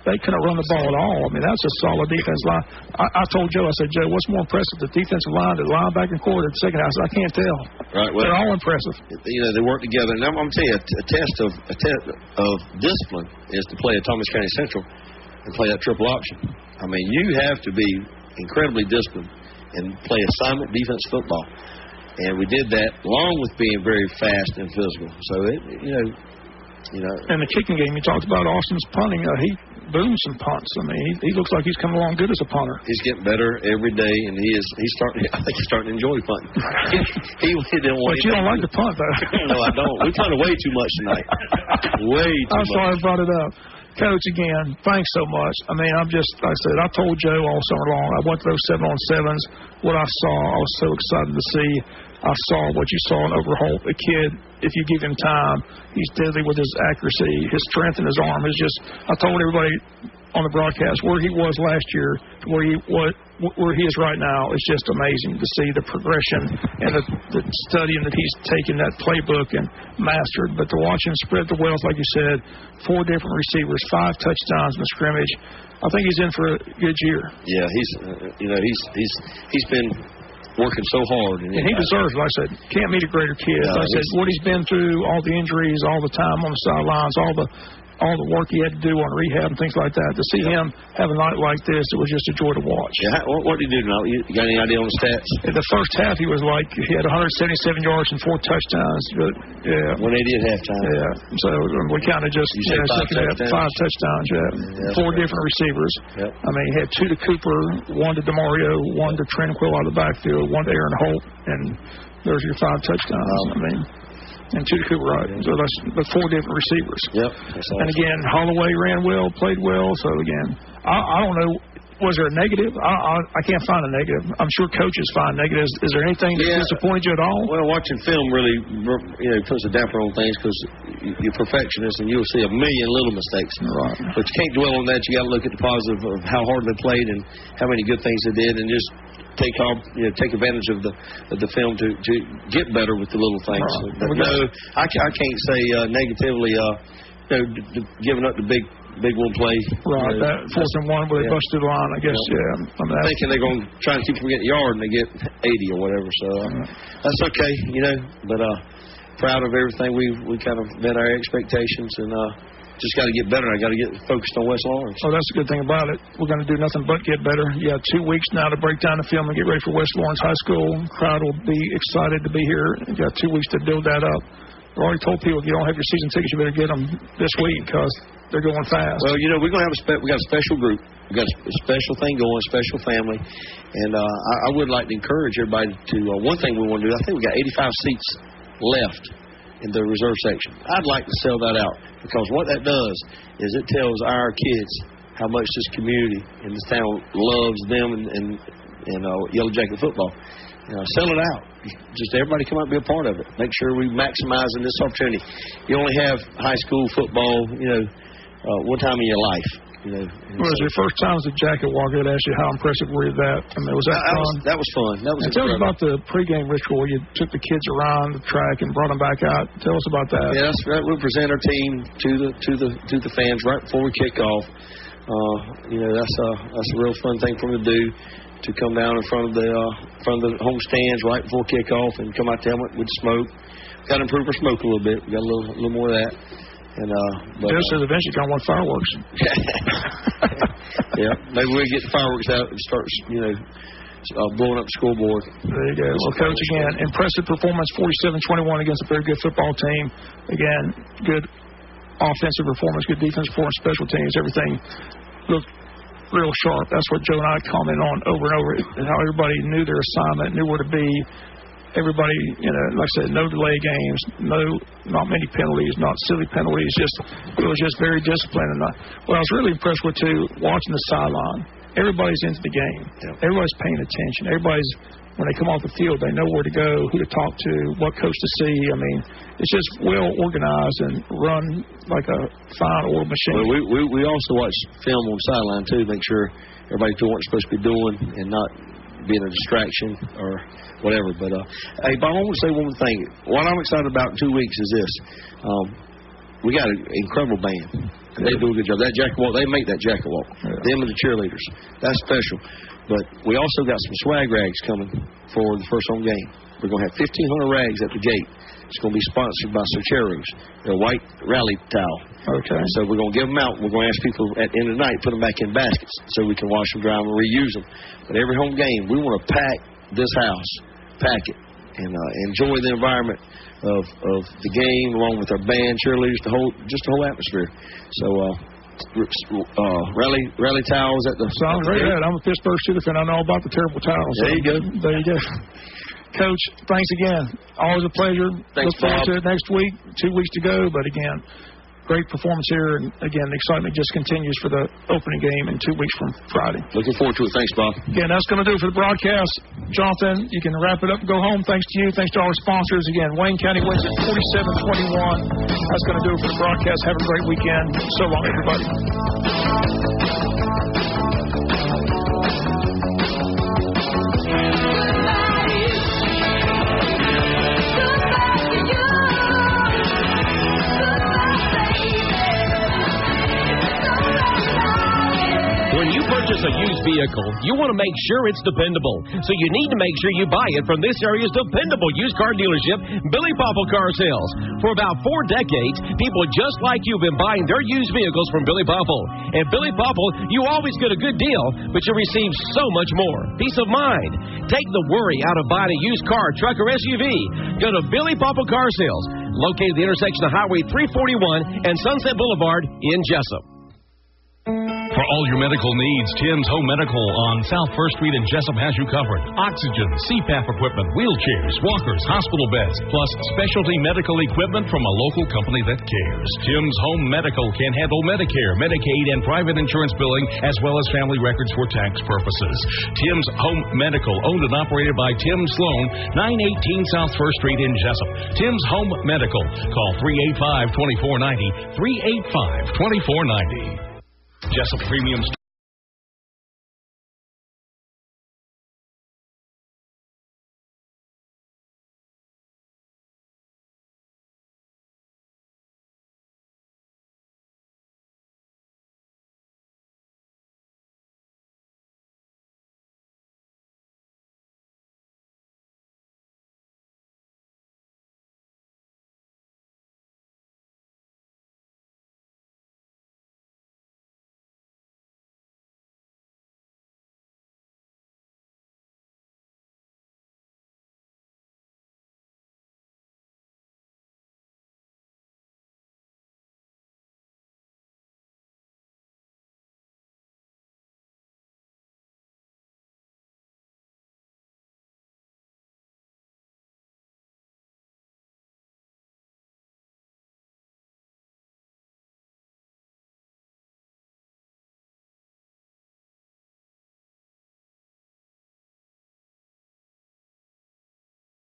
They couldn't run the ball at all. That's a solid defensive line. I told Joe, I said, Joe, what's more impressive, the defensive line, the linebacker core, the second half? I can't tell. Right. Well, they're all impressive. They work together. And I'm going to tell you, a test of discipline is to play at Thomas County Central and play that triple option. You have to be incredibly disciplined and play assignment defense football. And we did that along with being very fast and physical. So, And the kicking game, you talked about Austin's punting. He boomed some punts. He looks like he's coming along good as a punter. He's getting better every day, and he's starting. I think he's starting to enjoy punting. he didn't want. But you don't like to punt, though. No, I don't. We punted way too much tonight. Way too much. I'm sorry I brought it up. Coach, again, thanks so much. Like I said, I told Joe all summer long, I went to those 7-on-7s. What I saw, I was so excited to see. I saw what you saw in Overholt. A kid, if you give him time, he's deadly with his accuracy. His strength in his arm is just, I told everybody on the broadcast where he was last year to where he is right now is just amazing to see the progression and the studying that he's taken that playbook and mastered. But to watch him spread the wealth, like you said, 4 different receivers, 5 touchdowns in the scrimmage, I think he's in for a good year. Yeah, he's been working so hard. And he deserves it. Like I said, can't meet a greater kid. Like I said, what he's been through, all the injuries, all the time on the sidelines, all the work he had to do on rehab and things like that. To see him have a night like this, it was just a joy to watch. Yeah, what did he do tonight? You got any idea on the stats? In the first half, he had 177 yards and 4 touchdowns. But, 180 at halftime. Yeah. So we kind of just 5 touchdowns. Yeah. 4 different receivers. Yep. He had 2 to Cooper, 1 to DeMario, 1 to Tranquil out of the backfield, 1 to Aaron Holt, and there's your 5 touchdowns. And 2 to Cooper, right? So that's 4 different receivers. Yep. And again, Holloway ran well, played well. So again, I don't know. Was there a negative? I can't find a negative. I'm sure coaches find negatives. Is there anything that disappointed you at all? Well, watching film really, puts a damper on things because you're perfectionist and you'll see a million little mistakes. Right. But you can't dwell on that. You got to look at the positive of how hard they played and how many good things they did, and just take advantage of the film to get better with the little things. Right. No, I can't say negatively. Giving up the big one play. Right, that 4th and 1 where they busted the line. I guess. Thinking they're going to try and keep them getting a yard and they get 80 or whatever. So that's okay, But proud of everything. We kind of met our expectations and. Just got to get better. I got to get focused on West Lawrence. Oh, that's the good thing about it. We're going to do nothing but get better. You have 2 weeks now to break down the film and get ready for West Lawrence High School. The crowd will be excited to be here. You got 2 weeks to build that up. I already told people if you don't have your season tickets, you better get them this week because they're going fast. Well, we're going to have we got a special group. We got a special thing going, special family, and I would like to encourage everybody to. One thing we want to do. I think we got 85 seats left in the reserve section. I'd like to sell that out because what that does is it tells our kids how much this community in this town loves them and Yellow Jacket football. Sell it out. Just everybody come out and be a part of it. Make sure we maximizing this opportunity. You only have high school football, one time in your life. Well, it was your first time as a jacket walker. I'd ask you how impressive were you that? Was that fun? That was fun. That was tell us about the pregame ritual. You took the kids around the track and brought them back out. Tell us about that. Yeah, that's right. We present our team to the fans right before we kick off. That's a real fun thing for them to do. To come down in front of the home stands right before kickoff and come out to helmet with smoke. Got to improve our smoke a little bit. We got a little more of that. And Joe says eventually you're gonna want fireworks. Yeah, maybe we'll get the fireworks out and start blowing up the scoreboard. There you go. Well, Coach, again, impressive performance, 47-21 against a very good football team. Again, good offensive performance, good defense performance, special teams, everything looked real sharp. That's what Joe and I commented on over and over, how everybody knew their assignment, knew where to be. Everybody, like I said, no delay games, not many penalties, not silly penalties. It was just very disciplined. And what I was really impressed with too, watching the sideline, everybody's into the game. Yeah. Everybody's paying attention. Everybody's, when they come off the field, they know where to go, who to talk to, what coach to see. I mean, it's just well organized and run like a fine oil machine. Well, we also watch film on the sideline too, make sure everybody's doing what they're supposed to be doing and not being a distraction or whatever. But hey, Bob, I want to say one more thing. What I'm excited about in 2 weeks is this: we got an incredible band. And they do a good job. That jacket walk, they make that jacket walk. Yeah. Them and the cheerleaders, that's special. But we also got some swag rags coming for the first home game. We're going to have 1,500 rags at the gate. It's going to be sponsored by Socheros. They're a white rally towel. Okay. So we're going to give them out. We're going to ask people at the end of the night, put them back in baskets so we can wash them, dry them, and reuse them. But every home game, we want to pack this house, pack it, and enjoy the environment of the game along with our band, cheerleaders, the whole atmosphere. So rally towels at the. Sounds very good. I'm a Pittsburgh Steelers fan. I know about the terrible towels. There you go. There you go. Coach, thanks again. Always a pleasure. Thanks, Look forward to it next week. 2 weeks to go, but again, great performance here. And again, the excitement just continues for the opening game in 2 weeks from Friday. Looking forward to it. Thanks, Bob. Again, that's going to do it for the broadcast. Jonathan, you can wrap it up and go home. Thanks to you. Thanks to our sponsors. Again, Wayne County wins at 47-21. That's going to do it for the broadcast. Have a great weekend. So long, everybody. When you purchase a used vehicle, you want to make sure it's dependable. So you need to make sure you buy it from this area's dependable used car dealership, Billy Popple Car Sales. For about 4 decades, people just like you have been buying their used vehicles from Billy Popple. At Billy Popple, you always get a good deal, but you receive so much more. Peace of mind. Take the worry out of buying a used car, truck, or SUV. Go to Billy Popple Car Sales, located at the intersection of Highway 341 and Sunset Boulevard in Jessup. For all your medical needs, Tim's Home Medical on South 1st Street in Jessup has you covered. Oxygen, CPAP equipment, wheelchairs, walkers, hospital beds, plus specialty medical equipment from a local company that cares. Tim's Home Medical can handle Medicare, Medicaid, and private insurance billing, as well as family records for tax purposes. Tim's Home Medical, owned and operated by Tim Sloan, 918 South 1st Street in Jessup. Tim's Home Medical. Call 385-2490, 385-2490. Jessup Premium